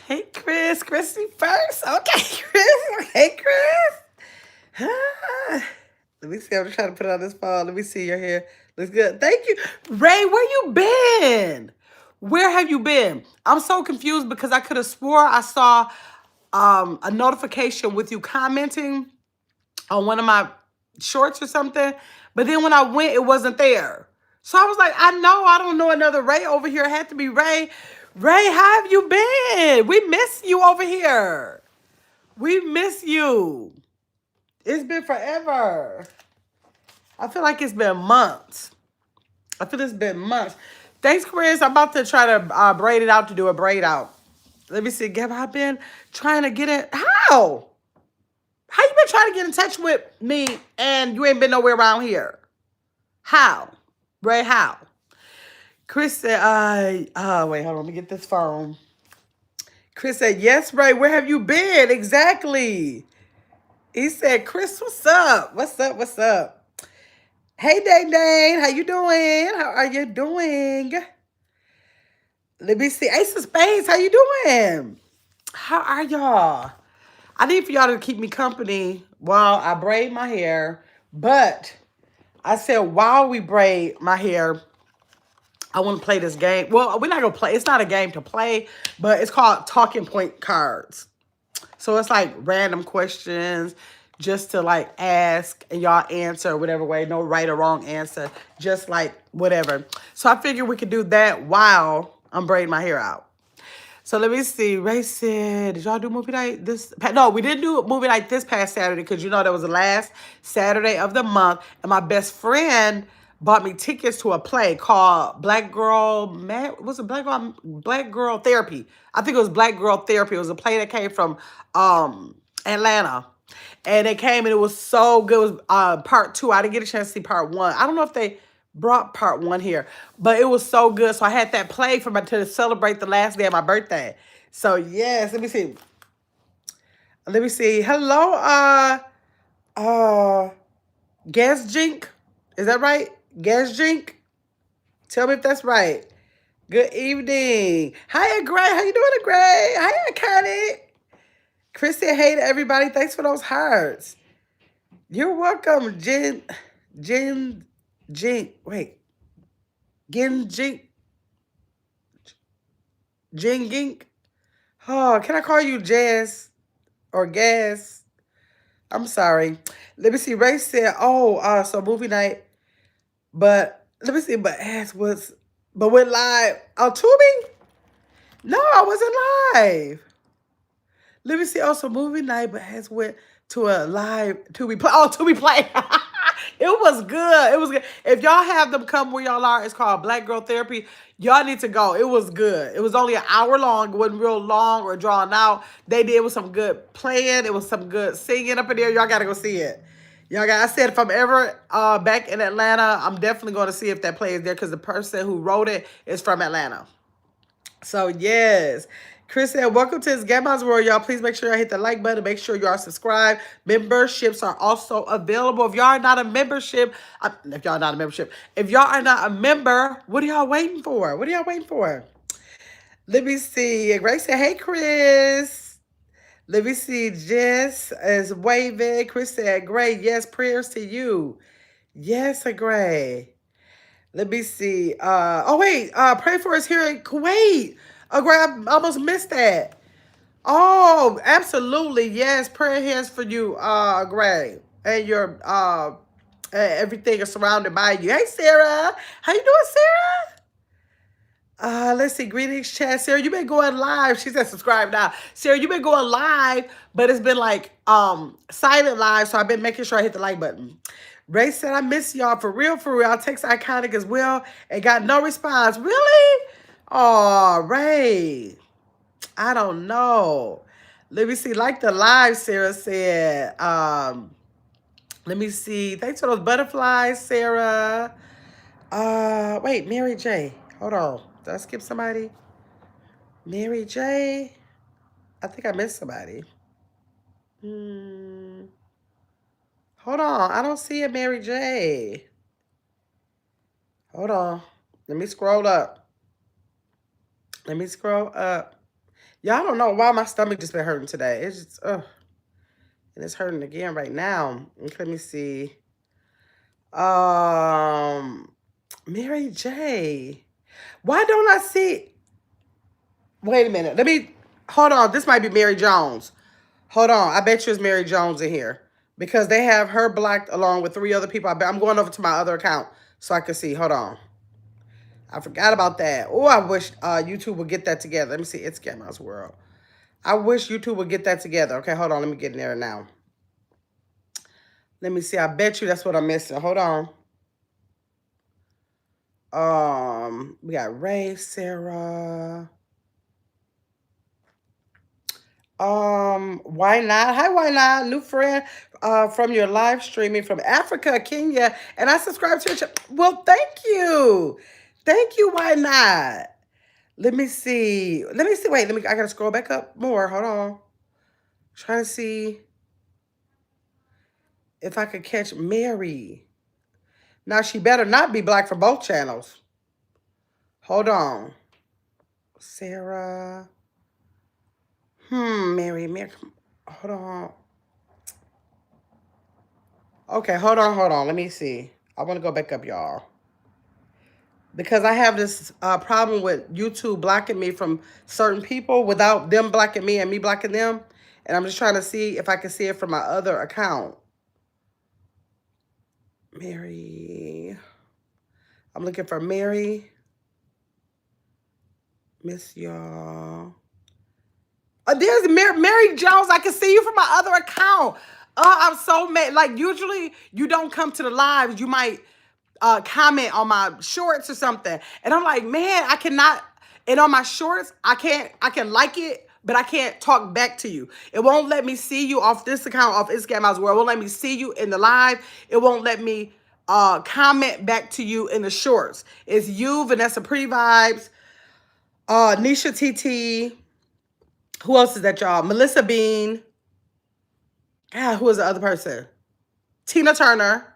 Hey, Chris. Chrissy first. Okay, Chris. Hey, Chris. Ah. Let me see. I'm trying to put it on this phone. Let me see your hair. Looks good. Thank you. Ray, where you been? Where have you been? I'm so confused because I could have swore I saw a notification with you commenting on one of my shorts or something. But then when I went, it wasn't there. So I was like, I don't know another Ray over here. It had to be Ray. Ray, how have you been? We miss you over here. We miss you. It's been forever. I feel like it's been months. I feel it's been months. Thanks, Chris. I'm about to try to braid it out to do a braid out. Let me see. Have I been trying to get it? How? How you been trying to get in touch with me and you ain't been nowhere around here? How? Ray, how? Chris said, wait, hold on, let me get this phone. Chris said, yes, Ray, where have you been? Exactly. He said, Chris, what's up? What's up? What's up? Hey, Dane Dane, how you doing? How are you doing? Let me see. Ace of Spades, how you doing? How are y'all? I need for y'all to keep me company while I braid my hair, but I said while we braid my hair, I want to play this game. Well, we're not going to play. It's not a game to play, but it's called talking point cards. So it's like random questions just to like ask and y'all answer whatever way. No right or wrong answer. Just like whatever. So I figured we could do that while I'm braiding my hair out. So let me see. Ray said, did y'all do movie night this? No, we didn't do movie night this past Saturday because you know that was the last Saturday of the month. And my best friend bought me tickets to a play called Black Girl, was it Black Girl Therapy? I think it was Black Girl Therapy. It was a play that came from Atlanta. And it came and it was so good. It was part two. I didn't get a chance to see part one. I don't know if they brought part one here, but it was so good. So I had that play for to celebrate the last day of my birthday. So yes, let me see. Let me see. Hello, uh, Gas Jink. Is that right? Gas Jink? Tell me if that's right. Good evening. Hiya, Gray. How you doing, Gray? Hiya, Connie. Chris said hey to everybody. Thanks for those hearts. You're welcome, wait. Jink, Gink. Oh, can I call you Jazz or Gas? I'm sorry. Let me see. Ray said, oh, so movie night. But let me see, but went live on Tubi? No, I wasn't live. Let me see. Also, movie night, but has went to a live Tubi play. Oh, Tubi play. It was good. It was good. If y'all have them come where y'all are, it's called Black Girl Therapy. Y'all need to go. It was good. It was only an hour long. It wasn't real long or drawn out. They did with some good playing. It was some good singing up in there. Y'all gotta go see it. I said if I'm ever back in Atlanta, I'm definitely going to see if that play is there because the person who wrote it is from Atlanta. So yes. Chris said, welcome to his Grandma's World, y'all. Please make sure y'all hit the like button. Make sure you are subscribed. Memberships are also available. If y'all are not a membership, if y'all are not a member, what are y'all waiting for? What are y'all waiting for? Let me see. Grace said, hey, Chris. Let me see. Jess is waving. Chris said, great. Yes, prayers to you. Yes, Gray. Let me see. Oh wait. Pray for us here in Kuwait. Gray, I almost missed that. Oh, absolutely. Yes, prayer hands for you, Gray, and your everything is surrounded by you. Hey, Sarah. How you doing, Sarah? Let's see. Greetings, chat. Sarah, you've been going live. She said subscribe now. Sarah, you've been going live, but it's been like silent live, so I've been making sure I hit the like button. Ray said, I miss y'all for real, for real. I text Iconic as well and got no response. Really? Oh, Ray. I don't know. Let me see. Like the live, Sarah said. Let me see. Thanks for those butterflies, Sarah. Wait, Mary J. Hold on. Did I skip somebody? Mary J. I think I missed somebody. Hmm. Hold on. I don't see a Mary J. Hold on. Let me scroll up. Let me scroll up. Yeah, I don't know why my stomach just been hurting today. It's just, and it's hurting again right now. Okay, let me see. Um, Mary J. Why don't I see? Wait a minute. Let me hold on. This might be Mary Jones. Hold on. I bet you it's Mary Jones in here because they have her blocked along with three other people. I'm going over to my other account so I can see. Hold on. I forgot about that. Oh, I wish YouTube would get that together. Let me see. It's Grandma's World. I wish YouTube would get that together. Okay, hold on. Let me get in there now. Let me see. I bet you that's what I'm missing. Hold on. We got Ray, Sarah. Why not? Hi, why not? New friend from your live streaming from Africa, Kenya, and I subscribe to your channel. Well, thank you. Thank you, why not? Let me see. Let me see. Wait, I gotta scroll back up more. Hold on. Trying to see if I could catch Mary. Now she better not be black for both channels. Hold on. Sarah. Mary. Hold on. Okay, hold on. Let me see. I want to go back up, y'all. Because I have this problem with YouTube blocking me from certain people without them blocking me and me blocking them. And I'm just trying to see if I can see it from my other account. Mary. I'm looking for Mary. Miss y'all. There's Mary Jones. I can see you from my other account. I'm so mad. Like, usually you don't come to the lives. You might comment on my shorts or something. And I'm like, man, I cannot. And on my shorts, I can like it, but I can't talk back to you. It won't let me see you off this account, off Instagram as well. It won't let me see you in the live. It won't let me comment back to you in the shorts. It's you, Vanessa Pretty Vibes, Nisha TT. Who else is that, y'all? Melissa Bean. Ah, who is the other person? Tina Turner.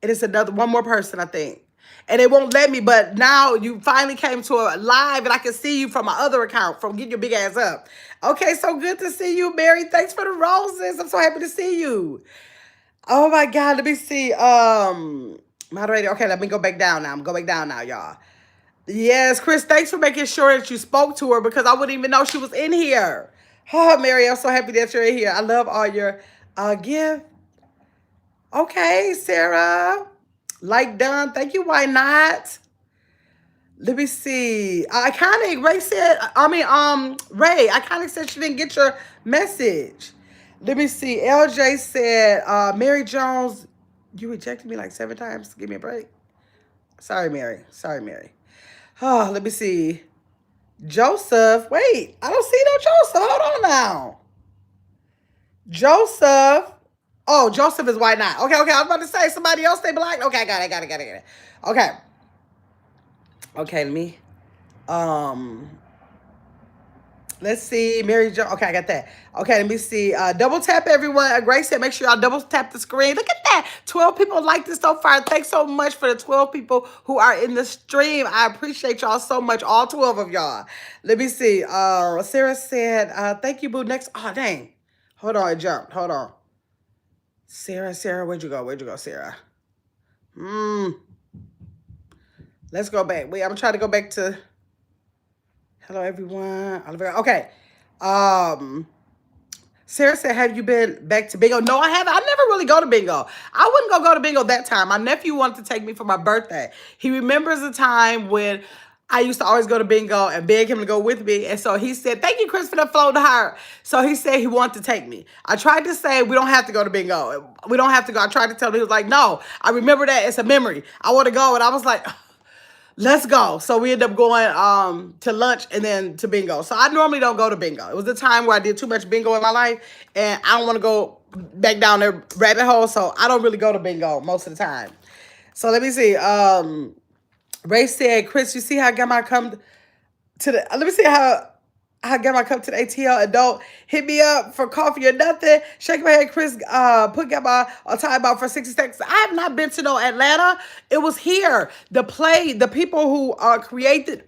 It is one more person, I think. And it won't let me, but now you finally came to a live and I can see you from my other account from Get Your Big Ass Up. Okay, so good to see you, Mary. Thanks for the roses. I'm so happy to see you. Oh my God, let me see. Moderator. Okay, let me go back down now. I'm going back down now, y'all. Yes, Chris, thanks for making sure that you spoke to her because I wouldn't even know she was in here. Oh, Mary, I'm so happy that you're in here. I love all your gift. Okay, Sarah. Like done. Thank you. Why not? Let me see. Ray said, Ray, Iconic said she didn't get your message. Let me see. LJ said, Mary Jones, you rejected me like 7 times. Give me a break. Sorry, Mary. Sorry, Mary. Oh, let me see. Joseph. Wait, I don't see no Joseph. Hold on now. Joseph. Oh, Joseph is why not? Okay. I was about to say somebody else they black. Okay, got it. Okay. Okay, let me. Um, let's see. Mary Jo. Okay, I got that. Okay, let me see. Double tap everyone. Grace said, make sure y'all double tap the screen. Look at that. 12 people like this so far. Thanks so much for the 12 people who are in the stream. I appreciate y'all so much. All 12 of y'all. Let me see. Sarah said, thank you, boo. Next. Oh, dang. Hold on, it jumped. Hold on. Sarah, where'd you go, Sarah? Let's go back. Wait, I'm trying to go back to. Hello, everyone. Okay. Sarah said, have you been back to bingo? No, I haven't. I never really go to bingo. I wouldn't go to bingo that time. My nephew wanted to take me for my birthday. He remembers the time when I used to always go to bingo and beg him to go with me. And so he said, thank you, Chris, for the flow to her. So he said he wanted to take me. I tried to say, we don't have to go to bingo. We don't have to go. I tried to tell him. He was like, no, I remember that. It's a memory. I want to go. And I was like, let's go. So we ended up going to lunch and then to bingo. So I normally don't go to bingo. It was a time where I did too much bingo in my life and I don't want to go back down there rabbit hole. So I don't really go to bingo most of the time. So let me see. Ray said, Chris, you see how Grandma come to the, let me see how, I got my cup to the ATL and don't hit me up for coffee or nothing. Shake my head, Chris. Put Gamma on timeout for 60 seconds. I have not been to no Atlanta. It was here. The play, the people who created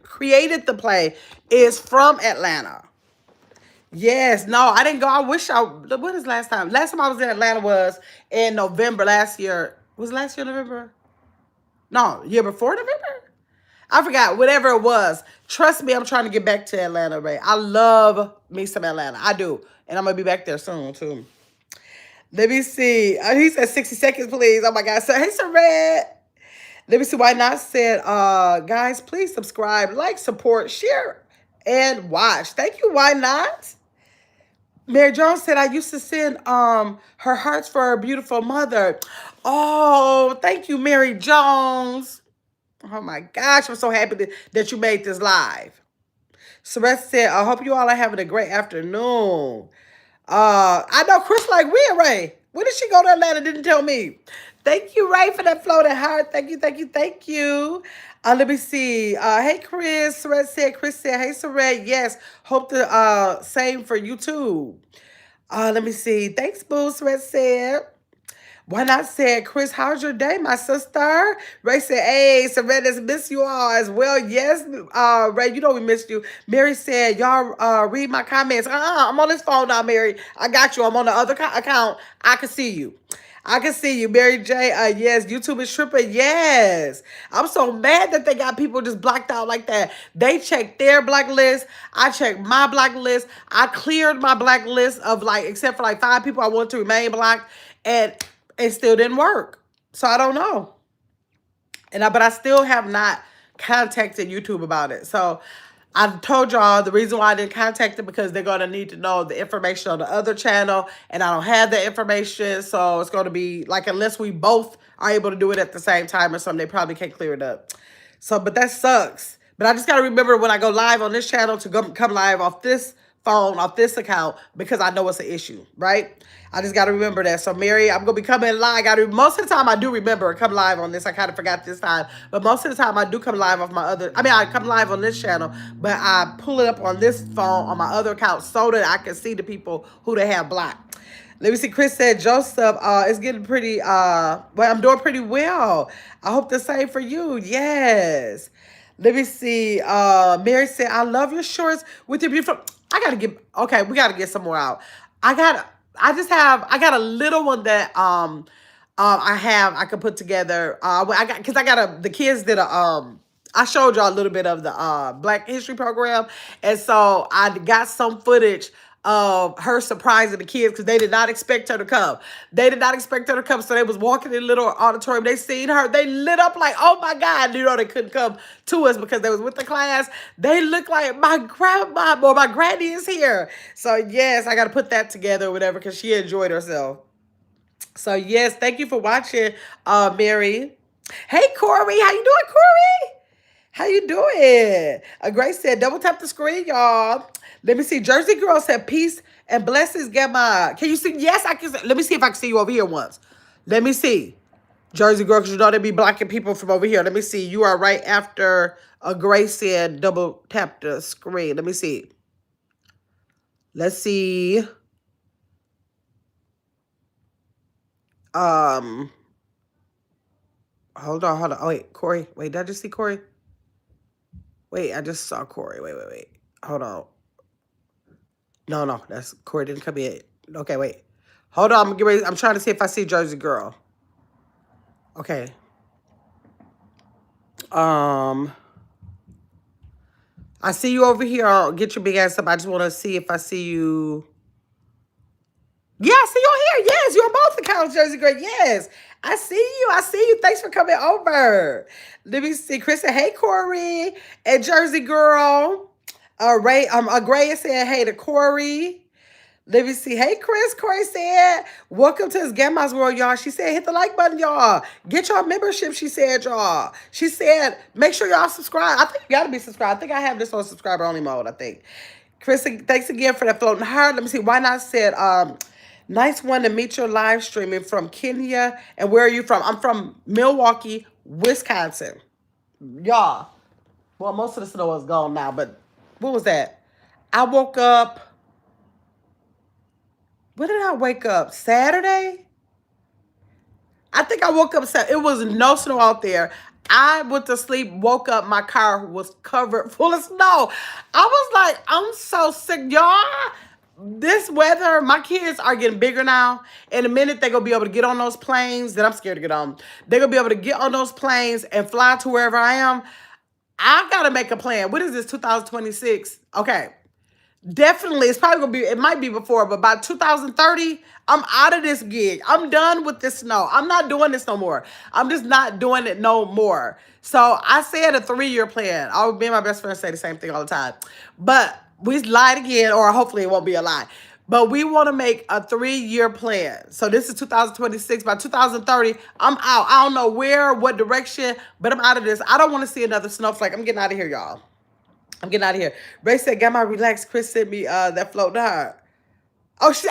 the play is from Atlanta. Yes, no, I didn't go. I wish I. What is last time? Last time I was in Atlanta was in November last year. Was last year November? No, year before November? I forgot, whatever it was. Trust me, I'm trying to get back to Atlanta, Ray. I love me some Atlanta. I do. And I'm going to be back there soon, too. Let me see. He said 60 seconds, please. Oh, my God. So, hey, Sir Red. Let me see. Why not said, guys, please subscribe, like, support, share, and watch. Thank you. Why not? Mary Jones said, I used to send her hearts for her beautiful mother. Oh, thank you, Mary Jones. Oh my gosh, I'm so happy that you made this live. Celeste said, I hope you all are having a great afternoon. I know Chris like, where, Ray? When did she go to Atlanta? Didn't tell me. Thank you, Ray, for that floating heart. Thank you, thank you, thank you. Let me see. Hey, Chris. Chris said, hey, Saret. Yes, hope the same for you too. Let me see. Thanks, Boo. Saret said. Why not said, Chris, how's your day, my sister? Ray said, hey, Serena's miss you all as well. Yes, Ray, you know we missed you. Mary said, y'all read my comments. I'm on this phone now, Mary. I got you. I'm on the other account. I can see you. I can see you, Mary J. Yes, YouTube is tripping. Yes. I'm so mad that they got people just blocked out like that. They checked their blacklist. I checked my blacklist. I cleared my blacklist of like, except for like 5 people I want to remain blocked. And it still didn't work. So I don't know. But I still have not contacted YouTube about it. So I told y'all the reason why I didn't contact them because they're going to need to know the information on the other channel. And I don't have that information. So it's going to be like, unless we both are able to do it at the same time or something, they probably can't clear it up. So, but that sucks. But I just got to remember when I go live on this channel to come live off this phone, off this account, because I know it's an issue, right? I just got to remember that. So, Mary, I'm going to be coming live. Most of the time, I do remember come live on this. I kind of forgot this time. But most of the time, I do come live off my other... I come live on this channel, but I pull it up on this phone on my other account so that I can see the people who they have blocked. Let me see. Chris said, Joseph is getting pretty... well, I'm doing pretty well. I hope the same for you. Yes. Let me see. Mary said, I love your shorts with your beautiful... I got to get... Okay, we got to get some more out. I got a little one that I could put together. The kids did I showed y'all a little bit of the Black History program. And so I got some footage of her surprising the kids because they did not expect her to come. They did not expect her to come. So they was walking in a little auditorium. They seen her. They lit up like, oh my God. You know, they couldn't come to us because they was with the class. They look like my grandma or my granny is here. So yes, I got to put that together or whatever because she enjoyed herself. So yes, thank you for watching, Mary. Hey, Corey. How you doing, Corey? How you doing? Grace said, double tap the screen, y'all. Let me see. Jersey Girl said, peace and blessings, Gamma. Can you see? Yes, I can. Let me see if I can see you over here once. Let me see. Jersey Girl, because you know they be blocking people from over here. Let me see. You are right after Grace said, double tap the screen. Let me see. Let's see. Hold on. Oh, wait, Corey. Wait, did I just see Corey? Wait, I just saw Corey. Wait. Hold on. No, that's Corey didn't come in. Okay, wait. Hold on, I'm trying to see if I see Jersey Girl. Okay. I see you over here. I'll get your big ass up. I just want to see if I see you. Yeah, I see you on here. Yes, you're on both accounts, Jersey Girl. Yes, I see you. Thanks for coming over. Let me see. Chris said, hey, Corey. And Jersey Girl. Ray, Gray said, hey to Corey. Let me see. Hey, Chris. Corey said, welcome to his Grandma's World, y'all. She said, hit the like button, y'all. Get y'all membership, she said, y'all. She said, make sure y'all subscribe. I think you got to be subscribed. I think I have this on subscriber only mode, I think. Chris, thanks again for that floating heart. Let me see. Why not said, nice one to meet your live streaming from Kenya. And where are you from? I'm from Milwaukee, Wisconsin. Y'all. Well, most of the snow is gone now, but what was that? I woke up. When did I wake up? Saturday? I think I woke up. It was no snow out there. I went to sleep, woke up, my car was covered full of snow. I was like, I'm so sick, y'all. This weather, my kids are getting bigger now. In a minute, they're gonna be able to get on those planes that I'm scared to get on. They're gonna be able to get on those planes and fly to wherever I am. I gotta make a plan. What is this, 2026? Okay. Definitely, it's probably gonna be. It might be before, but by 2030, I'm out of this gig. I'm done with this snow. I'm not doing this no more. I'm just not doing it no more. So I said a 3-year plan. I would be my best friend say the same thing all the time, but we lied again, or hopefully it won't be a lie. But we want to make a 3-year plan. So this is 2026. By 2030, I'm out. I don't know where, what direction, but I'm out of this. I don't want to see another snowflake. I'm getting out of here, y'all. I'm getting out of here. Ray said, "Got my relaxed." Chris sent me that float to her. Oh, shit.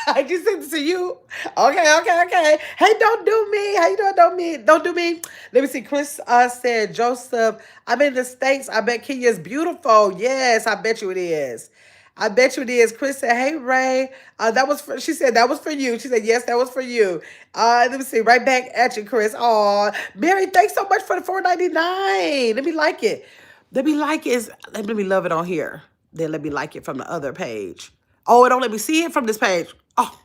I just sent it to you. Okay. Hey, don't do me. How you doing? Don't do me. Let me see. Chris said, "Joseph, I'm in the States. I bet Kenya is beautiful." Yes, I bet you it is. I bet you it is. Chris said, "Hey, Ray, that was for," she said, "That was for you." She said, "Yes, that was for you." Let me see. Right back at you, Chris. Oh, Mary, thanks so much for the $4.99. Let me like it. Let me love it on here. Then let me like it from the other page. Oh, it don't let me see it from this page. Oh,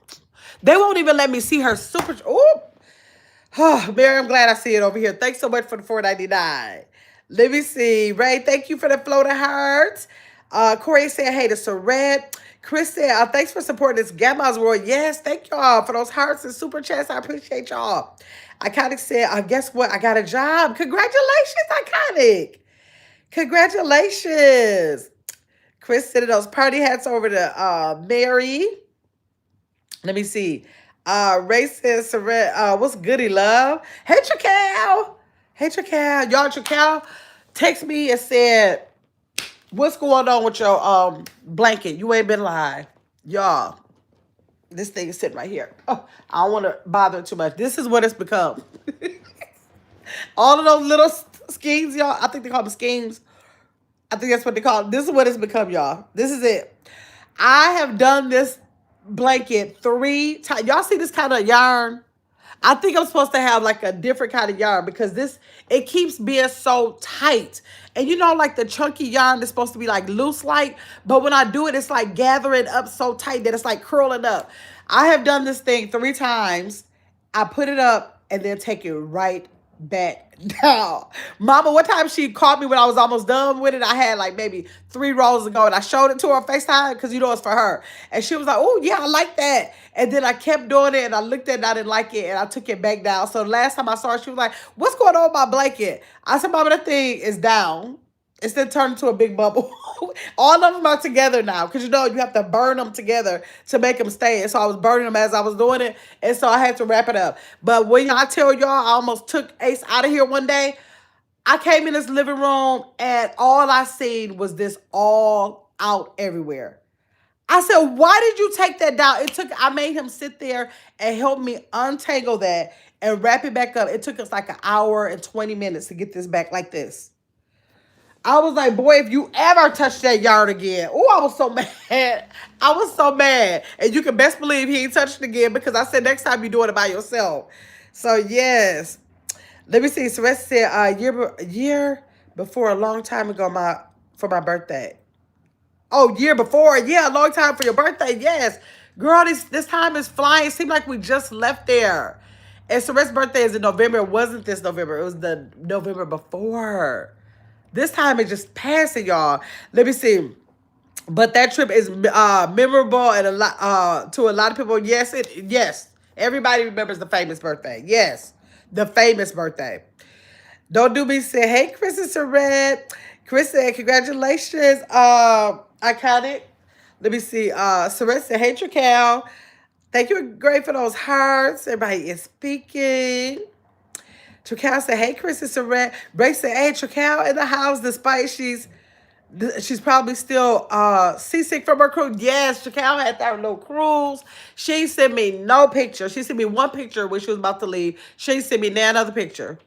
they won't even let me see her super. Oh, Mary, I'm glad I see it over here. Thanks so much for the $4.99. Let me see. Ray, thank you for the floating hearts. Corey said, "Hey, to Saret." Chris said, "Thanks for supporting this Gamma's World." Yes, thank y'all for those hearts and super chats. I appreciate y'all. Iconic said, "Guess what? I got a job. Congratulations, Iconic. Congratulations." Chris sent those party hats over to Mary. Let me see. Ray says, "What's goody, love?" Hey, Tracal. Hey, Tracal. Y'all, Tracal text me and said, "What's going on with your blanket? You ain't been live." Y'all, this thing is sitting right here. Oh, I don't want to bother too much. This is what it's become. All of those little schemes, y'all. I think they call them schemes. I think that's what they call it. This is what it's become, y'all. This is it. I have done this blanket 3 times. Y'all see this kind of yarn? I think I'm supposed to have like a different kind of yarn because it keeps being so tight. And you know, like the chunky yarn is supposed to be like loose like, but when I do it, it's like gathering up so tight that it's like curling up. I have done this thing 3 times. I put it up and then take it right back down. Mama, one time she called me when I was almost done with it. I had like maybe 3 rolls to go and I showed it to her on FaceTime because you know it's for her. And she was like, "Oh yeah, I like that." And then I kept doing it and I looked at it and I didn't like it and I took it back down. So the last time I saw her, she was like, "What's going on with my blanket?" I said, "Mama, that thing is down. It's then turned into a big bubble." All of them are together now because you know you have to burn them together to make them stay. And so I was burning them as I was doing it, and so I had to wrap it up. But when I tell y'all, I almost took Ace out of here one day. I came in this living room and all I seen was this all out everywhere. I said, "Why did you take that down?" I made him sit there and help me untangle that and wrap it back up. It took us like an hour and 20 minutes to get this back like this. I was like, "Boy, if you ever touch that yarn again." Oh, I was so mad. I was so mad. And you can best believe he ain't touched it again because I said next time you doing it by yourself. So yes. Let me see. Celeste said year before a long time ago for my birthday. Oh, year before. Yeah, a long time for your birthday. Yes. Girl, this time is flying. It seemed like we just left there. And Celeste's birthday is in November. It wasn't this November. It was the November before. This time is just passing, y'all. Let me see. But that trip is memorable and a lot to a lot of people. Yes. Everybody remembers the famous birthday. Yes. The famous birthday. Don't do me say, "Hey, Chris and Saret." Chris said, "Congratulations, Iconic." Let me see. Saret said, "Hey, Tracal. Thank you, great for those hearts. Everybody is speaking." Tracal said, "Hey, Chris and Saret." Ray said, "Hey, Tracal in the house despite she's probably still seasick from her cruise." Yes, Tracal had that little cruise. She sent me no picture. She sent me one picture when she was about to leave. She sent me now another picture.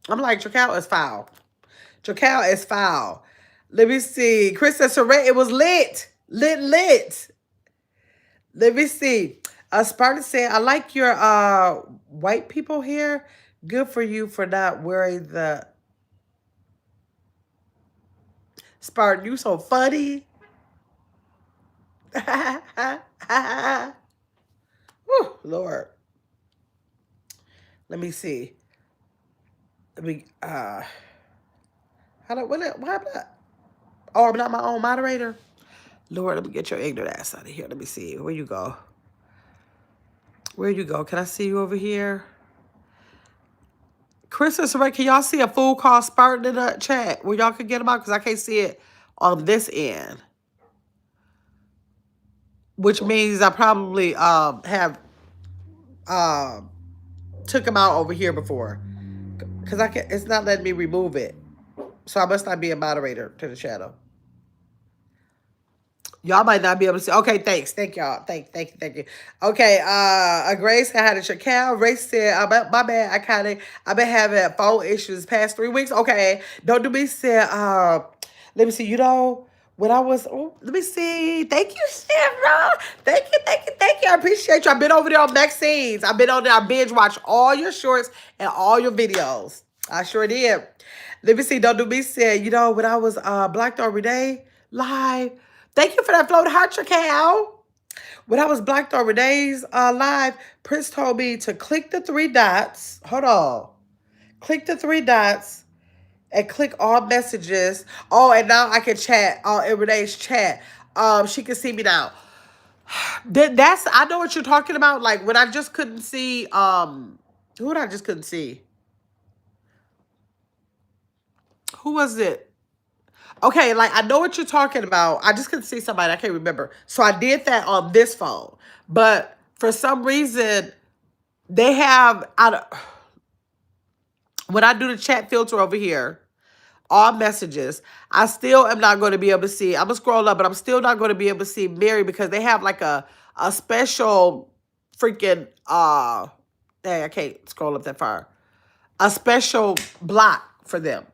I'm like, Tracal is foul. Tracal is foul. Let me see. Chris said, Saray, it was lit. Lit. Let me see. Spartan said, I like your white people hair. Good for you for not wearing the Spartan. You so funny. Whew, Lord. Let me see. Let me how do what why am I oh I'm not my own moderator? Lord, let me get your ignorant ass out of here. Let me see. Where you go? Where you go? Can I see you over here? Chris and Saray, can y'all see a fool called Spartan in the chat where y'all can get them out? Because I can't see it on this end. Which means I probably have took him out over here before. Because I can it's not letting me remove it. So I must not be a moderator to the channel. Y'all might not be able to see. Okay, thanks. Thank y'all. Thank you. Okay, Grace had a Chacal. Grace said, my bad, I've been having phone issues past 3 weeks. Okay, don't do me said, let me see, when I was, let me see. Thank you, Sarah. Thank you. I appreciate you. I've been over there on Maxine's. I've been on there. I binge watch all your shorts and all your videos. I sure did. Let me see. Don't do me said, when I was Black Dog Renee live. Thank you for that float heart, cow. When I was Black Dog Renee's live, Prince told me to click the 3 dots. Hold on. Click the 3 dots and click all messages. Oh, and now I can chat in Renee's chat. She can see me now. I know what you're talking about. Like when I just couldn't see, who I just couldn't see? Who was it? Okay, like I know what you're talking about. I just couldn't see somebody. I can't remember. So I did that on this phone. But for some reason, they have when I do the chat filter over here, all messages, I still am not going to be able to see. I'm gonna scroll up, but I'm still not going to be able to see Mary because they have like a special freaking dang, I can't scroll up that far. A special block for them.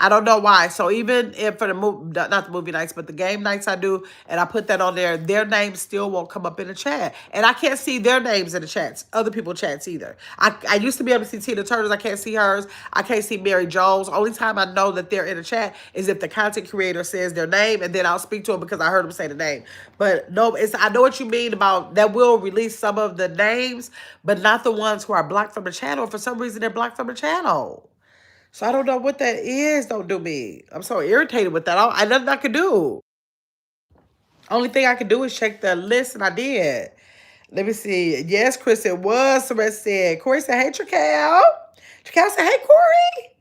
I don't know why. So even if for the movie, not the movie nights, but the game nights I do, and I put that on there, their names still won't come up in the chat. And I can't see their names in the chats, other people's chats either. I used to be able to see Tina Turner's. I can't see hers. I can't see Mary Jones. Only time I know that they're in the chat is if the content creator says their name, and then I'll speak to them because I heard them say the name. But no, I know what you mean about that will release some of the names, but not the ones who are blocked from the channel. For some reason, they're blocked from the channel. So I don't know what that is. Don't do me. I'm so irritated with that. I nothing I could do. Only thing I could do is check the list, and I did. Let me see. Yes, Chris, it was. Celeste said. Corey said, hey, Tracal. Tracal said, hey, Corey.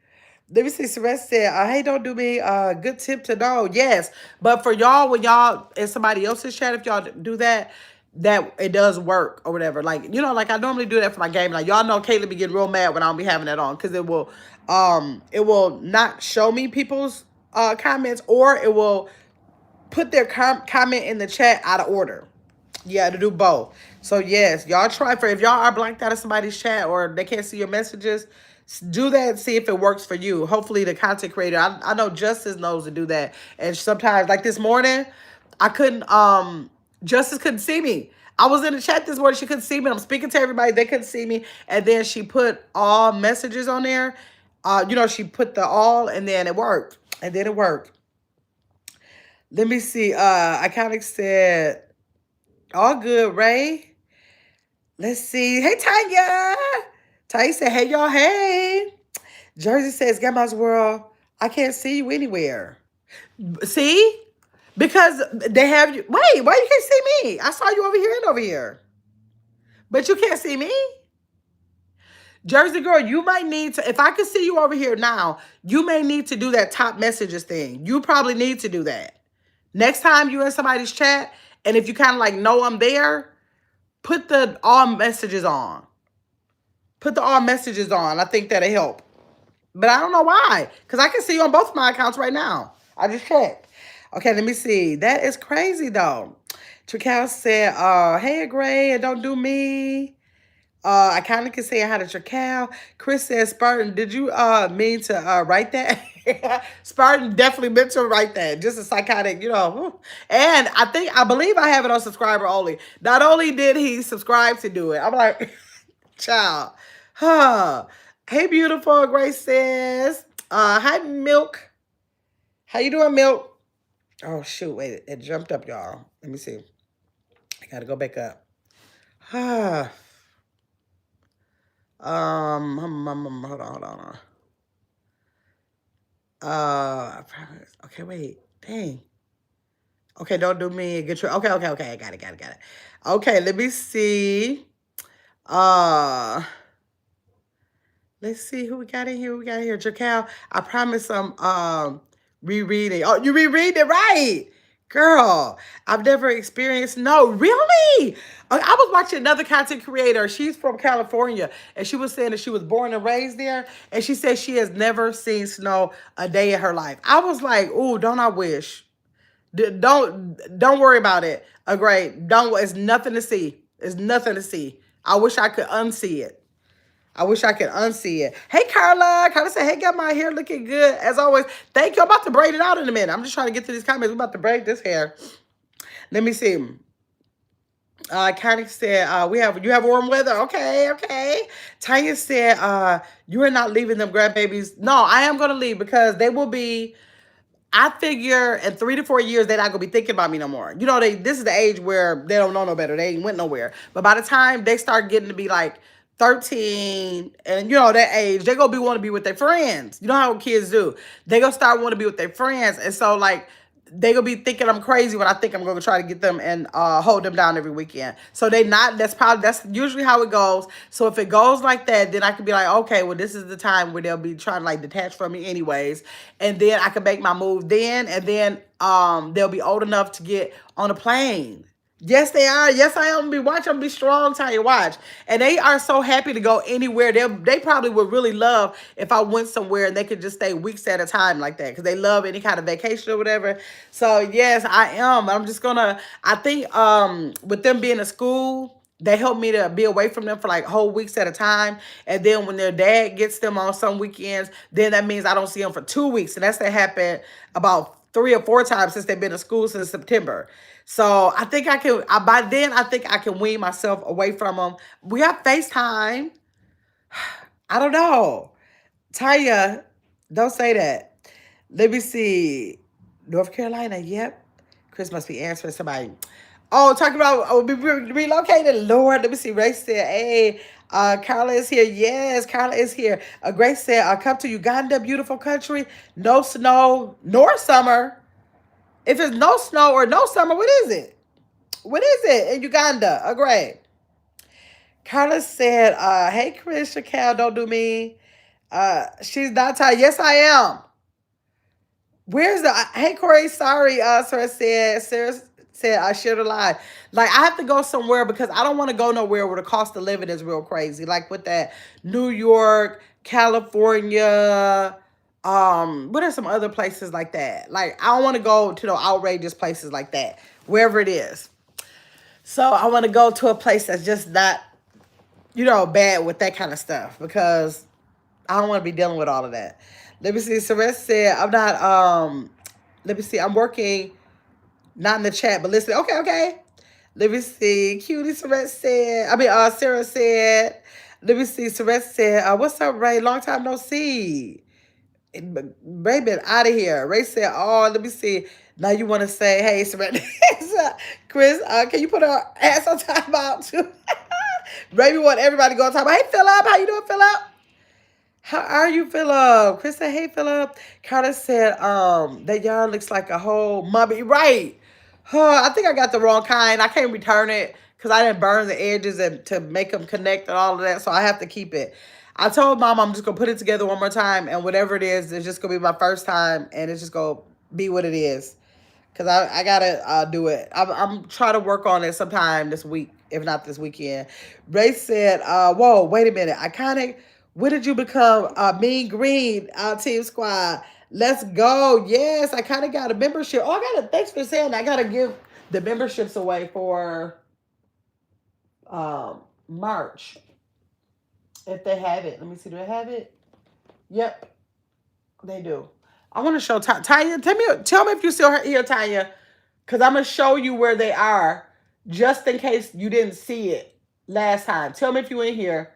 Let me see. Celeste said, hey, don't do me. Good tip to know. Yes. But for y'all, when y'all in somebody else's chat, if y'all do that, that it does work or whatever. Like, like I normally do that for my game. Like y'all know Kayla be getting real mad when I don't be having that on because it will not show me people's comments, or it will put their comment in the chat out of order. Yeah, to do both. So yes, y'all try if y'all are blanked out of somebody's chat or they can't see your messages, do that and see if it works for you. Hopefully the content creator, I know Justice knows to do that. And sometimes like this morning, I couldn't Justice couldn't see me. I was in the chat this morning, she couldn't see me. I'm speaking to everybody, they couldn't see me. And then she put all messages on there. She put the all and then it worked. Let me see. I kind of said all good, Ray. Let's see. Hey, Tanya. Tanya said, hey, y'all, hey. Jersey says, Grandma's World, I can't see you anywhere. See? Because they have you. Wait, why you can't see me? I saw you over here and over here. But you can't see me? Jersey girl, you might need to, if I can see you over here now, you may need to do that top messages thing. You probably need to do that. Next time you're in somebody's chat, and if you kind of like know I'm there, put the all messages on. Put the all messages on. I think that'll help. But I don't know why. Because I can see you on both of my accounts right now. I just checked. Okay, let me see. That is crazy, though. Tracal said, hey, Gray, and don't do me. I kind of can say I had a cow. Chris says, Spartan, did you mean to write that? Spartan definitely meant to write that. Just a psychotic, you know. And I believe I have it on subscriber only. Not only did he subscribe to do it, I'm like, child. Huh. Hey, beautiful, Grace says. Hi, Milk. How you doing, Milk? Oh, shoot. Wait, it jumped up, y'all. Let me see. I got to go back up. Ah. Hold on, hold on. I promise. Okay, wait. Dang. Okay, don't do me. Get your. Okay, okay, okay. I got it, got it, got it. Okay, let me see. Uh, let's see who we got in here. Who we got in here. Jacal. I promise I'm rereading. Oh, you reread it right. Girl, I've never experienced no, really. I was watching another content creator. She's from California, and she was saying that she was born and raised there, and she said she has never seen snow a day in her life. I was like, "Ooh, don't I wish?" Don't worry about it. Great. Don't. It's nothing to see. It's nothing to see. I wish I could unsee it. I wish I could unsee it. Hey, Carla. Carla said, hey, got my hair looking good as always. Thank you. I'm about to braid it out in a minute. I'm just trying to get to these comments. We're about to braid this hair. Let me see. Connie said, you have warm weather. Okay, okay. Tanya said, you are not leaving them grandbabies. No, I am going to leave because they will be, I figure in 3 to 4 years, they're not gonna be thinking about me no more. You know, this is the age where they don't know no better. They ain't went nowhere. But by the time they start getting to be like 13 and you know that age, they gonna be want to be with their friends. You know how kids do. They gonna start want to be with their friends. And so like they gonna be thinking I'm crazy when I think I'm gonna try to get them and hold them down every weekend. So they not. That's usually how it goes. So if it goes like that, then I could be like, okay, well this is the time where they'll be trying to like detach from me anyways, and then I can make my move then, and then they'll be old enough to get on a plane. Yes, they are. Yes, I am. Be watch them be strong, Tanya. Watch, and they are so happy to go anywhere. They probably would really love if I went somewhere and they could just stay weeks at a time like that because they love any kind of vacation or whatever. So yes, I am. I'm just gonna. I think with them being in school, they help me to be away from them for like whole weeks at a time. And then when their dad gets them on some weekends, then that means I don't see them for 2 weeks. And that's that happened about 3 or 4 times since they've been in school since September. So I think by then, I think I can wean myself away from them. We have FaceTime. I don't know. Taya, don't say that. Let me see. North Carolina, yep. Chris must be answering somebody. Oh, talking about be relocated. Lord, let me see. Ray said, hey, Carla is here. Yes, Carla is here. Grace said, come to Uganda, beautiful country. No snow nor summer. If it's no snow or no summer, what is it? What is it in Uganda? Great. Carla said, hey, Chris, Cal, don't do me. She's not tired. Yes, I am. Where's the hey Corey? Sorry, Sarah said I should have lied. Like I have to go somewhere because I don't want to go nowhere where the cost of living is real crazy. Like with that New York, California, what are some other places like that? Like I don't want to go to the outrageous places like that, wherever it is. So I want to go to a place that's just not, bad with that kind of stuff because I don't want to be dealing with all of that. Let me see. Celeste said, I'm not, let me see. I'm working, not in the chat, but listen. Okay, okay. Let me see. Cutie Celeste said, Sarah said, let me see. Celeste said, what's up, Ray? Long time no see. Ray been out of here. Ray said, oh, let me see. Now you want to say, hey, Celeste. Chris, can you put her ass on time out too? Ray, we want everybody to go on time. Hey, Philip. How you doing, Philip? How are you, Philip? Chris said, hey, Philip. Carter said, that yarn looks like a whole mummy. Right. I think I got the wrong kind. I can't return it because I didn't burn the edges and to make them connect and all of that. So I have to keep it. I told Mom I'm just going to put it together one more time. And whatever it is, it's just going to be my first time. And it's just going to be what it is. Because I got to do it. I'm trying to work on it sometime this week, if not this weekend. Ray said, whoa, wait a minute. When did you become Mean Green Team Squad? Let's go. Yes, I kind of got a membership. Oh, thanks for saying that. I got to give the memberships away for March. If they have it. Let me see. Do they have it? Yep, they do. I want to show Tanya. Tell me if you still here, Tanya, because I'm gonna show you where they are, just in case you didn't see it last time. Tell me if you in here,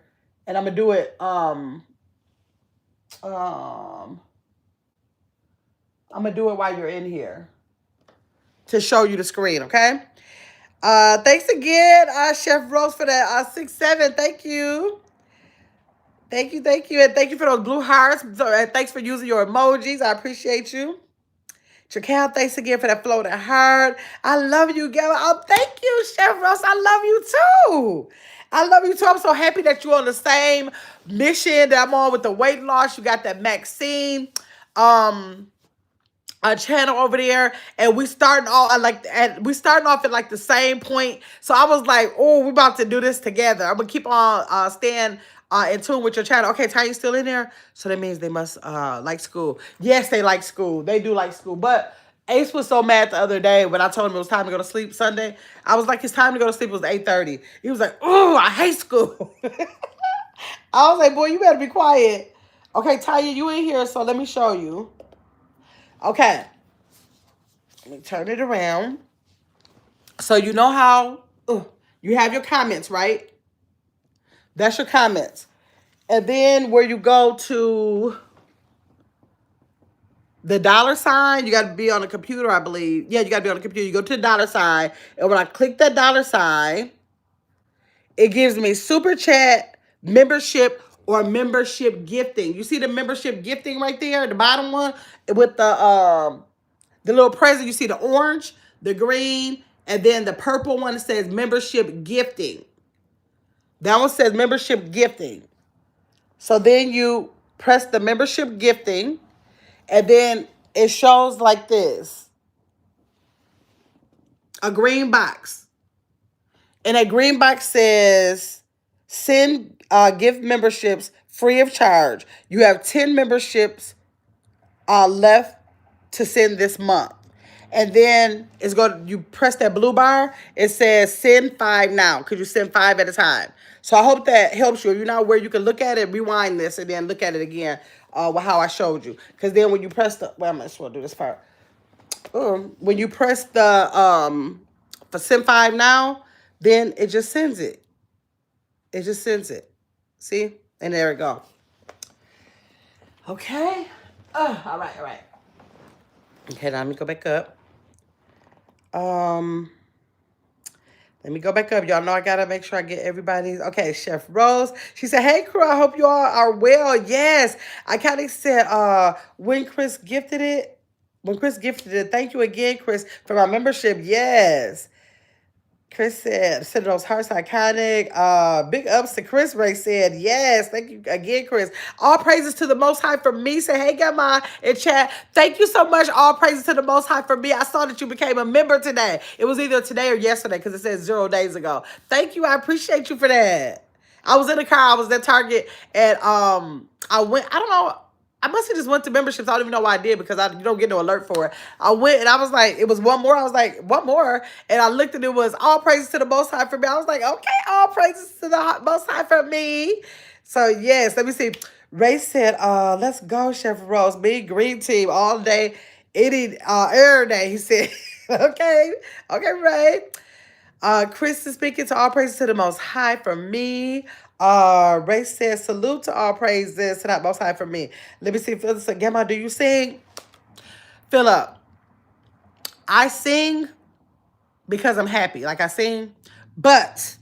and I'm gonna do it. Um, I'm gonna do it while you're in here to show you the screen. Okay. Thanks again, Chef Rose, for that 6-7. Thank you. Thank you, and thank you for those blue hearts. And thanks for using your emojis. I appreciate you. Jaquel, thanks again for that floating heart. I love you, Gail. Oh, thank you, Chef Ross. I love you too. I love you too. I'm so happy that you're on the same mission that I'm on with the weight loss. You got that Maxine. A channel over there, and we starting off at like the same point. So I was like, oh, we about to do this together. I'm gonna keep on staying in tune with your channel. Okay, Ty, still in there? So that means they must like school. Yes, they like school. They do like school. But Ace was so mad the other day when I told him it was time to go to sleep Sunday. I was like, it's time to go to sleep. It was 8:30. He was like, oh, I hate school. I was like, boy, you better be quiet. Okay, Taya, you in here, so let me show you. Okay. Let me turn it around. So you know how you have your comments, right? That's your comments. And then where you go to the dollar sign, you got to be on the computer, I believe. Yeah, you got to be on the computer. You go to the dollar sign. And when I click that dollar sign, it gives me super chat, membership, or membership gifting. You see the membership gifting right there, the bottom one with the little present. You see the orange, the green, and then the purple one says membership gifting. That one says membership gifting. So then you press the membership gifting, and then it shows like this. A green box. And that green box says send gift memberships free of charge. You have 10 memberships left to send this month. And then you press that blue bar. It says send 5 now. Could you send 5 at a time? So I hope that helps you. If you're not where you can look at it, rewind this and then look at it again with how I showed you. Because then when you press the, well, I'm just going to do this part. When you press the for send 5 now, then it just sends it. It just sends it. See? And there we go. Okay. All right. Okay, now let me go back up. Let me go back up. Y'all know I gotta make sure I get everybody's. Okay, Chef Rose. She said, hey crew, I hope you all are well. Yes. I kind of said when Chris gifted it. When Chris gifted it, thank you again, Chris, for my membership. Yes. Chris said, send those hearts iconic. Big ups to Chris. Ray said, yes. Thank you again, Chris. All praises to the Most High for me. Say, hey, Gamma in chat. Thank you so much. All praises to the Most High for me. I saw that you became a member today. It was either today or yesterday because it says 0 days ago. Thank you. I appreciate you for that. I was in the car. I was at Target, and I went. I don't know. I must have just went to memberships. I don't even know why I did because you don't get no alert for it. I went and I was like, it was one more. I was like, what more? And I looked and it was all praises to the Most High for me. I was like, okay, all praises to the Most High for me. So yes, let me see. Ray said, let's go, Chef Rose. Me, green team all day, eating every day. He said, okay, Ray. Chris is speaking to all praises to the Most High for me. Ray says, salute to all praises to that Most High for me. Let me see. Philip said, Gamma, do you sing? Philip, I sing because I'm happy. Like I sing, but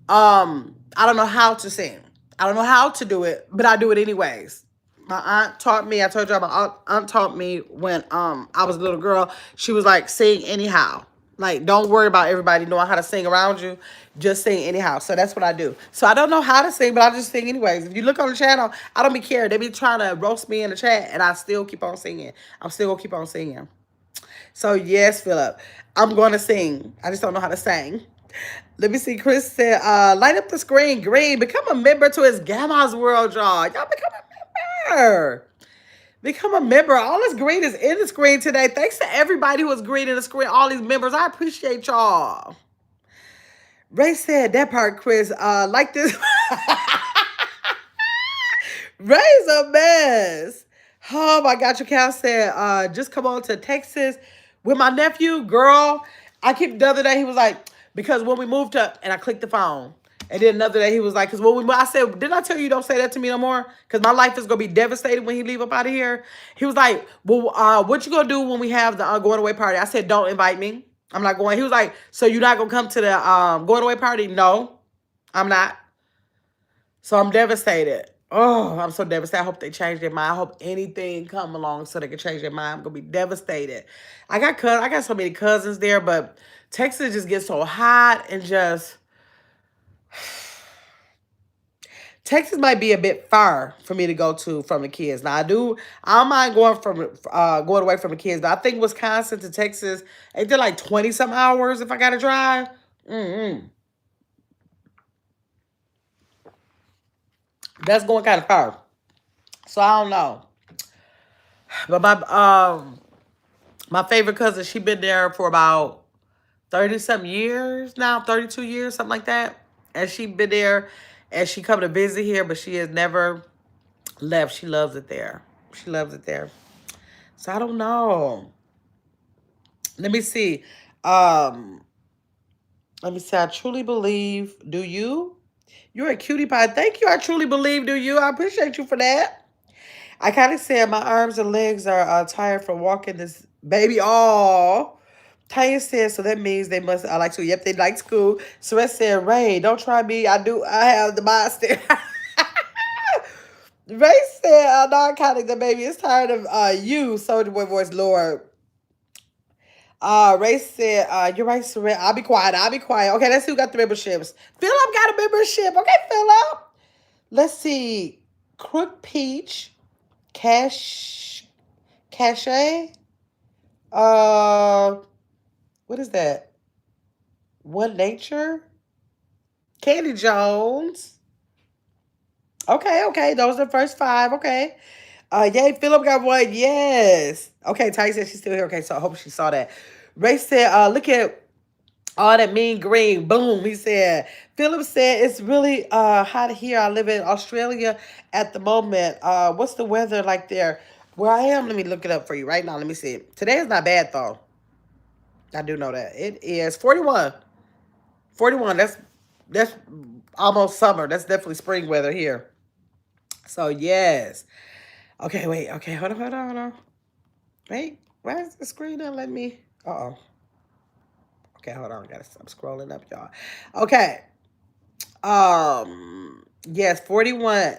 I don't know how to sing. I don't know how to do it, but I do it anyways. My aunt taught me. I told you my aunt taught me when I was a little girl. She was like, sing anyhow. Like, don't worry about everybody knowing how to sing around you. Just sing anyhow. So that's what I do. So I don't know how to sing, but I just sing anyways. If you look on the channel, I don't be caring. They be trying to roast me in the chat, and I still keep on singing. I'm still going to keep on singing. So yes, Philip, I'm going to sing. I just don't know how to sing. Let me see. Chris said, light up the screen green. Become a member to his Gamma's World, y'all. Y'all become a member. Become a member. All this green is in the screen today. Thanks to everybody who was green in the screen. All these members. I appreciate y'all. Ray said that part, Chris. Like this. Ray's a mess. Oh my God, your Cal said, just come on to Texas with my nephew, girl. I keep the other day, he was like, because when we moved up, and I clicked the phone. And then another day he was like, because when I said, didn't I tell you don't say that to me no more? Because my life is gonna be devastated when he leave up out of here. He was like, well, what you gonna do when we have the going away party? I said, don't invite me. I'm not going. He was like, so you're not gonna come to the going away party? No, I'm not. So I'm devastated. Oh, I'm so devastated. I hope they change their mind. I hope anything come along so they can change their mind. I'm gonna be devastated. I got so many cousins there, but Texas just gets so hot and just Texas might be a bit far for me to go to from the kids. Now I don't mind going away from the kids, but I think Wisconsin to Texas, ain't there like 20 some hours if I gotta drive? Mm-hmm. That's going kind of far. So I don't know. But my favorite cousin, she been there for about 30 some years now, 32 years, something like that. And she been there and she come to visit here, but she has never left. She loves it there. She loves it there. So I don't know. Let me see. Um, Let me see. I truly believe. Do you? You're a cutie pie. Thank you. I truly believe. Do you? I appreciate you for that. I kind of said my arms and legs are tired from walking this baby. Oh, Tanya said, so that means they must. I like school. Yep, they like school. So I said, Ray, don't try me. I do. I have the monster. Ray said, narcotic, the baby is tired of you, Soldier Boy voice, Lord. Ray said, you're right, Surrey. I'll be quiet. I'll be quiet. Okay, let's see who got the memberships. Philip got a membership. Okay, Philip. Let's see. Crook Peach. Cash. Cachet. Uh, what is that? One Nature. Candy Jones. Okay, okay. Those are the first five. Okay. Yay, Philip got one. Yes. Okay, Ty said she's still here. Okay, so I hope she saw that. Ray said, look at all that mean green. Boom. He said, Philip said, it's really hot here. I live in Australia at the moment. What's the weather like there? Where I am, let me look it up for you right now. Let me see. Today is not bad, though. I do know that. It is 41. 41. That's almost summer. That's definitely spring weather here. So, yes. Okay, wait. Okay, hold on. Wait, why is the screen not letting me? Uh-oh. Okay, hold on. I'm scrolling up, y'all. Okay. Yes, 41.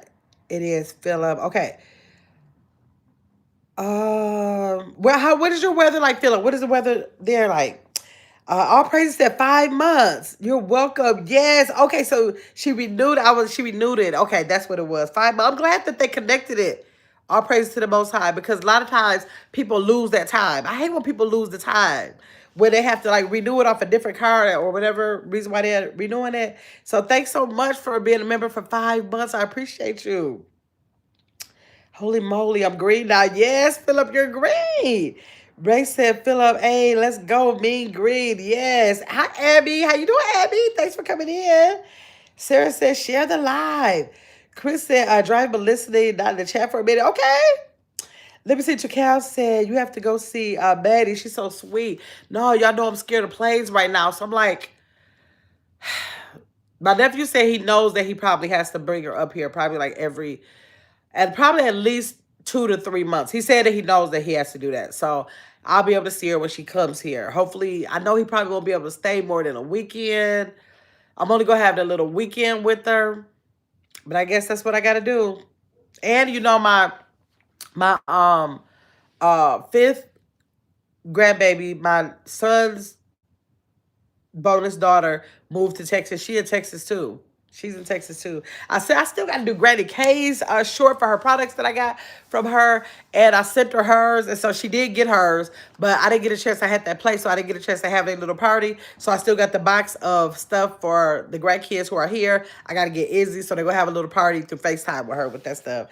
It is Philip. Okay. Well, what is your weather like, Philip? What is the weather there like? All praises at 5 months. You're welcome. Yes. Okay, so she renewed it. Okay, that's what it was. 5 months. I'm glad that they connected it. All praise to the Most High, because a lot of times people lose that time. I hate when people lose the time where they have to like renew it off a different card or whatever reason why they're renewing it. So thanks so much for being a member for 5 months. I appreciate you. Holy moly, I'm green now. Yes, Philip, you're green. Ray said, Philip, hey, let's go. Mean green. Yes. Hi, Abby. How you doing, Abby? Thanks for coming in. Sarah said, share the live. Chris said, drive but listening, not in the chat for a minute. Okay. Let me see. Chakal said, you have to go see Maddie. She's so sweet. No, y'all know I'm scared of planes right now. So I'm like, my nephew said he knows that he probably has to bring her up here probably like and probably at least 2 to 3 months. He said that he knows that he has to do that. So I'll be able to see her when she comes here. Hopefully, I know he probably won't be able to stay more than a weekend. I'm only going to have the little weekend with her. But I guess that's what I got to do. And you know my fifth grandbaby, my son's bonus daughter moved to Texas. She in Texas too. She's in Texas too. I said I still got to do Granny K's short for her products that I got from her, and I sent her hers, and so she did get hers, but I didn't get a chance. I had that place, so I didn't get a chance to have a little party. So I still got the box of stuff for the grandkids who are here. I got to get Izzy, so they're gonna have a little party through FaceTime with her with that stuff.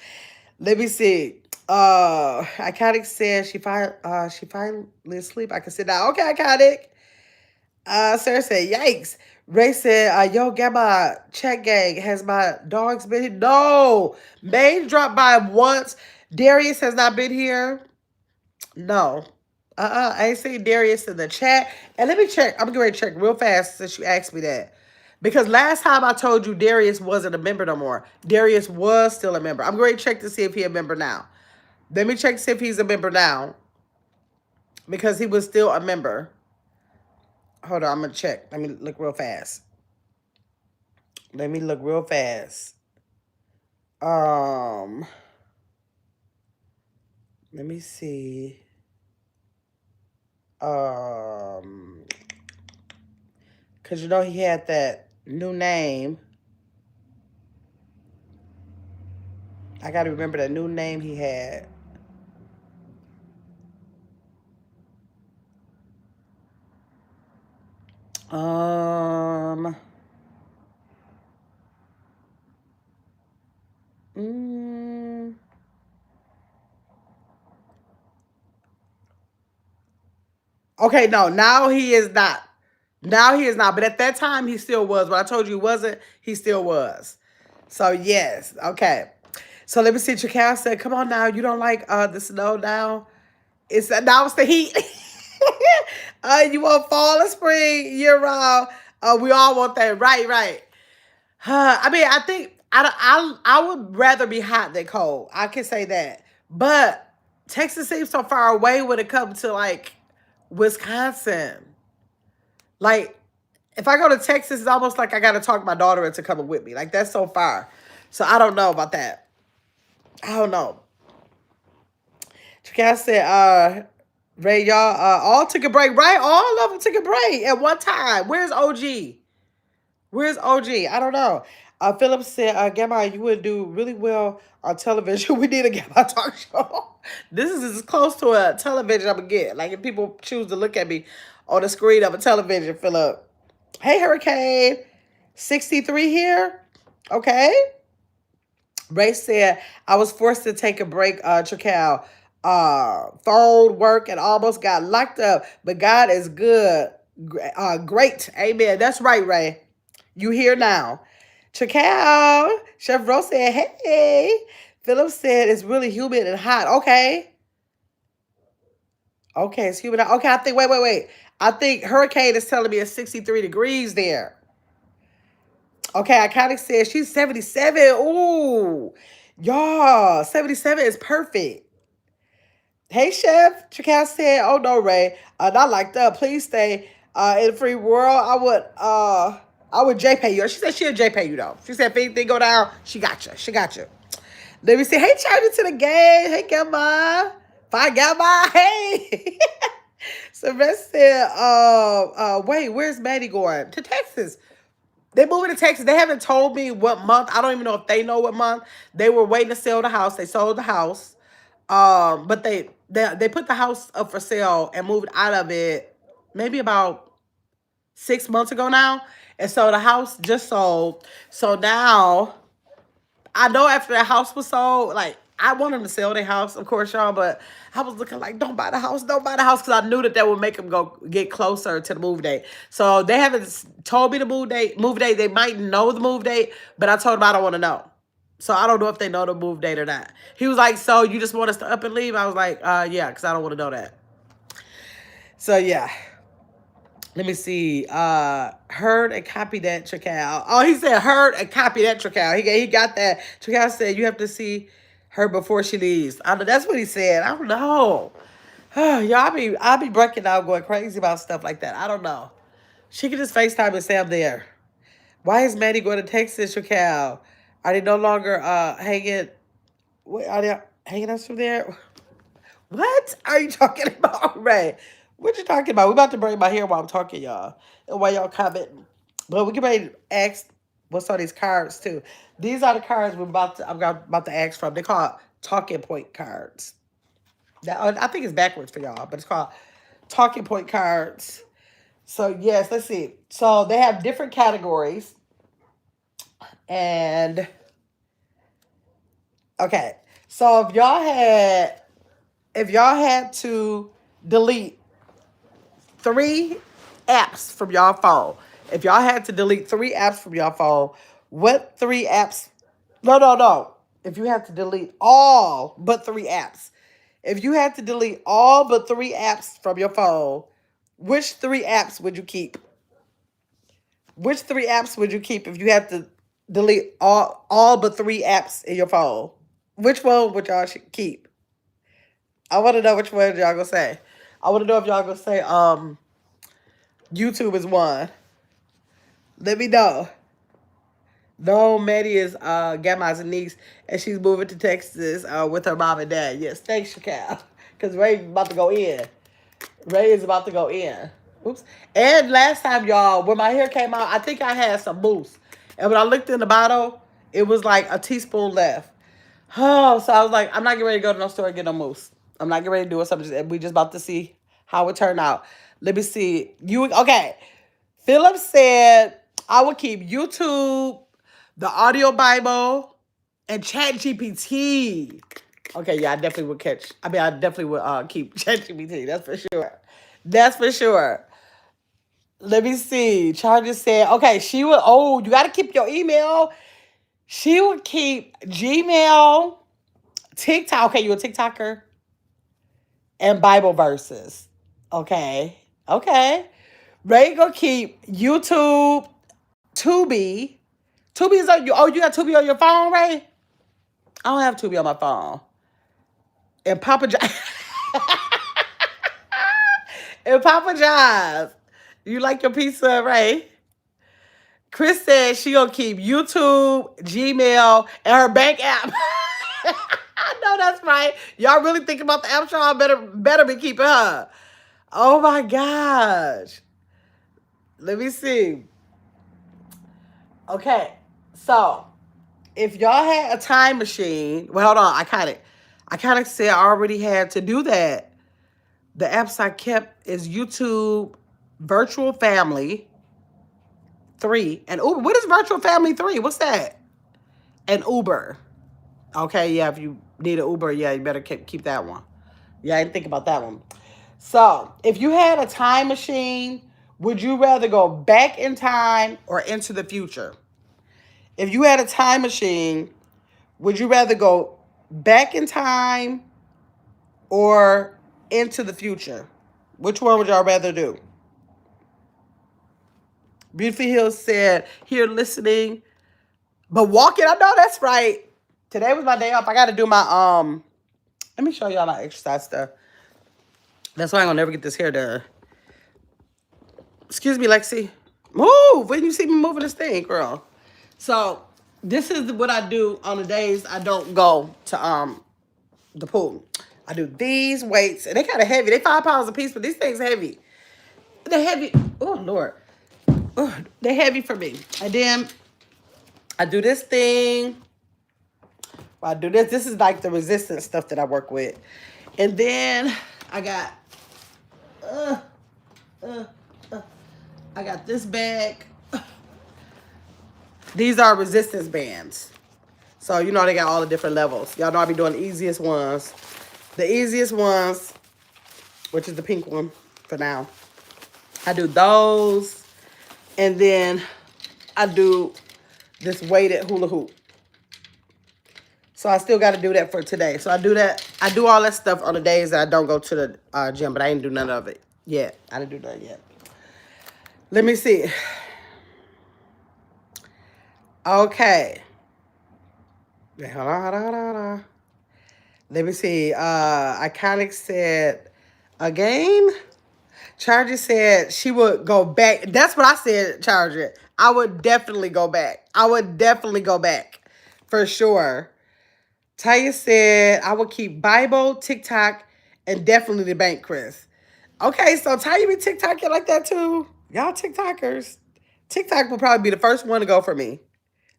Let me see. Iconic said she finally asleep. I can sit down. Okay, Iconic. Sarah said, yikes. Ray said, yo, Gamma, check gang. Has my dogs been here? No. Maine dropped by once. Darius has not been here. No. I ain't seen Darius in the chat. And let me check. I'm going to check real fast since you asked me that. Because last time I told you Darius wasn't a member no more. Darius was still a member. I'm going to check to see if he's a member now. Let me check to see if he's a member now. Because he was still a member. Hold on, I'm going to check. Let me look real fast. Let me look real fast. Let me see. Cause you know he had that new name. I gotta remember the new name he had. Mm, okay, no, now he is not. Now he is not. But at that time, he still was. When I told you he wasn't, he still was. So, yes. Okay. So, let me see. Chakal said, come on now. You don't like the snow now? Now it's the heat. You want fall or spring year round? We all want that. Right, right. I mean, I think I would rather be hot than cold. I can say that. But Texas seems so far away when it comes to like Wisconsin. Like, if I go to Texas, it's almost like I got to talk my daughter into coming with me. Like, that's so far. So I don't know about that. I don't know. Chakal said, Ray, y'all all took a break, right? All of them took a break at one time. Where's OG? Where's OG? I don't know. Philip said, Gamma, you would do really well on television. We need a Gamma talk show. This is as close to a television I'm going to get. Like, if people choose to look at me on the screen of a television, Philip. Hey, Hurricane. 63 here. Okay. Ray said, I was forced to take a break, Chakal. Phone work and almost got locked up, but God is good. Great. Amen. That's right, Ray. You here now. Chakal. Chef Rose said, hey. Philip said it's really humid and hot. Okay. Okay, it's humid. Okay, I think, wait. I think Hurricane is telling me it's 63 degrees there. Okay, Iconic said she's 77. Ooh. Y'all, 77 is perfect. Hey, Chef. Chakal said, oh, no, Ray. Not like that. Please stay in the free world. I would JPay you. She said she'll JPay you, though. She said if anything go down, she got you. She got you. Let me see. Hey, China to the game. Hey, Gamma. Bye, Gamma. Hey. Sylvester said, wait, where's Maddie going? To Texas. They moving to Texas. They haven't told me what month. I don't even know if they know what month. They were waiting to sell the house. They sold the house. But they put the house up for sale and moved out of it maybe about 6 months ago now. And so the house just sold. So now I know after the house was sold, like I want them to sell their house, of course, y'all, but I was looking like, don't buy the house, because I knew that would make them go get closer to the move date. So they haven't told me the move date. They might know the move date, but I told them I don't want to know. So I don't know if they know the move date or not. He was like, so you just want us to up and leave? I was like, yeah, because I don't want to know that. So yeah. Let me see. Heard and copy that, Chakal. Oh, he said heard and copy that, Chakal. He got that. Chakal said you have to see her before she leaves. I know that's what he said. I don't know. Y'all, I'll be breaking out going crazy about stuff like that. I don't know. She can just FaceTime and say I'm there. Why is Maddie going to Texas, Chakal? Are they no longer hanging? What are they hanging us from there? What are you talking about, Ray? What you talking about? We about to braid my hair while I'm talking, y'all. And while y'all commenting. But we get ready to ask what's on these cards, too. These are the cards I'm about to ask from. They're called talking point cards. I think it's backwards for y'all, but it's called talking point cards. So, yes, let's see. So, they have different categories. And, okay. So, if y'all had to delete 3 apps from y'all phone, If y'all had to delete 3 apps from your phone, what 3 apps? No, no, no. If you had to delete all but 3 apps, if you had to delete all but 3 apps from your phone, which 3 apps would you keep? Which 3 apps would you keep if you had to delete all but 3 apps in your phone? Which one would y'all keep? I want to know which one y'all gonna say. I want to know if y'all gonna say YouTube is one. Let me know. No, Maddie is Gamma's niece, and she's moving to Texas with her mom and dad. Yes, thanks, Shacal. Because Ray's about to go in. Ray is about to go in. Oops. And last time, y'all, when my hair came out, I think I had some mousse. And when I looked in the bottle, it was like a teaspoon left. Oh, so I was like, I'm not getting ready to go to no store and get no mousse. I'm not getting ready to do it. So we just about to see how it turned out. Let me see. Okay. Philip said I would keep YouTube, the audio Bible, and Chat GPT. Okay, yeah, I definitely would I definitely would keep Chat GPT. That's for sure. That's for sure. Let me see. Charger said, okay, she would, you got to keep your email. She would keep Gmail, TikTok. Okay, you a TikToker? And Bible verses. Okay. Okay. Ray gonna keep YouTube, Tubi. Tubi is on you. Oh, you got Tubi on your phone, Ray? I don't have Tubi on my phone. And Papa John. And Papa John's. You like your pizza, Ray? Chris said she gonna keep YouTube, Gmail, and her bank app. I know that's right. Y'all really think about the app, y'all better be keeping her. Oh my gosh. Let me see. Okay, so if y'all had a time machine, well, hold on. I kind of said I already had to do that. The apps I kept is YouTube, Virtual Family 3, and Uber. What is Virtual Family 3? What's that? And Uber. Okay, yeah. If you need an Uber, yeah, you better keep that one. Yeah, I didn't think about that one. So, if you had a time machine, would you rather go back in time or into the future? If you had a time machine, would you rather go back in time or into the future? Which one would y'all rather do? Beautiful Hills said, here listening, but walking. I know that's right. Today was my day off. I got to do my, let me show y'all my exercise stuff. That's why I'm going to never get this hair done. Excuse me, Lexi. Move when you see me moving this thing, girl. So this is what I do on the days I don't go to the pool. I do these weights, and they kind of heavy. They 5 pounds a piece, but these things heavy. They're heavy. Oh Lord, they're heavy for me. And then I do this thing. I do this. This is like the resistance stuff that I work with, and then I got I got this bag. These are resistance bands. So, you know, they got all the different levels. Y'all know I be doing the easiest ones. The easiest ones, which is the pink one for now. I do those. And then I do this weighted hula hoop. So I still got to do that for today. So I do that. I do all that stuff on the days that I don't go to the gym. But I didn't do none of it yet. I didn't do that yet. Let me see. Okay. Wait, hold on. Let me see. Iconic said a game. Charger said she would go back. That's what I said, Charger. I would definitely go back. I would definitely go back. For sure. Taya said I would keep Bible, TikTok, and definitely the bank, Chris. Okay, so Taya be TikToking like that too? Y'all TikTokers. TikTok will probably be the first one to go for me.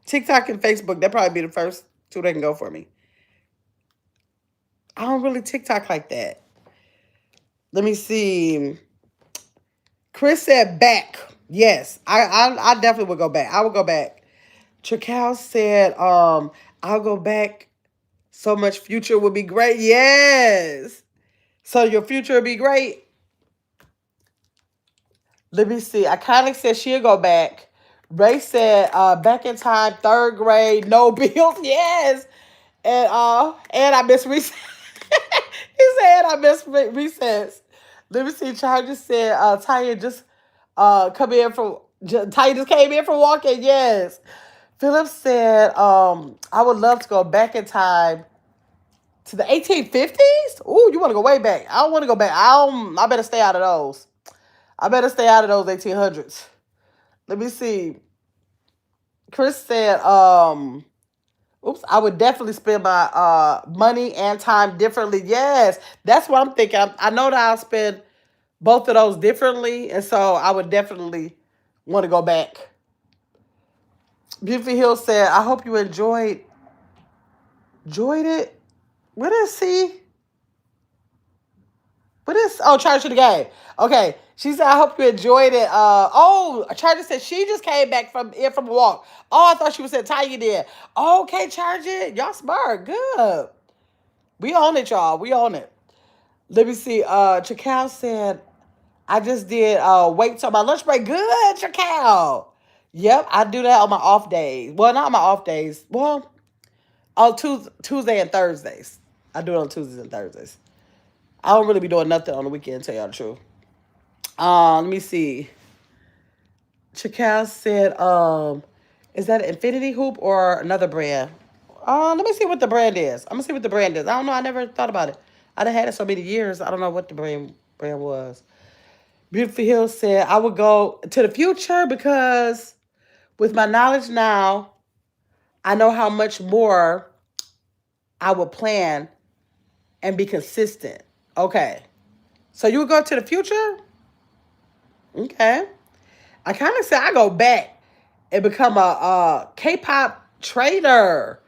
TikTok and Facebook, they'll probably be the first two that can go for me. I don't really TikTok like that. Let me see. Chris said back. Yes, I definitely would go back. I would go back. Chakal said, I'll go back. So much future would be great. Yes. So your future would be great. Let me see. Iconic said she'll go back. Ray said, back in time, third grade, no bills. Yes. And I miss recess. He said I miss recess. Let me see. Charger said, Tanya just come in from Tanya just came in from walking. Yes. Philip said, I would love to go back in time to the 1850s. Ooh, you want to go way back? I don't want to go back. I better stay out of those. I better stay out of those 1800s. Let me see. Chris said, oops, I would definitely spend my money and time differently. Yes, that's what I'm thinking. I know that I'll spend both of those differently, and so I would definitely want to go back. Beautiful Hill said, I hope you enjoyed it. What is he? What is Charger to the game? Okay. She said, I hope you enjoyed it. Charger said she just came back from a walk. Oh, I thought she was saying Tanya did. Okay, Charger. Y'all smart. Good. We own it, y'all. We own it. Let me see. Chakal said, I just did wait till my lunch break. Good, Chakal. Yep, I do that on my off days. Well, not on my off days. Well, on Tuesday and Thursdays. I do it on Tuesdays and Thursdays. I don't really be doing nothing on the weekend, to tell y'all the truth. Let me see. Chakal said, is that an Infinity Hoop or another brand? Let me see what the brand is. I'm gonna see what the brand is. I don't know. I never thought about it. I done had it so many years. I don't know what the brand was. Beautiful Hill said, I would go to the future because with my knowledge now, I know how much more I would plan and be consistent. Okay. So you would go to the future? Okay. I kind of said I go back and become a K-pop trader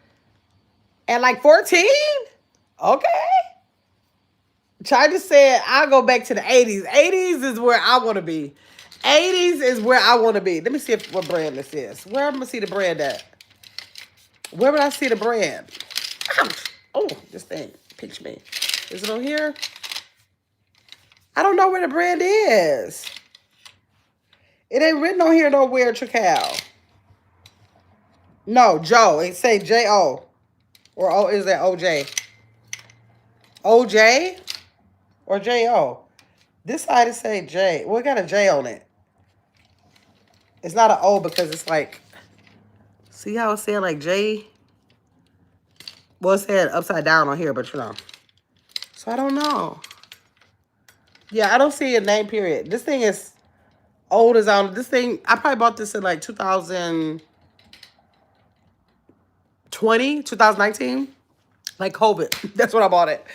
at like 14. Okay. China said I'll go back to the 80s. 80s is where I want to be. 80s is where I want to be. Let me see what brand this is. Where am I going to see the brand at? Where would I see the brand? Ouch. Oh, this thing pinched me. Is it on here? I don't know where the brand is. It ain't written on here nowhere, Chakal. No, Joe. It say J-O. Or is that O-J? O-J? Or J-O? This side is say J. Well, it got a J on it. It's not an O because it's like... See how it's saying like J? Well, it's saying upside down on here, but you know. So I don't know. Yeah, I don't see a name period. This thing is old as on. This thing, I probably bought this in like 2020, 2019. Like COVID. That's when I bought it.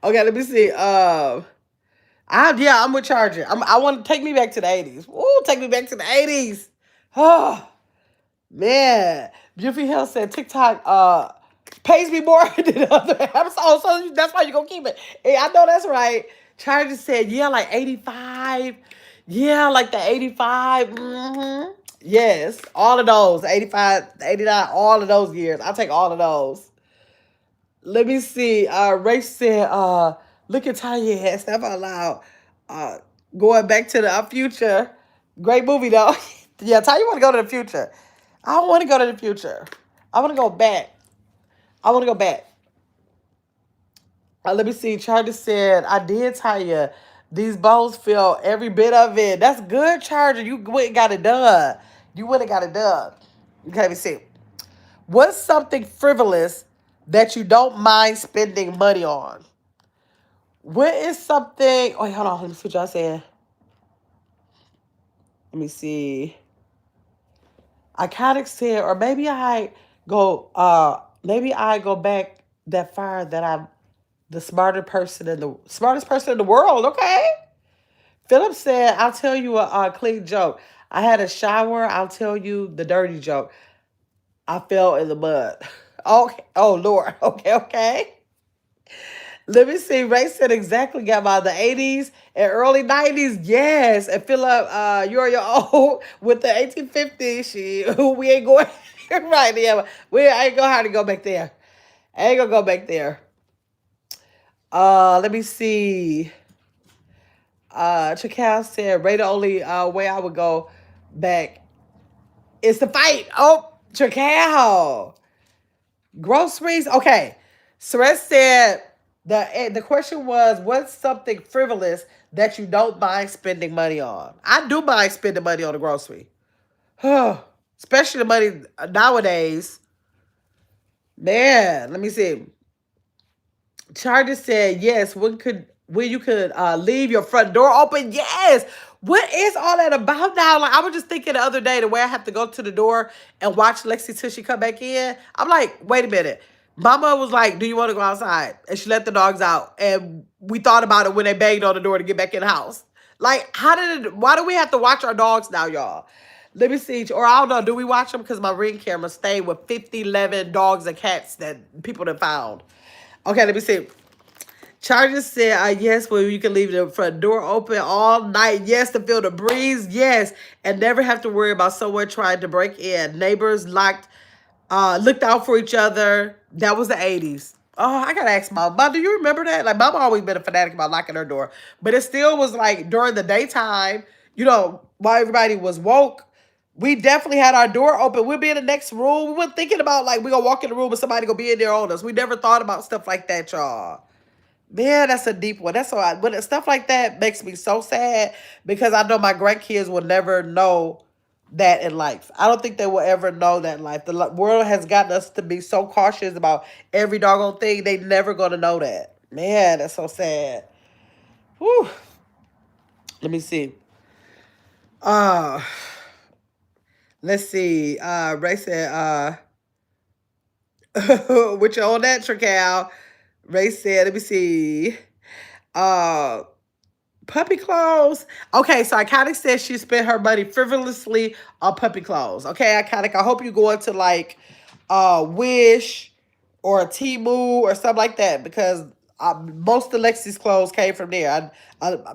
Okay, let me see. I'm with Charger. I want to take me back to the 80s. Ooh, take me back to the 80s. Oh, man. Beautiful Hill said TikTok pays me more than other apps. Oh, so that's why you're going to keep it. Hey, I know that's right. Charger said, yeah, like 85. Yeah, like the 85. Mm-hmm. Yes, all of those. 85, 89, all of those years. I'll take all of those. Let me see. Ray said, look at Tanya had stuff out loud. Going back to the future. Great movie though. Yeah, Tanya want to go to the future. I don't want to go to the future. I want to go back. I want to go back. Let me see. Charger said, I did Tanya. These bows feel every bit of it. That's good, Charger. You went and got it done. You went and got it done. Okay, let me see. What's something frivolous that you don't mind spending money on? What is something... Oh, hold on. Let me see what y'all saying. Let me see. I kind of said, or maybe I go back that far that I'm the smartest person in the world. Okay. Philip said, I'll tell you a clean joke. I had a shower. I'll tell you the dirty joke. I fell in the mud. Okay. Oh, Lord. Okay, okay. Let me see. Ray said exactly, got by the 80s and early 90s. Yes. And Philip, you're your old with the 1850s. We ain't going right there. I ain't gonna have to go back there. I ain't gonna go back there. Let me see. Chakal said, Ray, the only way I would go back is to fight. Oh, Chakal. Groceries. Okay. Suresh said the question was, what's something frivolous that you don't mind spending money on? I do mind spending money on the grocery. Especially the money nowadays. Man, let me see. Charger said yes. When you could leave your front door open? Yes. What is all that about now? Like I was just thinking the other day the way I have to go to the door and watch Lexi till she come back in. I'm like, wait a minute. Mama was like, "Do you want to go outside?" And she let the dogs out, and we thought about it when they banged on the door to get back in the house. Like, how did it? Why do we have to watch our dogs now, y'all? Let me see. Or I don't know. Do we watch them? Because my Ring camera stayed with 50, 11 dogs and cats that people have found. Okay, let me see. Charges said, yes, well, you can leave the front door open all night. Yes, to feel the breeze. Yes, and never have to worry about someone trying to break in. Neighbors looked out for each other. That was the 80s. Oh, I gotta ask Mom. Mom, do you remember that? Like, Mom always been a fanatic about locking her door. But it still was like during the daytime, while everybody was woke, we definitely had our door open. We'd be in the next room. We weren't thinking about like we gonna walk in the room and somebody gonna be in there on us. We never thought about stuff like that, y'all. Man, that's a deep one. That's why when stuff like that makes me so sad because I know my grandkids will never know that in life. I don't think they will ever know that in life. The world has gotten us to be so cautious about every doggone thing. They never gonna know that. Man, that's so sad. Whew. Let me see. Uh let's see. Ray said, with you on that, Trical. Ray said, let me see. Uh Puppy clothes. Okay, so Iconic says she spent her money frivolously on puppy clothes. Okay, Iconic, I hope you go into like Wish or Temu or something like that because most of Lexi's clothes came from there.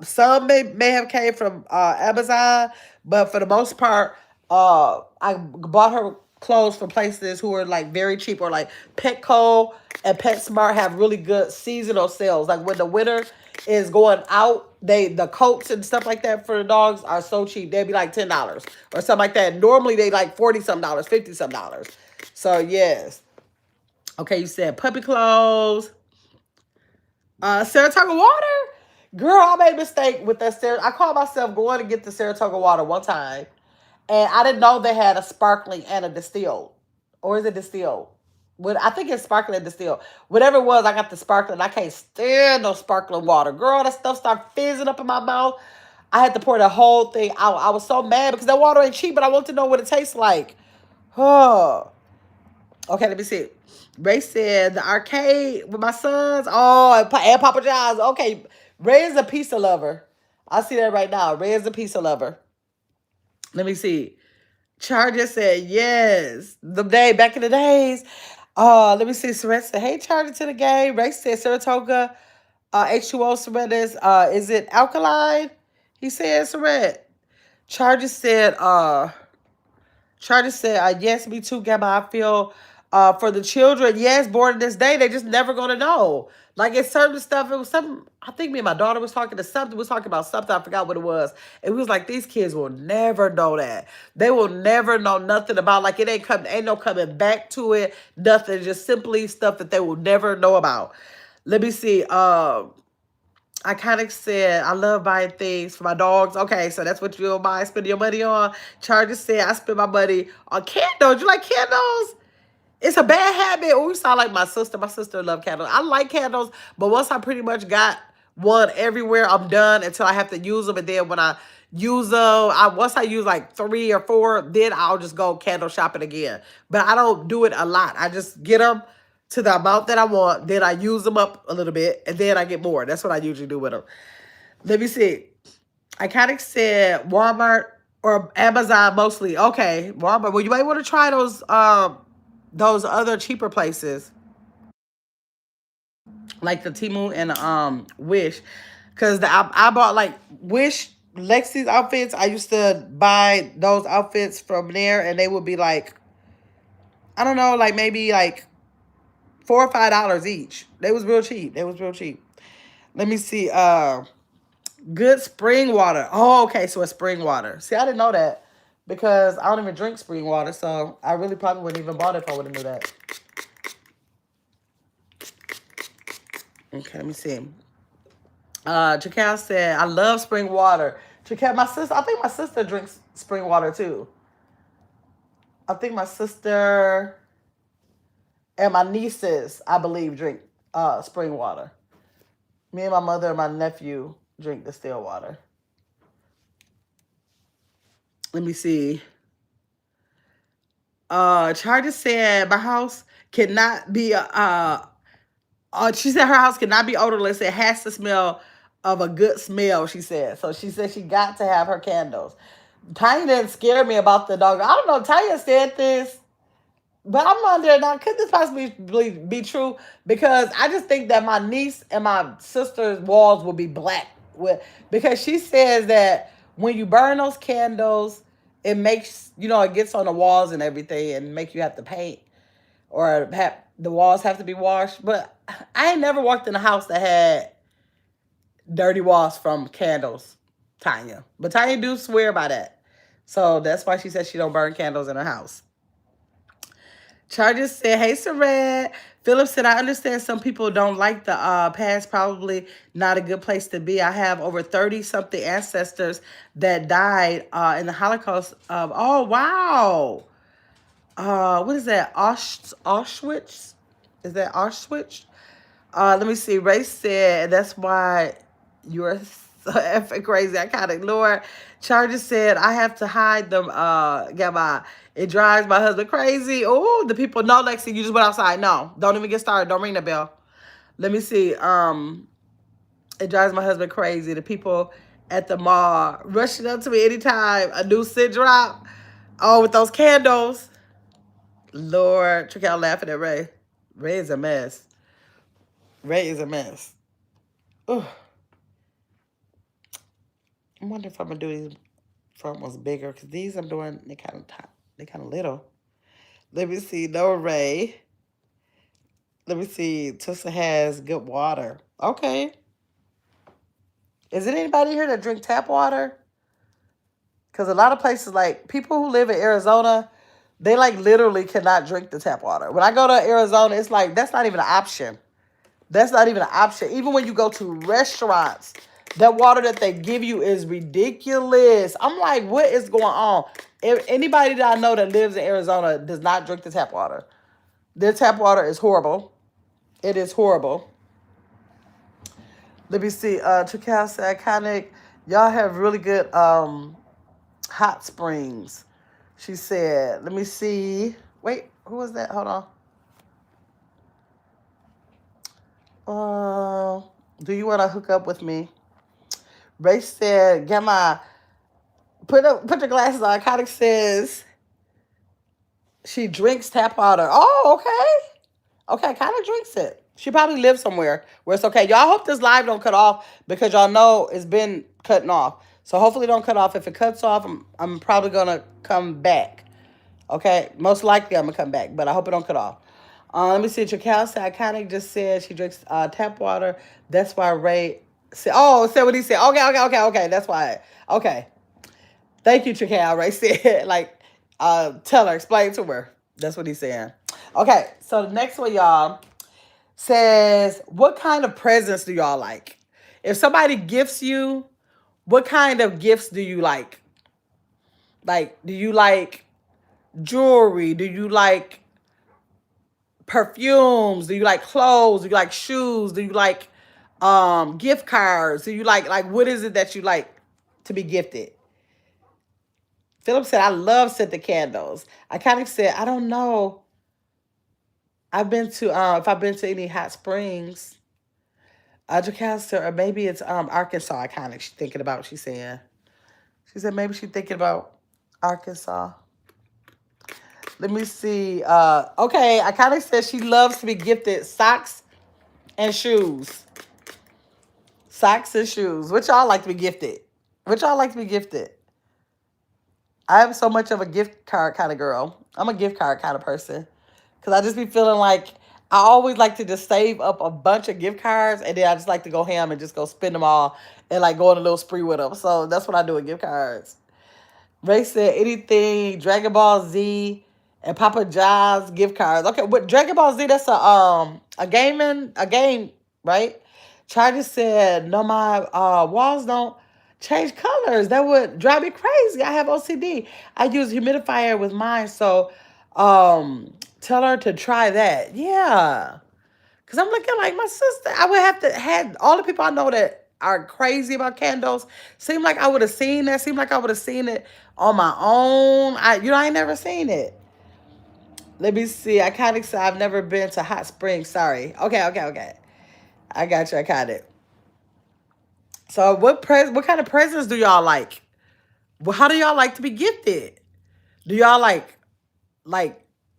Some may have came from Amazon, but for the most part, I bought her clothes from places who are like very cheap or like Petco and PetSmart have really good seasonal sales. Like when the winter is going out, the coats and stuff like that for the dogs are so cheap. They'd be like $10 or something like that. Normally they like 40 some dollars, 50 some dollars. So yes. Okay, you said puppy clothes. Saratoga water? Girl, I made a mistake with that. I called myself going to get the Saratoga water one time. And I didn't know they had a sparkling and a distilled. Or is it distilled? I think it's sparkling and distilled. Whatever it was, I got the sparkling. I can't stand no sparkling water. Girl, that stuff started fizzing up in my mouth. I had to pour the whole thing out. I was so mad because that water ain't cheap, but I want to know what it tastes like. Oh. Okay, let me see. Ray said the arcade with my sons. Oh, and Papa John's. Okay, Ray is a pizza lover. I see that right now. Ray is a pizza lover. Let me see. Charger said yes. The day back in the days. Let me see. Surrett said, hey, Charger to the game. Ray said Saratoga H2O Surrett is it alkaline? He said Surrett. Charger said, Charter said, yes, me too, Gamma. I feel for the children, yes, born in this day, they just never going to know. Like it's certain stuff, it was something, I think me and my daughter was talking to something, was talking about something, I forgot what it was. And we was like, these kids will never know that. They will never know nothing about, like it ain't no coming back to it, nothing, just simply stuff that they will never know about. Let me see, I kind of said, I love buying things for my dogs. Okay, so that's what you'll buy, spend your money on. Charges said, I spend my money on candles. You like candles? It's a bad habit. Oh, you sound like my sister. My sister love candles. I like candles, but once I pretty much got one everywhere, I'm done until I have to use them. And then when I use them, once I use like 3 or 4, then I'll just go candle shopping again. But I don't do it a lot. I just get them to the amount that I want. Then I use them up a little bit, and then I get more. That's what I usually do with them. Let me see. I kind of said Walmart or Amazon mostly. Okay, Walmart. Well, you might want to try those other cheaper places like the Temu and Wish, because I bought like Wish Lexi's outfits. I used to buy those outfits from there, and they would be like, I don't know, like maybe like $4 or $5 each. They was real cheap. They was real cheap. Let me see. Good spring water. Oh, okay. So it's spring water. See, I didn't know that because I don't even drink spring water. So I really probably wouldn't even bought it if I would have knew that. Okay, let me see. Jacal said, I love spring water. Jacal, my sister, I think my sister drinks spring water too. I think my sister and my nieces, I believe, drink spring water. Me and my mother and my nephew drink distilled water. Let me see. Charger said my house cannot be she said her house cannot be odorless. It has to smell of a good smell, she said. So she said she got to have her candles. Tanya didn't scare me about the dog. I don't know. Tanya said this, but I'm wondering now, could this possibly be true? Because I just think that my niece and my sister's walls will be black with, because she says that when you burn those candles, it makes, it gets on the walls and everything and make you have to paint or the walls have to be washed. But I ain't never walked in a house that had dirty walls from candles, Tanya. But Tanya do swear by that. So that's why she says she don't burn candles in her house. Charges said, hey, Sared. Philip said, I understand some people don't like the past. Probably not a good place to be. I have over 30-something ancestors that died in the Holocaust. Oh, wow. What is that? Auschwitz? Is that Auschwitz? Let me see. Ray said, that's why you're so effing crazy. I kind of ignore. Charges said, I have to hide them. It drives my husband crazy. Oh, the people know, Lexi, you just went outside. No, don't even get started. Don't ring the bell. Let me see. It drives my husband crazy. The people at the mall rushing up to me anytime a new scent drop. Oh, with those candles. Lord, check out laughing at Ray. Ray is a mess. Ray is a mess. Ugh. I wonder if I'm gonna do these front ones bigger because these I'm doing they kind of top, they kind of little. Let me see. No Ray. Let me see. Tussa has good water. Okay. Is it anybody here that drink tap water? Because a lot of places, like people who live in Arizona, they like literally cannot drink the tap water. When I go to Arizona, it's like that's not even an option. That's not even an option. Even when you go to restaurants, that water that they give you is ridiculous. I'm like, what is going on? If anybody that I know that lives in Arizona does not drink the tap water. Their tap water is horrible. It is horrible. Let me see. Chakal said, iconic. Y'all have really good hot springs. She said, let me see. Wait, who was that? Hold on. Do you want to hook up with me? Ray said, Gamma, put your glasses on. Iconic says she drinks tap water. Oh, okay. Okay, kind of drinks it. She probably lives somewhere where it's okay. Y'all hope this live don't cut off because y'all know it's been cutting off. So hopefully it don't cut off. If it cuts off, I'm probably going to come back. Okay? Most likely I'm going to come back, but I hope it don't cut off. Let me see. Chakal said, Iconic just said she drinks tap water. That's why Ray said, oh, said what he said. Okay. That's why. Okay. Thank you, Chakal. Ray said, like, tell her, explain to her. That's what he's saying. Okay, so the next one, y'all, says, what kind of presents do y'all like? If somebody gifts you, what kind of gifts do you like? Like, do you like jewelry? Do you like perfumes? Do you like clothes? Do you like shoes? Do you like gift cards? Do you like what is it that you like to be gifted? Philip said, I love scented candles. I kind of said, I don't know. I've been to if I've been to any hot springs, Jacaster, or maybe it's Arkansas. I kind of thinking about. She's saying, she said maybe she's thinking about Arkansas. Let me see. Okay, I kind of said she loves to be gifted socks and shoes. Socks and shoes. Which y'all like to be gifted? Which y'all like to be gifted? I am so much of a gift card kind of girl. I'm a gift card kind of person. Because I just be feeling like I always like to just save up a bunch of gift cards, and then I just like to go ham and just go spend them all and like go on a little spree with them. So that's what I do with gift cards. Ray said anything Dragon Ball Z and Papa John's gift cards. Okay, with Dragon Ball Z, that's a game, right? Charlie said no, my walls don't change colors. That would drive me crazy. I have OCD. I use humidifier with mine, so tell her to try that. Yeah. Cause I'm looking like my sister. I would have to had all the people I know that are crazy about candles. Seem like I would have seen that. Seem like I would have seen it on my own. I ain't never seen it. Let me see. I kind of said I've never been to Hot Springs. Sorry. Okay. I got you. I got it. So what kind of presents do y'all like? Well, how do y'all like to be gifted? Do y'all like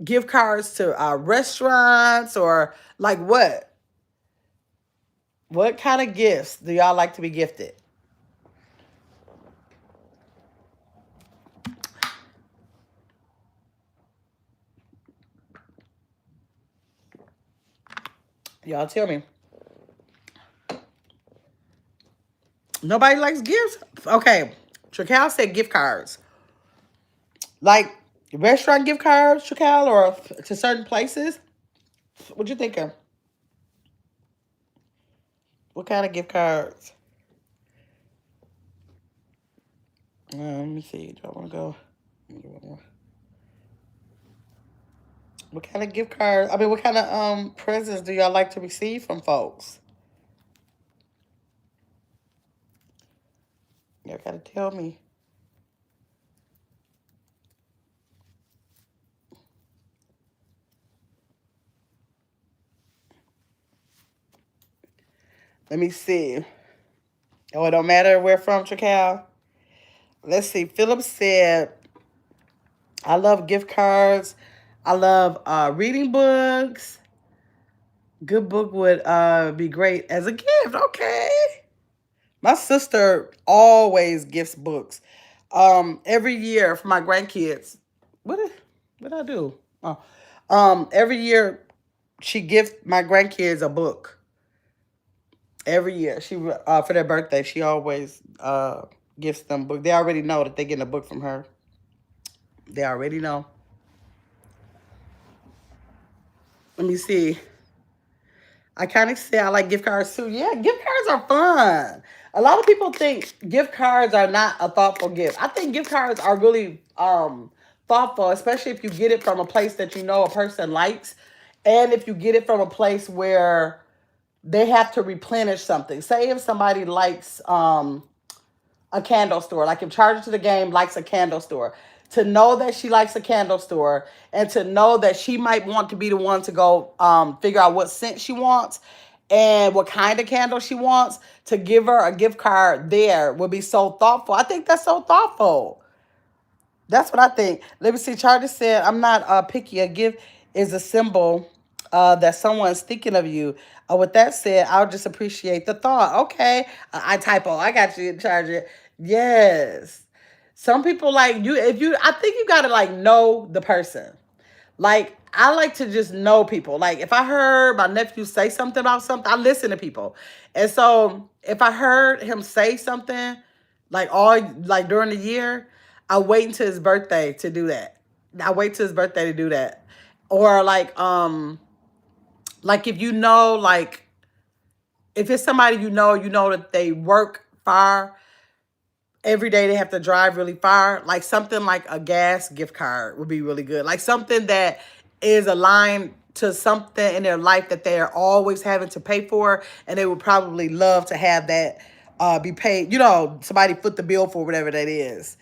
gift cards to restaurants or like what? What kind of gifts do y'all like to be gifted? Y'all tell me. Nobody likes gifts? Okay. Tracal said gift cards. Like restaurant gift cards, Tracal, or to certain places? What you thinking? What kind of gift cards? Let me see. Do I want to go? What kind of gift cards? I mean, what kind of presents do y'all like to receive from folks? Y'all gotta tell me. Let me see. Oh, it don't matter where from, Tracal. Let's see. Philip said, I love gift cards. I love reading books. Good book would be great as a gift. Okay. My sister always gifts books. Every year for my grandkids. What did I do? Oh. Every year she gives my grandkids a book. Every year. She for their birthday, she always gifts them book. They already know that they're getting a book from her. They already know. Let me see. I kind of say I like gift cards too. Yeah, gift cards are fun. A lot of people think gift cards are not a thoughtful gift. I think gift cards are really thoughtful, especially if you get it from a place that you know a person likes, and if you get it from a place where they have to replenish something. Say if somebody likes a candle store. Like if Charger to the Game likes a candle store, to know that she likes a candle store and to know that she might want to be the one to go figure out what scent she wants and what kind of candle she wants, to give her a gift card there would be so thoughtful. I think that's so thoughtful. That's what I think. Let me see. Charlie said, I'm not picky. A gift is a symbol that someone's thinking of you. With that said, I'll just appreciate the thought. Okay. I typo. I got you, Charlie. Yes. Some people like you, I think you got to like know the person. Like, I like to just know people. Like, if I heard my nephew say something about something, I listen to people. And so, if I heard him say something, like during the year, I wait until his birthday to do that. I wait till his birthday to do that. Or like if you know, like if it's somebody you know that they work far every day, they have to drive really far. Like something like a gas gift card would be really good. Like something that is aligned to something in their life that they are always having to pay for, and they would probably love to have that be paid. You know, somebody foot the bill for whatever that is.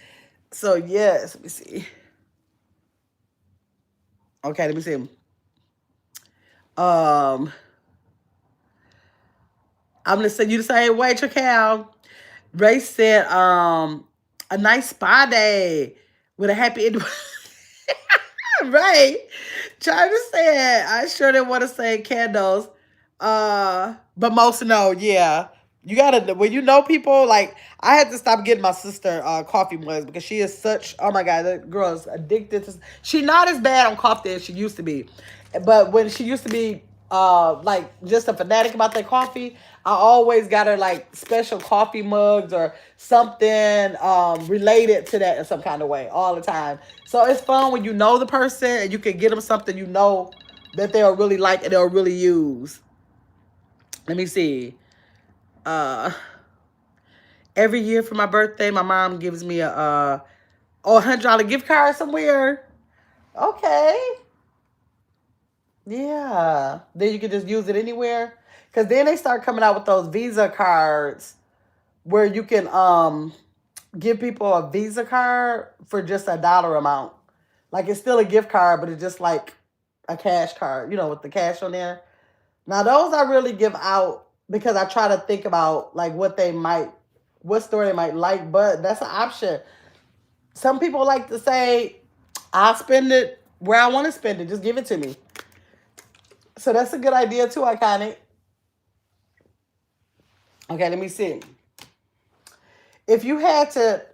So yes, let me see. Okay, let me see. Um, I'm gonna send you the same way, Chacal. Ray said, a nice spa day with a happy ending. Right. Charlie said, I sure didn't want to say candles. But most no, yeah. You gotta when you know people, like I had to stop getting my sister coffee mugs because she is such, oh my god, that girl is addicted to, she not as bad on coffee as she used to be. But when she used to be like just a fanatic about their coffee, I always got her like special coffee mugs or something related to that in some kind of way all the time. So it's fun when you know the person and you can get them something you know that they'll really like and they'll really use. Let me see. Uh, every year for my birthday, my mom gives me a $100 gift card somewhere. Okay. Yeah. Then you can just use it anywhere. Cause then they start coming out with those Visa cards where you can give people a Visa card for just a dollar amount. Like it's still a gift card, but it's just like a cash card, with the cash on there. Now those I really give out because I try to think about like what store they might like, but that's an option. Some people like to say, I'll spend it where I want to spend it. Just give it to me. So that's a good idea too, Iconic. Okay, let me see. If you had to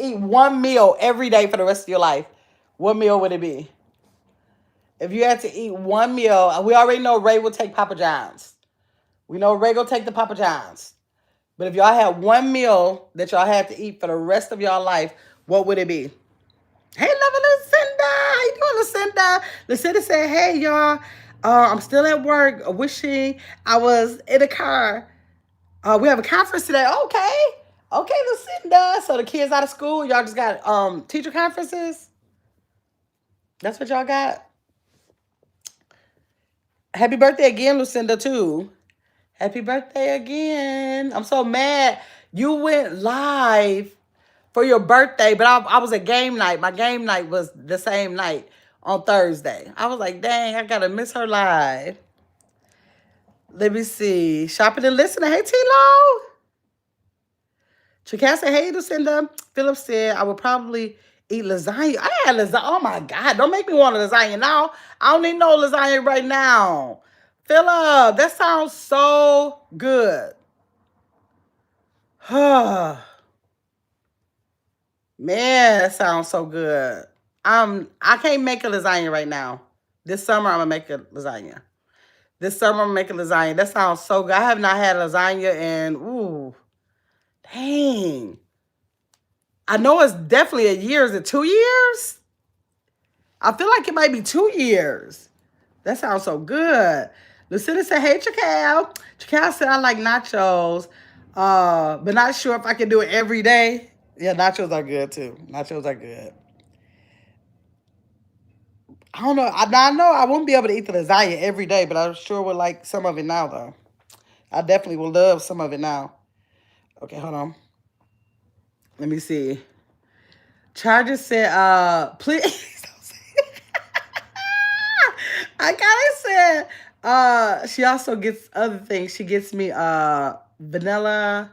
eat one meal every day for the rest of your life, what meal would it be? If you had to eat one meal, we already know Ray will take Papa John's. We know Ray will take the Papa John's. But if y'all had one meal that y'all had to eat for the rest of y'all life, what would it be? Hey, lovely Lucinda. How you doing, Lucinda? Lucinda said, hey, y'all. I'm still at work wishing I was in a car. We have a conference today. Okay. Okay, Lucinda. So the kids out of school, y'all just got teacher conferences? That's what y'all got? Happy birthday again, Lucinda, too. Happy birthday again. I'm so mad. You went live for your birthday, but I was at game night. My game night was the same night on Thursday. I was like, dang, I got to miss her live. Let me see. Shopping and listening. Hey, T-Lo. Chakassa, hey, Lucinda. Philip said, I would probably eat lasagna. I had lasagna. Oh, my God. Don't make me want a lasagna now. I don't need no lasagna right now. Philip, that sounds so good. Man, that sounds so good. I can't make a lasagna right now. This summer, I'm going to make a lasagna. This summer, I'm making lasagna. That sounds so good. I have not had lasagna in, ooh, dang. I know it's definitely a year. Is it 2 years? I feel like it might be 2 years. That sounds so good. Lucinda said, hey, Chacal. Chacal said, I like nachos, but not sure if I can do it every day. Yeah, nachos are good, too. Nachos are good. I don't know. I know I wouldn't be able to eat the lasagna every day, but I sure would like some of it now, though. I definitely will love some of it now. Okay, hold on. Let me see. Charger said, please don't say I kinda said, she also gets other things. She gets me vanilla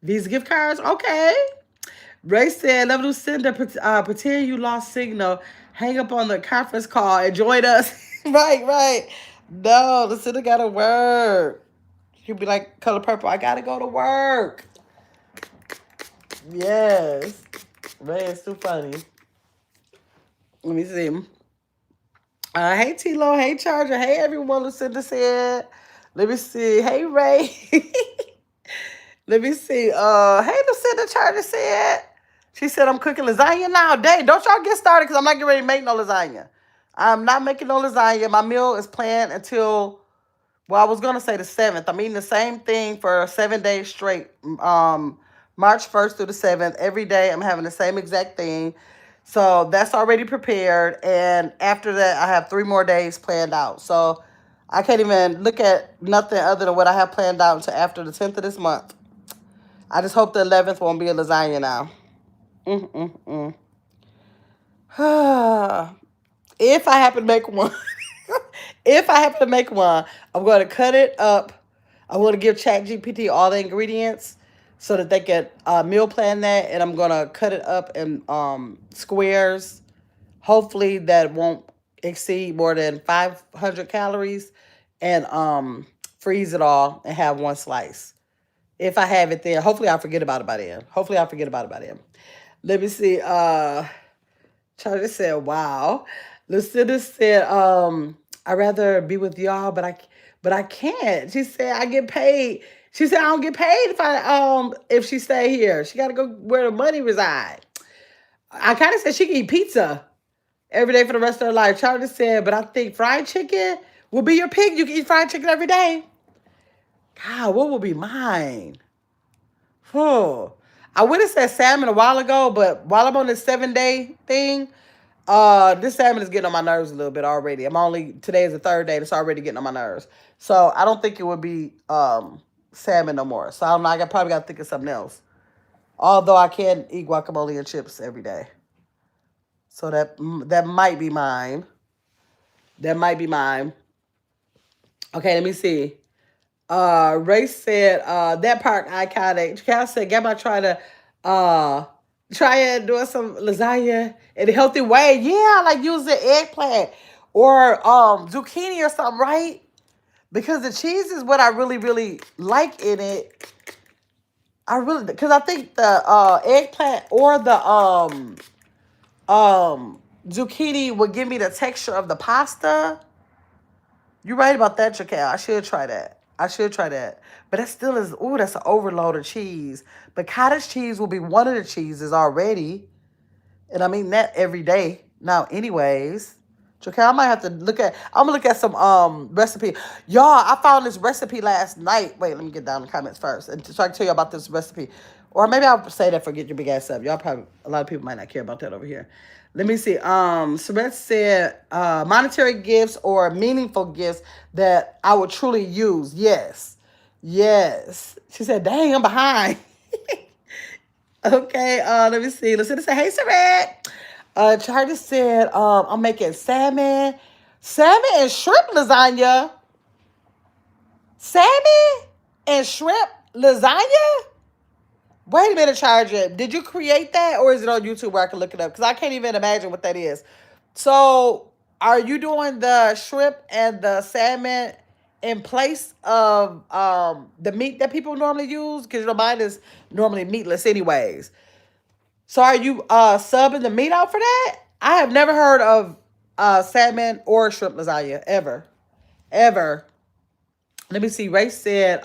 Visa gift cards. Okay. Ray said, love Lucinda, pretend you lost signal. Hang up on the conference call and join us. Right. No, Lucinda gotta work. She'll be like, color purple, I gotta go to work. Yes. Ray is too funny. Let me see. Hey, T-Lo. Hey, Charger. Hey, everyone, Lucinda said. Let me see. Hey, Ray. Let me see. Hey, Lucinda, Charger said. She said, I'm cooking lasagna now. Dang, don't y'all get started because I'm not getting ready to make no lasagna. I'm not making no lasagna. My meal is planned until, well, I was going to say the 7th. I'm eating the same thing for 7 days straight. March 1st through the 7th. Every day I'm having the same exact thing. So that's already prepared. And after that, I have 3 more days planned out. So I can't even look at nothing other than what I have planned out until after the 10th of this month. I just hope the 11th won't be a lasagna now. If I happen to make one, I'm going to cut it up. I'm going to give ChatGPT all the ingredients so that they can meal plan that, and I'm going to cut it up in squares. Hopefully that won't exceed more than 500 calories, and freeze it all and have one slice. If I have it there, hopefully I'll forget about it by then. Let me see. Charlie said, wow. Lucinda said, I'd rather be with y'all, but I can't. She said I get paid. She said I don't get paid if she stay here. She got to go where the money reside. I kind of said she can eat pizza every day for the rest of her life. Charlie said, but I think fried chicken will be your pick. You can eat fried chicken every day. God, what will be mine? Oh, I would have said salmon a while ago, but while I'm on this 7 day thing, this salmon is getting on my nerves a little bit already. Today is the third day. It's already getting on my nerves. So I don't think it would be salmon no more. So I don't know. Probably got to think of something else. Although I can eat guacamole and chips every day. So that might be mine. That might be mine. Okay, let me see. Ray said, that part iconic. Cal said, Gamma uh try and do some lasagna in a healthy way. Yeah, like using eggplant or zucchini or something, right? Because the cheese is what I really, really like in it. Because I think the eggplant or the zucchini would give me the texture of the pasta. You're right about that, Jacal. I should try that. I should try that. But that still is, ooh, that's an overload of cheese. But cottage cheese will be one of the cheeses already. And I mean that every day now anyways. Jacal, I might have to I'm gonna look at some recipe. Y'all, I found this recipe last night. Wait, let me get down the comments first. And so I can tell you about this recipe. Or maybe I'll say that for Get Your Big Ass Up. Y'all probably, a lot of people might not care about that over here. Let me see. Saret said monetary gifts or meaningful gifts that I would truly use. Yes. Yes. She said, dang, I'm behind. Okay, let me see. Listen to say, hey, Saret. Charlie said, I'm making salmon and shrimp lasagna. Salmon and shrimp lasagna? Wait a minute, Charger. Did you create that or is it on YouTube where I can look it up? Because I can't even imagine what that is. So, are you doing the shrimp and the salmon in place of the meat that people normally use? Because mine is normally meatless anyways. So are you subbing the meat out for that? I have never heard of salmon or shrimp lasagna ever. Ever. Let me see. Ray said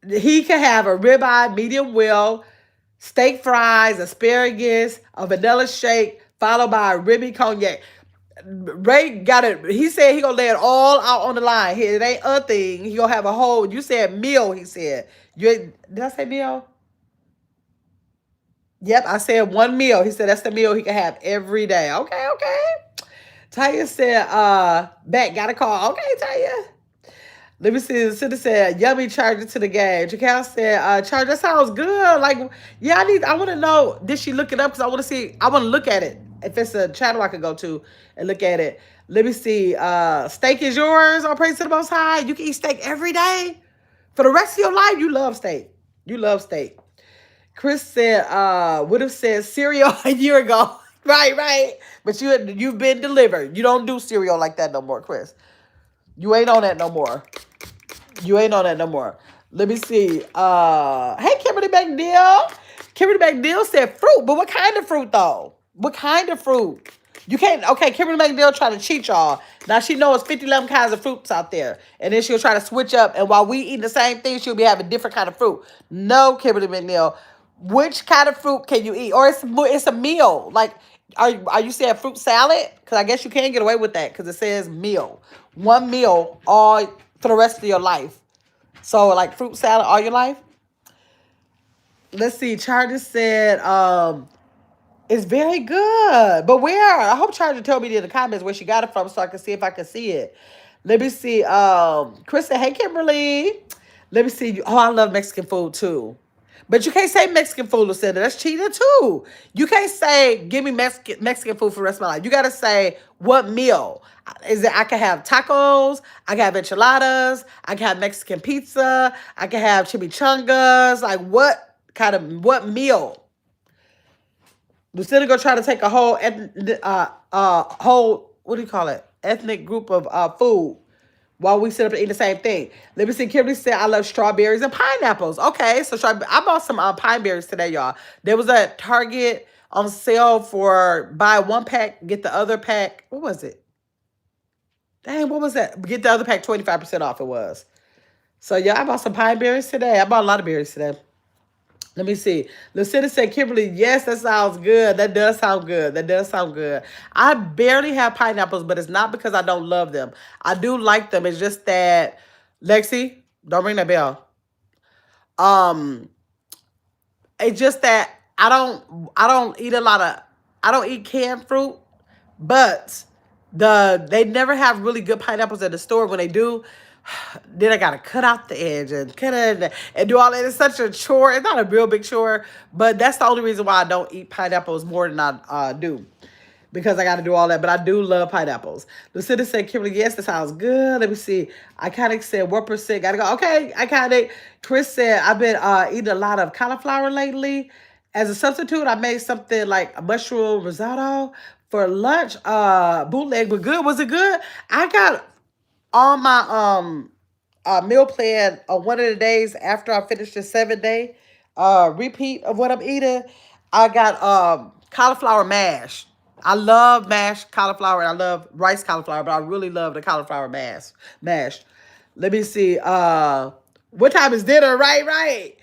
he can have a ribeye medium well, steak fries, asparagus, a vanilla shake, followed by a ribby cognac. Ray got it. He said he gonna lay it all out on the line. It ain't a thing. He gonna have a whole. You said meal. He said. Did I say meal? Yep, I said one meal. He said that's the meal he can have every day. Okay, okay. Taya said, Beck got a call. Okay, Taya. Let me see. Cindy said, yummy charger to the game. Jacal said, charger, that sounds good. Like, yeah, I want to know, did she look it up? Because I want to look at it. If it's a channel I could go to and look at it. Let me see. Steak is yours. All praise to the Most High. You can eat steak every day. For the rest of your life, you love steak. You love steak. Chris said, would have said cereal a year ago. Right, right. But you've been delivered. You don't do cereal like that no more, Chris. You ain't on that no more. You ain't on that no more. Let me see. Hey, Kimberly McNeil. Kimberly McNeil said fruit, but what kind of fruit though? What kind of fruit? You can't. Okay, Kimberly McNeil trying to cheat y'all. Now she knows 50 kinds of fruits out there, and then she'll try to switch up. And while we eating the same thing, she'll be having different kind of fruit. No, Kimberly McNeil. Which kind of fruit can you eat? Or it's a meal. Like, are you saying fruit salad? Because I guess you can get away with that because it says meal. One meal all for the rest of your life. So like fruit salad all your life. Let's see. Charger said it's very good. But where? I hope Charger told me in the comments where she got it from so I can see if I can see it. Let me see. Chris said, hey, Kimberly. Let me see. Oh, I love Mexican food too. But you can't say Mexican food, Lucinda. That's cheating too. You can't say, give me Mexican food for the rest of my life. You got to say, what meal? Is it, I can have tacos. I can have enchiladas. I can have Mexican pizza. I can have chimichangas. Like what meal? Lucinda gonna try to take a whole, what do you call it? Ethnic group of food while we sit up and eat the same thing. Let me see. Kimberly said, I love strawberries and pineapples. Okay, so I bought some pine berries today, y'all. There was a Target on sale for buy one pack, get the other pack. What was it? Dang, what was that? Get the other pack 25% off it was. So yeah, I bought some pine berries today. I bought a lot of berries today. Let me see. Lucinda said, Kimberly, yes, that sounds good. That does sound good. That does sound good. I barely have pineapples, but it's not because I don't love them. I do like them. It's just that, Lexi, don't ring that bell. Um, it's just that I don't eat a lot of I don't eat canned fruit, but they never have really good pineapples at the store. When they do, then I gotta cut out the edge and cut it and do all that. It's such a chore. It's not a real big chore, but that's the only reason why I don't eat pineapples more than I do, because I got to do all that. But I do love pineapples. Lucinda said, Kimberly, yes, that sounds good. Let me see. Iconic said, what percent? Got to go. Okay, Iconic. Chris said, I've been eating a lot of cauliflower lately. As a substitute, I made something like a mushroom risotto for lunch. Bootleg, but good. Was it good? I got on my meal plan on one of the days after I finished the 7 day repeat of what I'm eating. I got cauliflower mash. I love mashed cauliflower. I love rice cauliflower, but I really love the cauliflower mash. Let me see. What time is dinner? Right, right.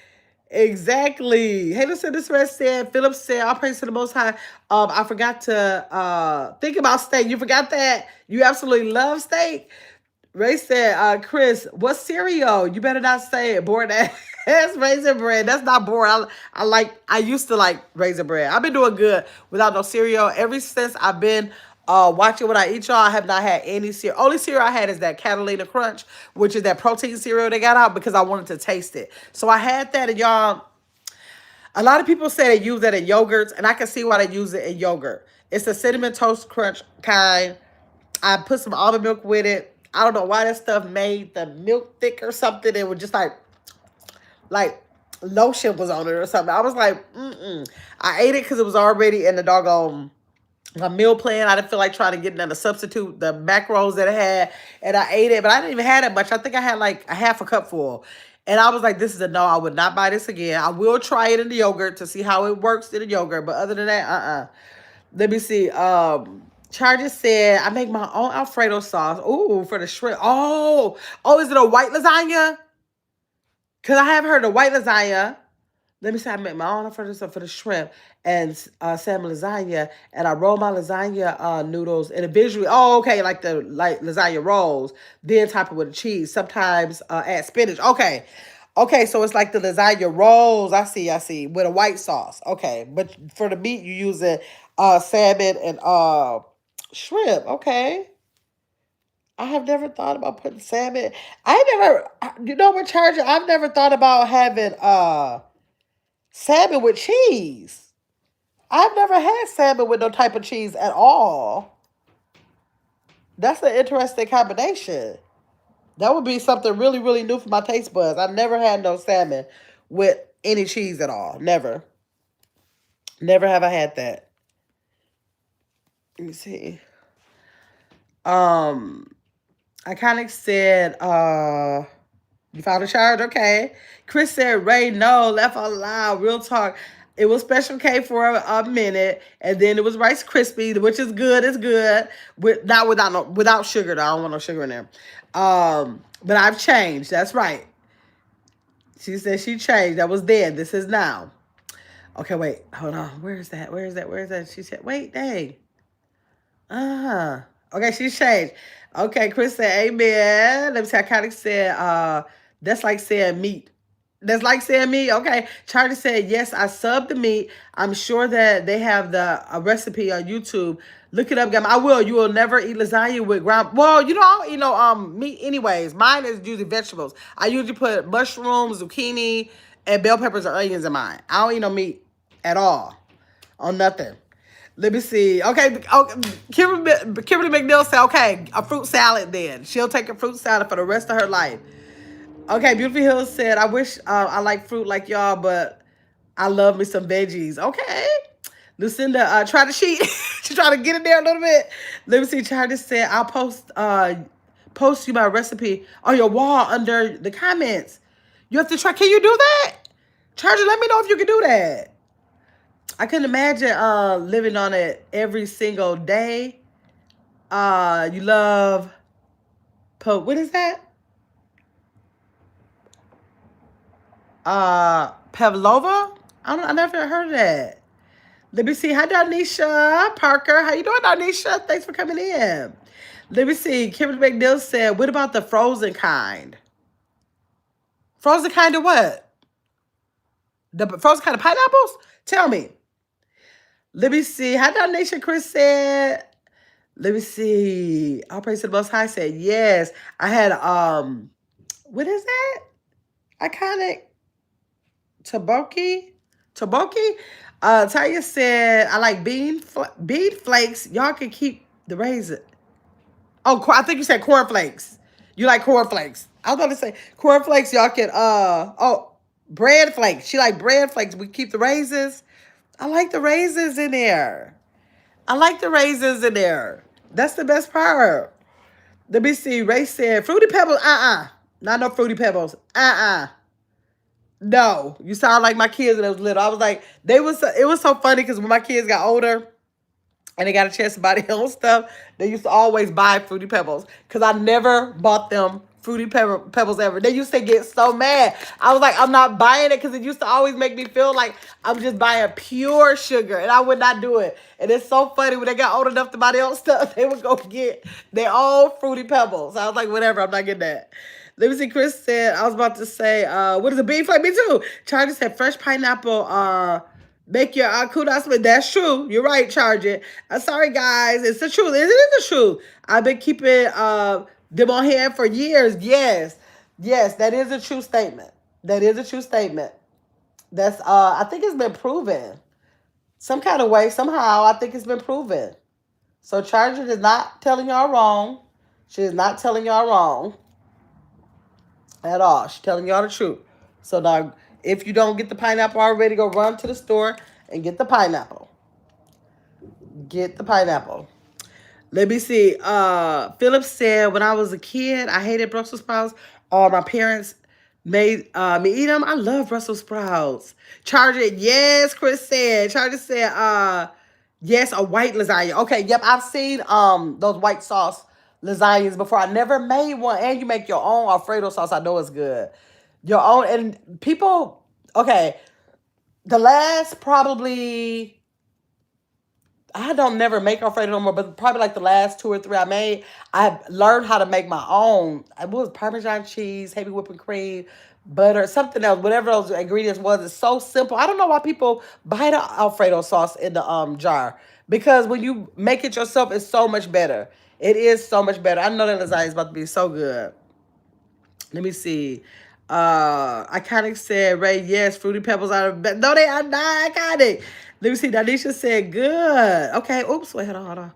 Exactly. Hey, listen, this rest said, Philip said, I'll praise to the Most High. I forgot to think about steak. You forgot that? You absolutely love steak? Ray said, Chris, what cereal? You better not say it. Boring ass raisin bread. That's not boring. I used to like raisin bread. I've been doing good without no cereal. Ever since I've been watching what I eat, y'all, I have not had any cereal. Only cereal I had is that Catalina Crunch, which is that protein cereal they got out because I wanted to taste it. So I had that, and y'all, a lot of people say they use that in yogurts, and I can see why they use it in yogurt. It's a cinnamon toast crunch kind. I put some almond milk with it. I don't know why that stuff made the milk thick or something. It was just like lotion was on it or something. I was like, mm-mm. I ate it because it was already in the doggone meal plan. I didn't feel like trying to get none to substitute the macros that it had, and I ate it, but I didn't even have that much. I think I had like a half a cup full. And I was like, this is a no. I would not buy this again. I will try it in the yogurt to see how it works in the yogurt. But other than that, let me see. Charges said, I make my own Alfredo sauce. Ooh, for the shrimp. Oh, is it a white lasagna? Because I have heard of white lasagna. Let me say I make my own Alfredo sauce for the shrimp and salmon lasagna. And I roll my lasagna noodles individually. Oh, okay, like the lasagna rolls. Then top it with the cheese. Sometimes add spinach. Okay. Okay, so it's like the lasagna rolls. I see. With a white sauce. Okay. But for the meat, you use it salmon and shrimp. Okay. I have never thought about putting salmon. You know what, Charger? I've never thought about having salmon with cheese. I've never had salmon with no type of cheese at all. That's an interesting combination. That would be something really, really new for my taste buds. I've never had no salmon with any cheese at all. Never. Never have I had that. Let me see. I kind of said, you found a charge? Okay. Chris said, Ray, no, left out loud. Real talk. It was Special K for a minute, and then it was Rice Krispie, which is good. It's good, not without sugar. Though. I don't want no sugar in there. But I've changed. That's right. She said she changed. That was then. This is now. Okay, wait. Hold on. Where is that? Where is that? Where is that? She said, wait, dang. Okay, she's changed. Okay, Chris said, amen. Let me see. I kind of said, that's like saying meat. That's like saying meat. Okay. Charlie said, yes, I subbed the meat. I'm sure that they have the recipe on YouTube. Look it up, guys. I will. You will never eat lasagna with ground. Well, you know, I don't eat no meat anyways. Mine is usually vegetables. I usually put mushrooms, zucchini, and bell peppers or onions in mine. I don't eat no meat at all on nothing. Let me see. Okay, Kimberly McNeil said, okay, a fruit salad then. She'll take a fruit salad for the rest of her life. Okay, Beautiful Hills said, I wish I like fruit like y'all, but I love me some veggies. Okay. Lucinda tried to cheat. She tried to get in there a little bit. Let me see. Charlie said, I'll post you my recipe on your wall under the comments. You have to try. Can you do that? Charlie, let me know if you can do that. I couldn't imagine living on it every single day. You love What is that? Pavlova? I never heard of that. Let me see. Hi, Donisha Parker. How you doing, Donisha? Thanks for coming in. Let me see. Kimberly McNeil said, what about the frozen kind? Frozen kind of what? The frozen kind of pineapples? Tell me. Let me see. Hi, Donisha. Chris said, let me see. All praise to the Most High said, yes. I had, what is that? Iconic Taboki? Taboki? Tanya said, I like bean flakes. Y'all can keep the raisin. Oh, I think you said cornflakes. You like cornflakes. I was about to say cornflakes. Y'all can, bread flakes. She like bread flakes. We keep the raisins. I like the raisins in there. I like the raisins in there. That's the best part. Let me see. Ray said, Fruity Pebbles. Not no Fruity Pebbles. No. You sound like my kids when I was little. I was like, it was so funny because when my kids got older and they got a chance to buy their own stuff, they used to always buy Fruity Pebbles because I never bought them Pebbles ever. They used to get so mad. I was like, I'm not buying it because it used to always make me feel like I'm just buying pure sugar, and I would not do it. And it's so funny when they got old enough to buy their own stuff, they would go get their own Fruity Pebbles. I was like, whatever, I'm not getting that. Let me see. Chris said, I was about to say, what is a bean flake? Me too. Charlie said, fresh pineapple, make your kudos, but that's true. You're right, Charge it. Sorry, guys. It's the truth. It is the truth. I've been keeping them on hand for years. Yes. Yes, that is a true statement. That is a true statement. That's I think it's been proven. Some kind of way, somehow, I think it's been proven. So Charger is not telling y'all wrong. She is not telling y'all wrong at all. She's telling y'all the truth. So now, if you don't get the pineapple already, go run to the store and get the pineapple. Get the pineapple. Let me see. Philip said, when I was a kid, I hated Brussels sprouts. My parents made me eat them. I love Brussels sprouts. Charge it. Yes, Chris said. Charge it said, yes, a white lasagna. Okay, yep, I've seen those white sauce lasagnas before. I never made one. And you make your own Alfredo sauce. I know it's good. Your own. And people, okay, the last probably, I don't never make Alfredo no more, but probably like the last 2 or 3 I made, I learned how to make my own. It was Parmesan cheese, heavy whipping cream, butter, something else, whatever those ingredients was. It's so simple. I don't know why people buy the Alfredo sauce in the jar, because when you make it yourself, it's so much better. It is so much better. I know that lasagna is about to be so good. Let me see. Iconic said, Ray, yes, Fruity Pebbles are the best. No, they are not iconic. Let me see. Danisha said, good. Okay. Oops. Wait, hold on.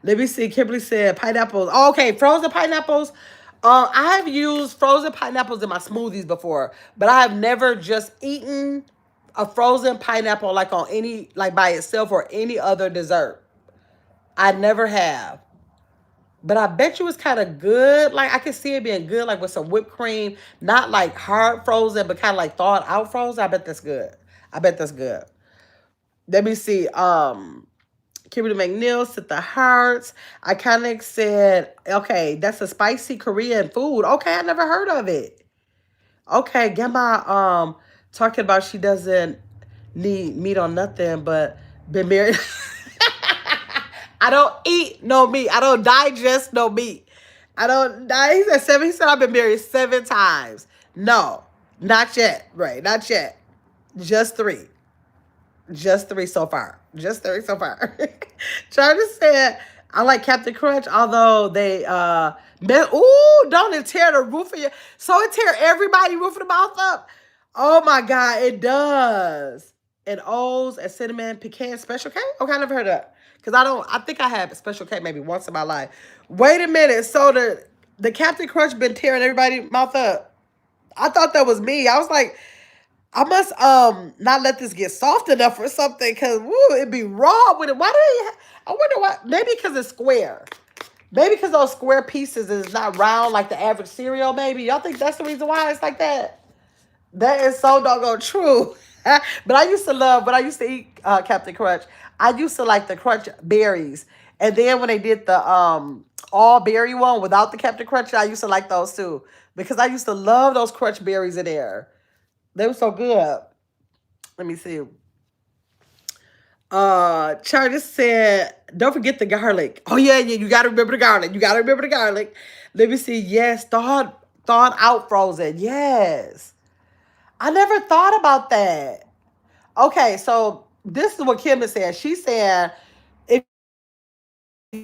Let me see. Kimberly said, pineapples. Oh, okay. Frozen pineapples. I've used frozen pineapples in my smoothies before, but I have never just eaten a frozen pineapple like by itself or any other dessert. I never have. But I bet you it's kind of good. Like, I can see it being good, like with some whipped cream. Not like hard frozen, but kind of like thawed out frozen. I bet that's good. I bet that's good. Let me see. Kimberly McNeil said the hearts. I kind of said, okay, that's a spicy Korean food. Okay, I never heard of it. Okay, Gemma talking about she doesn't need meat on nothing, but been married. I don't eat no meat. I don't digest no meat. I don't. He said 7. He said I've been married 7 times. No, not yet. Right, not yet. Just 3. Just 3 so far. Just 3 so far. Charlie said I like Captain Crunch, although they don't it tear the roof of your, so it tear everybody roof of the mouth up. Oh my God, it does. And O's and cinnamon pecan special K. Okay, I never heard of that. Because I think I had special K maybe once in my life. Wait a minute. So the Captain Crunch been tearing everybody's mouth up. I thought that was me. I was like, I must not let this get soft enough or something, because it'd be raw with it. Why do they? I wonder why. Maybe because it's square. Maybe because those square pieces is not round like the average cereal. Maybe y'all think that's the reason why it's like that. That is so doggone true. But I used to love when I used to eat Captain Crunch. I used to like the crunch berries, And then when they did the all berry one without the Captain Crunch, I used to like those too because I used to love those crunch berries in there. They were so good. Let me see. Charles said, don't forget the garlic. Oh yeah, yeah, you gotta remember the garlic. You gotta remember the garlic. Let me see. Yes, thawed out frozen. Yes. I never thought about that. Okay, so this is what Kim is saying. She said if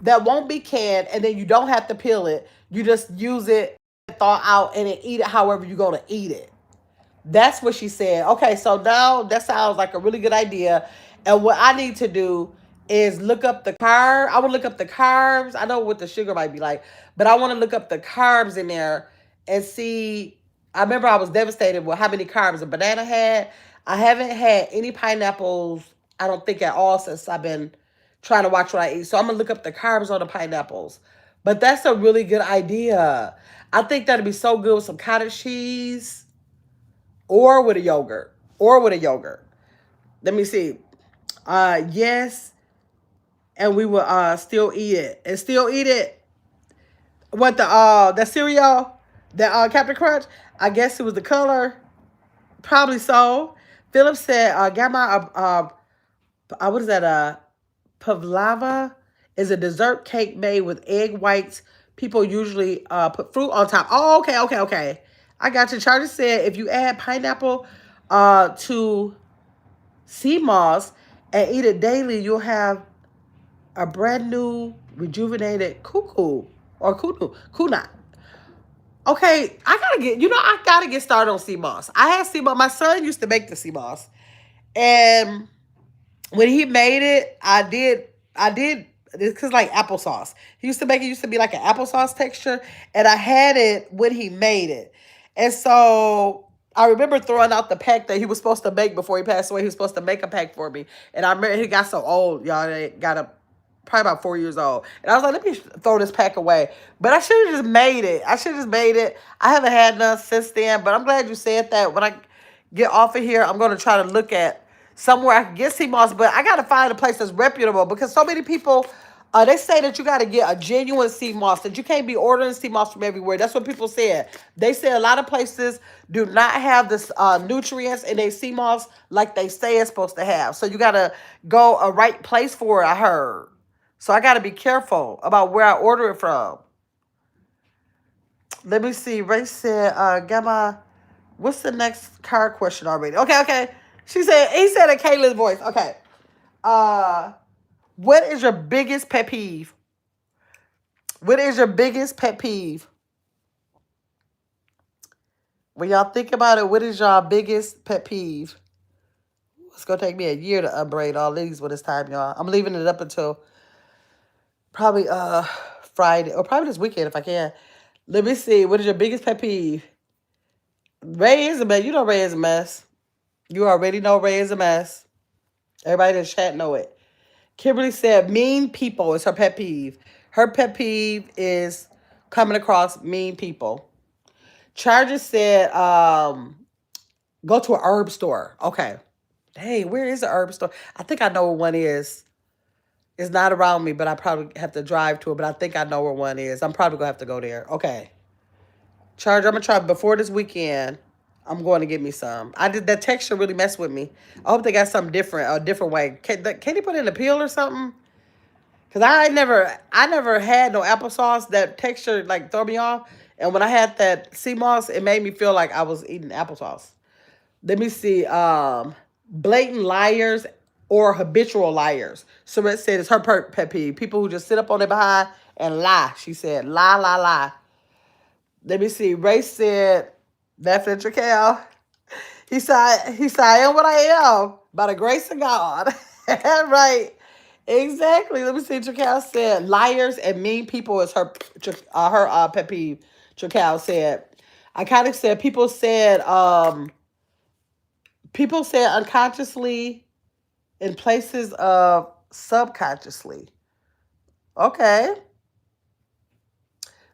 that won't be canned and then you don't have to peel it. You just use it, thaw out, and then eat it however you're gonna eat it. That's what she said. Okay, so now that sounds like a really good idea. And what I need to do is look up the carb. I would look up the carbs. I know what the sugar might be like, but I want to look up the carbs in there and see. I remember I was devastated with how many carbs a banana had. I haven't had any pineapples, I don't think at all since I've been trying to watch what I eat. So I'm gonna look up the carbs on the pineapples. But that's a really good idea. I think that'd be so good with some cottage cheese or with a yogurt. Or with a yogurt. Let me see. Yes, and we will still eat it. And still eat it. What the cereal? The Captain Crunch? I guess it was the color. Probably so. Philip said, Grandma, what is that? Pavlova is a dessert cake made with egg whites. People usually put fruit on top. Oh, okay, okay, okay. I got you. Charlie said if you add pineapple to sea moss and eat it daily, you'll have a brand new rejuvenated cuckoo or kuna. Okay, I gotta get started on sea moss. I had sea moss. My son used to make the sea moss, and when he made it, I did because like applesauce. He used to make it used to be like an applesauce texture, and I had it when he made it, and so I remember throwing out the pack that he was supposed to make before he passed away. He was supposed to make a pack for me, and I remember he got so old, y'all. They got a probably about 4 years old. And I was like, let me throw this pack away. But I should have just made it. I should have just made it. I haven't had none since then. But I'm glad you said that. When I get off of here, I'm going to try to look at somewhere I can get sea moss. But I got to find a place that's reputable because so many people, they say that you got to get a genuine sea moss, that you can't be ordering sea moss from everywhere. That's what people said. They say a lot of places do not have this nutrients in their sea moss like they say it's supposed to have. So you got to go a right place for it, I heard. So I got to be careful about where I order it from. Let me see. Ray said, Gamma, what's the next card question already? Okay, okay. He said in Kayla's voice. Okay. Uh, what is your biggest pet peeve? What is your biggest pet peeve? When y'all think about it, what is your biggest pet peeve? It's going to take me a year to unbraid all these when it's time, y'all. I'm leaving it up until probably Friday or probably this weekend if I can. Let me see. What is your biggest pet peeve? Ray is a mess. You know Ray is a mess. You already know Ray is a mess. Everybody in the chat know it. Kimberly said mean people is her pet peeve. Her pet peeve is coming across mean people. Charger said go to a herb store. Okay. Hey, where is the herb store? I think I know where one is. It's not around me, but I probably have to drive to it. But I think I know where one is. I'm probably going to have to go there. Okay. Charger, I'm going to try before this weekend. I'm going to get me some. That texture really messed with me. I hope they got something different, a different way. Can you put in a peel or something? Because I never had no applesauce. That texture like throw me off. And when I had that sea moss, it made me feel like I was eating applesauce. Let me see. Blatant liars or habitual liars. Surette said it's her pet peeve. People who just sit up on their behind and lie. She said, lie, lie, lie. Let me see. Ray said, definitely Cal. He said, I am what I am by the grace of God. Right. Exactly. Let me see. Tracal said, liars and mean people is her pet peeve. Tracal said. I kind of said, people said unconsciously in places of subconsciously. Okay.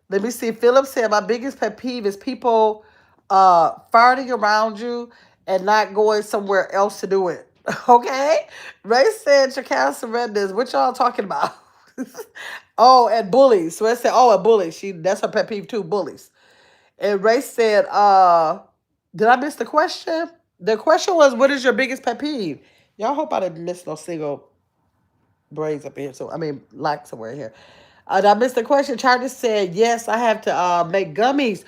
Let me see. Philip said, my biggest pet peeve is people farting around you and not going somewhere else to do it. Okay? Ray said, Chakal surrenders. What y'all talking about? Oh, and bullies. So it said, oh, and bullies. That's her pet peeve too, bullies. And Ray said, did I miss the question? The question was, what is your biggest pet peeve? Y'all hope I didn't miss no single braids up here. So I mean, like somewhere here. Did I missed the question. Charlie said, yes, I have to make gummies.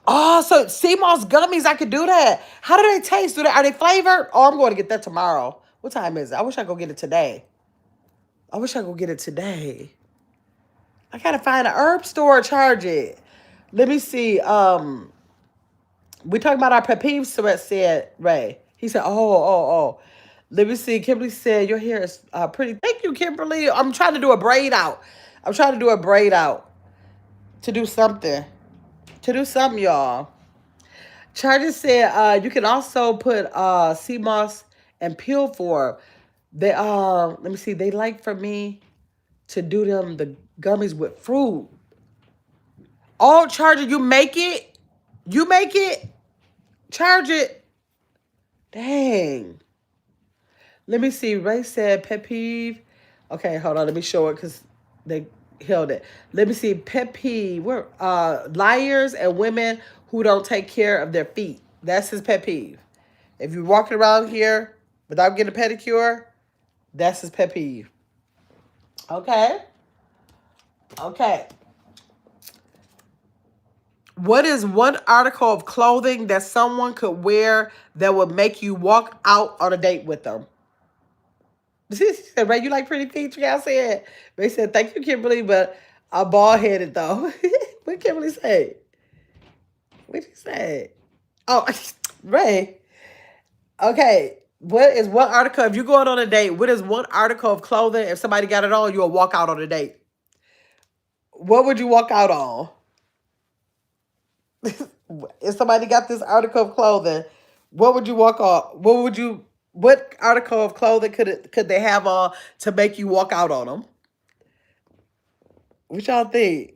Oh, so sea moss gummies, I could do that. How do they taste? Are they flavored? Oh, I'm going to get that tomorrow. What time is it? I wish I could get it today. I wish I could get it today. I gotta find an herb store, charge it. Let me see. We talking about our pet peeves, Sweat said, Ray. He said, oh. Let me see. Kimberly said, your hair is pretty. Thank you, Kimberly. I'm trying to do a braid out. I'm trying to do a braid out to do something. To do something, y'all. Charges said you can also put sea moss and peel for. They let me see. They like for me to do them the gummies with fruit. Oh, Charger, you make it? You make it? Charge it. Dang. Let me see. Ray said pet peeve. Okay, hold on. Let me show it because they held it. Let me see. Pet peeve. We're liars and women who don't take care of their feet. That's his pet peeve. If you're walking around here without getting a pedicure, that's his pet peeve. Okay. Okay. What is one article of clothing that someone could wear that would make you walk out on a date with them? She said, Ray, you like pretty feet? You guys said. Ray said, thank you, Kimberly, but I'm bald headed though. What Kimberly say? What did you say? Oh, Ray. Okay. What is one article? If you're going on a date, what is one article of clothing? If somebody got it on, you'll walk out on a date. What would you walk out on? If somebody got this article of clothing, what would you walk on? What article of clothing could they have on to make you walk out on them? What y'all think?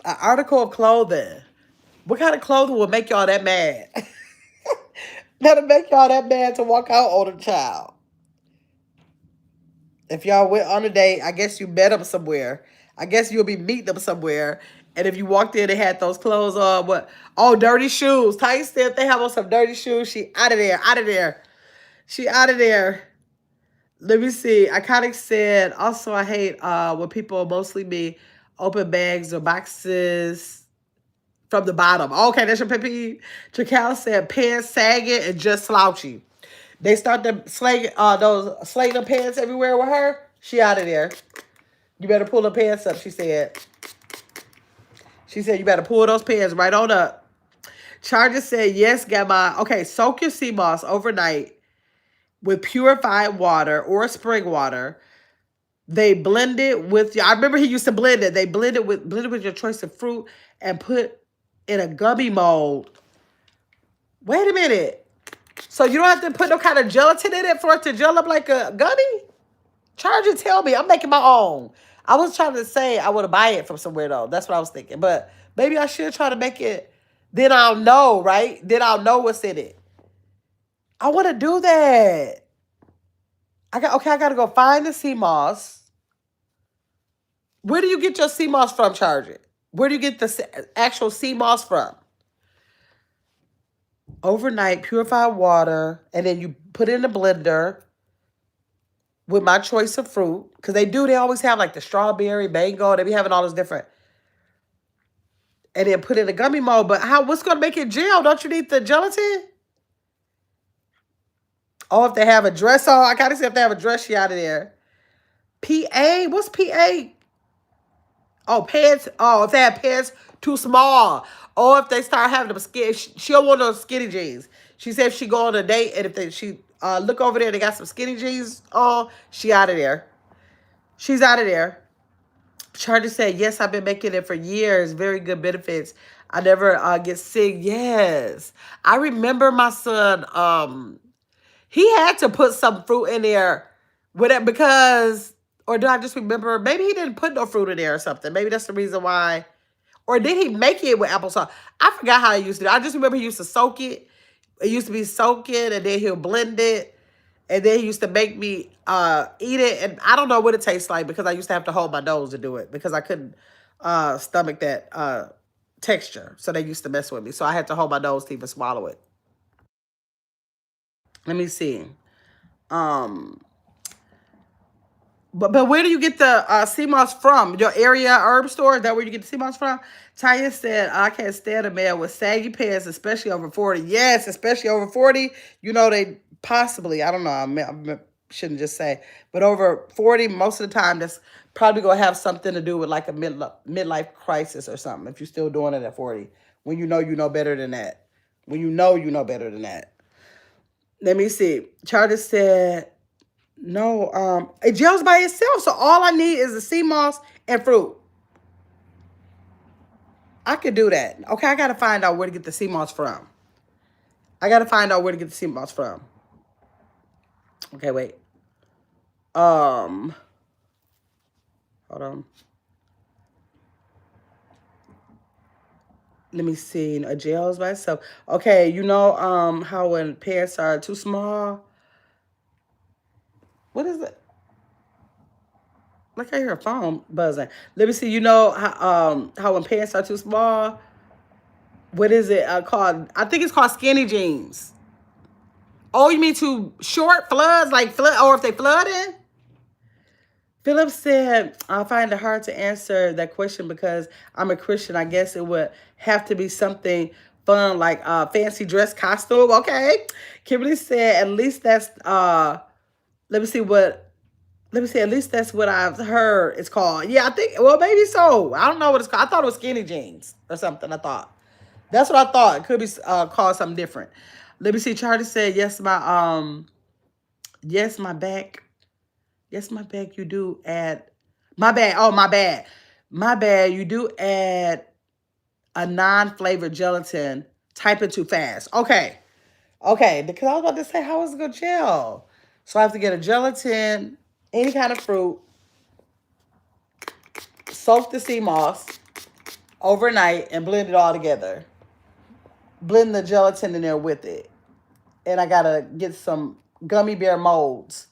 An article of clothing. What kind of clothing would make y'all that mad? That'll make y'all that mad to walk out on a child. If y'all went on a date, I guess you met them somewhere. I guess you'll be meeting them somewhere. And if you walked in and had those clothes on, what? Oh, dirty shoes. Tight said if they have on some dirty shoes, she out of there, out of there. She out of there. Let me see. Iconic said, also I hate when people, mostly me, open bags or boxes from the bottom. Okay, that's your pet peeve. Jacal said pants sagging and just slouchy. They start to slang those slanging pants everywhere with her. She out of there. You better pull the pants up, she said. She said you better pull those pants right on up. Charger said, yes, Gamma. Okay, soak your sea moss overnight with purified water or spring water. They blend it with, I remember he used to blend it. They blend it with your choice of fruit and put in a gummy mold. Wait a minute. So you don't have to put no kind of gelatin in it for it to gel up like a gummy? Charger, tell me. I'm making my own. I was trying to say I want to buy it from somewhere, though. That's what I was thinking. But maybe I should try to make it. Then I'll know, right? Then I'll know what's in it. I want to do that. I got to go find the sea moss. Where do you get your sea moss from, Charger? Where do you get the actual sea moss from? Overnight, purified water, and then you put it in the blender with my choice of fruit. Because they always have like the strawberry, mango, they be having all those different. And then put it in a gummy mold. But what's going to make it gel? Don't you need the gelatin? Oh, if they have a dress on. I got to see if they have a dress, she out of there. PA? What's PA? Oh, pants. Oh, if they have pants too small. Or if they start having them skinny. She don't want those skinny jeans. She said if she go on a date and if she look over there, they got some skinny jeans on, she out of there. She's out of there. Charlie said, yes, I've been making it for years. Very good benefits. I never get sick. Yes. I remember my son, he had to put some fruit in there with it because, or do I just remember, maybe he didn't put no fruit in there or something. Maybe that's the reason why. Or did he make it with applesauce? I forgot how he used to do it. I just remember he used to soak it. It used to be soaking and then he'll blend it. And then he used to make me eat it, and I don't know what it tastes like because I used to have to hold my nose to do it because I couldn't stomach that texture. So they used to mess with me. So I had to hold my nose to even swallow it. Let me see. Um, but where do you get the sea moss from? Your area herb store? Is that where you get the sea moss from? Tanya said, I can't stand a man with saggy pants, especially over 40. Yes, especially over 40. You know, they possibly, I don't know, I shouldn't just say, but over 40, most of the time, that's probably going to have something to do with like a midlife crisis or something if you're still doing it at 40. When you know better than that. When you know better than that. Let me see. Charter said, no, it gels by itself. So all I need is the sea moss and fruit. I could do that. Okay, I gotta find out where to get the sea moss from. I gotta find out where to get the sea moss from. Okay, wait. Um, Hold on. Let me see. A gels by itself. Okay, you know how when pants are too small. What is it? Like I hear a phone buzzing. Let me see. You know how when pants are too small. What is it called? I think it's called skinny jeans. Oh, you mean too short floods, like flood, or if they flooding? Philip said, I find it hard to answer that question because I'm a Christian. I guess it would have to be something fun, like fancy dress costume. Okay. Kimberly said, at least that's let me see what let me see, at least that's what I've heard it's called. Yeah, I think well maybe so. I don't know what it's called. I thought it was skinny jeans or something. I thought. That's what I thought. It could be called something different. Let me see. Charlie said, yes, my back. Yes, my back. You do add my bad. Oh, my bad. My bad. You do add a non-flavored gelatin. Type it too fast. Okay. Okay. Because I was about to say, how is it gonna gel? So I have to get a gelatin, any kind of fruit, soak the sea moss overnight, and blend it all together. Blend the gelatin in there with it. And I gotta get some gummy bear molds.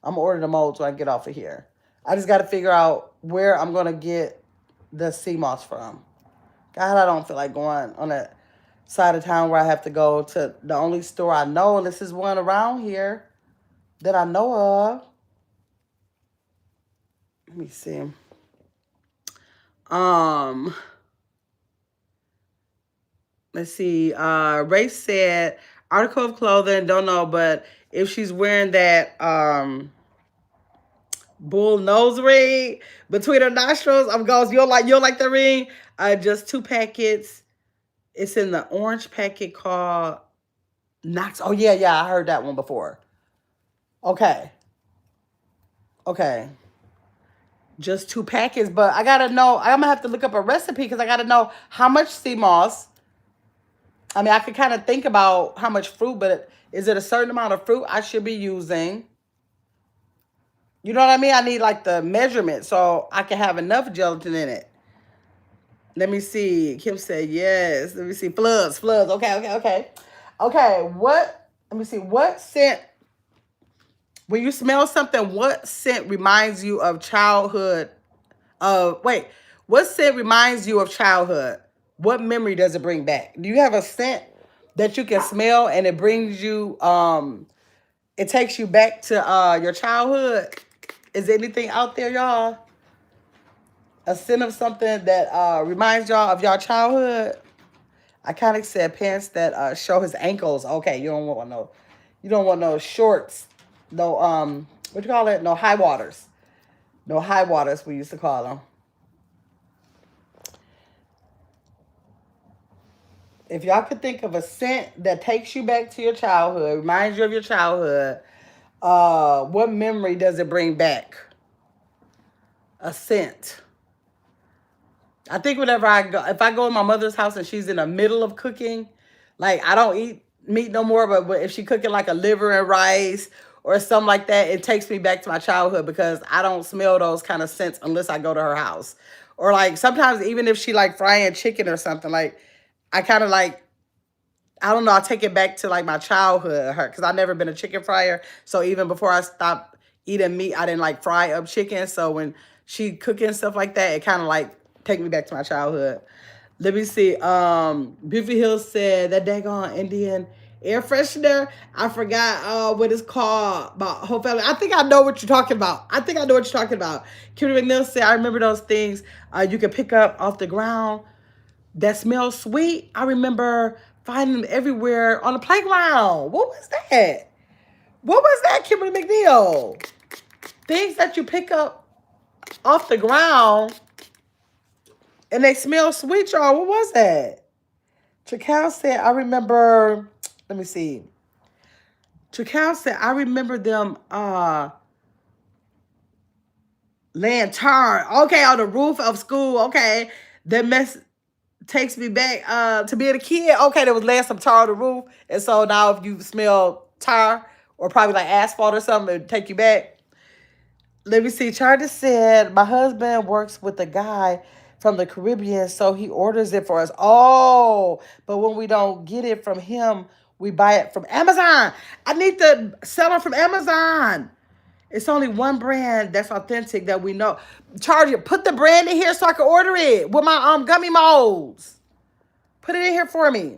I'm gonna order the molds when I get off of here. I just gotta figure out where I'm gonna get the sea moss from. God, I don't feel like going on that side of town where I have to go to the only store I know, and this is one around here that I know of. Let me see. Um, let's see. Ray said article of clothing, don't know, but if she's wearing that bull nose ring between her nostrils, I'm going, you'll like the ring. Just 2 packets. It's in the orange packet called Knox. Oh yeah, I heard that one before. Okay. Okay. Just 2 packets, but I gotta know. I'm gonna have to look up a recipe because I gotta know how much sea moss. I mean, I could kind of think about how much fruit, but is it a certain amount of fruit I should be using? You know what I mean? I need like the measurement so I can have enough gelatin in it. Let me see. Kim said yes. Let me see. Floods. Okay. Okay. Let me see. What scent, when you smell something, what scent reminds you of childhood? Wait. What scent reminds you of childhood? What memory does it bring back? Do you have a scent that you can smell and it brings you, it takes you back to your childhood? Is there anything out there, y'all? A scent of something that reminds y'all of y'all childhood? I kind of said pants that show his ankles. Okay, you don't want no shorts, no what you call it? No high waters, no high waters. We used to call them. If y'all could think of a scent that takes you back to your childhood, reminds you of your childhood, what memory does it bring back? A scent. I think whenever I go, if I go in my mother's house and she's in the middle of cooking, like I don't eat meat no more, but if she cooking like a liver and rice or something like that, it takes me back to my childhood because I don't smell those kind of scents unless I go to her house. Or like sometimes even if she like frying chicken or something, like I kind of like, I don't know. I take it back to like my childhood, her, because I never been a chicken fryer. So even before I stopped eating meat, I didn't like fry up chicken. So when she cooking stuff like that, it kind of like take me back to my childhood. Let me see. Beverly Hills said that daggone Indian air freshener. I forgot what it's called. About whole family. I think I know what you're talking about. I think I know what you're talking about. Kimberly McNeil said, I remember those things you could pick up off the ground that smells sweet. I remember finding them everywhere on the playground. What was that? What was that, Kimberly McNeil? Things that you pick up off the ground and they smell sweet, y'all. What was that? Chakal said, I remember, let me see. Chakal said, I remember them laying tar. Okay, on the roof of school. Okay. That mess takes me back to being a kid. Okay, there was laying some tar on the roof. And so now if you smell tar or probably like asphalt or something, it'll take you back. Let me see. Charlie said, my husband works with a guy from the Caribbean, so he orders it for us. Oh, but when we don't get it from him, we buy it from Amazon. I need to sell it from Amazon. It's only one brand that's authentic that we know. Charlie, put the brand in here so I can order it with my gummy molds. Put it in here for me.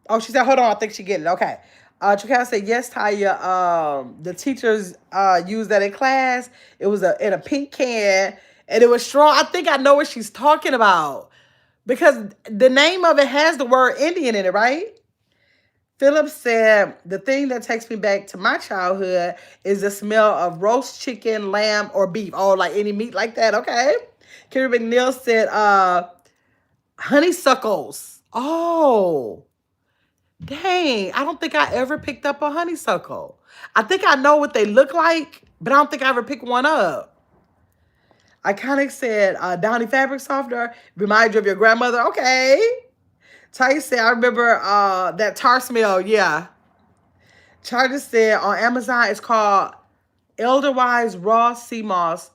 Oh, she said, hold on, I think she get it. Okay. Chakal said, yes, Taya. The teachers used that in class. It was in a pink can, and it was strong. I think I know what she's talking about because the name of it has the word Indian in it, right? Philip said, the thing that takes me back to my childhood is the smell of roast chicken, lamb, or beef. Oh, like any meat like that. Okay. Kerry McNeil said, honeysuckles. Oh. Dang, I don't think I ever picked up a honeysuckle. I think I know what they look like, but I don't think I ever picked one up. Iconic said, Downy fabric softener reminds you of your grandmother. Okay. Ty said, I remember that tar smell. Yeah. Charlie said, on Amazon, it's called Elderwise Raw Sea Moss,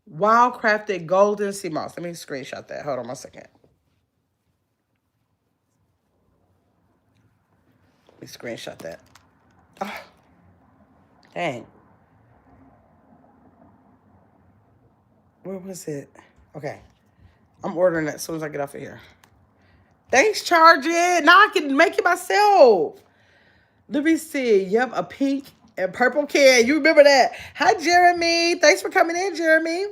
Wild Crafted Golden Sea Moss. Let me screenshot that. Hold on one second. Let me screenshot that. Oh, dang. Where was it? Okay. I'm ordering that as soon as I get off of here. Thanks, Charge It. Now I can make it myself. Let me see. Yep, a pink and purple can. You remember that. Hi, Jeremy. Thanks for coming in, Jeremy.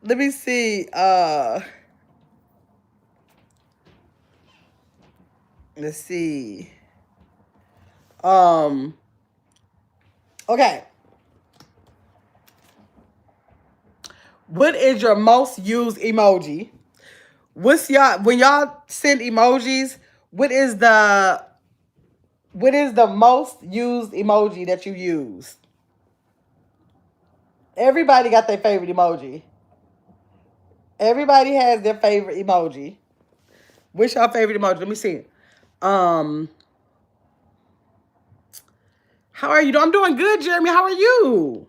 Let me see. Let's see. Okay. What is your most used emoji? What's y'all when y'all send emojis? What is the most used emoji that you use? Everybody got their favorite emoji. Everybody has their favorite emoji. What's your favorite emoji? Let me see. How are you? I'm doing good, Jeremy. How are you?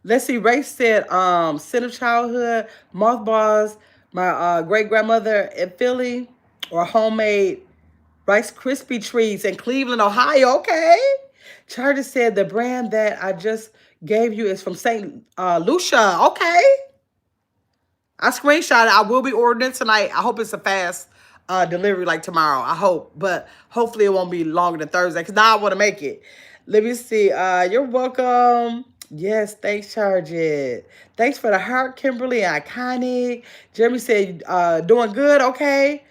Let's see. Ray said, sin of childhood, mothballs, my great grandmother in Philly, or homemade Rice Krispie treats in Cleveland, Ohio. Okay. Charlie said the brand that I just gave you is from St. Lucia. Okay. I screenshot it. I will be ordering it tonight. I hope it's a fast delivery like tomorrow. I hope. But hopefully it won't be longer than Thursday because now I want to make it. Let me see. You're welcome. Yes, thanks, Charge It. Thanks for the heart, Kimberly. Iconic. Jeremy said, doing good. Okay.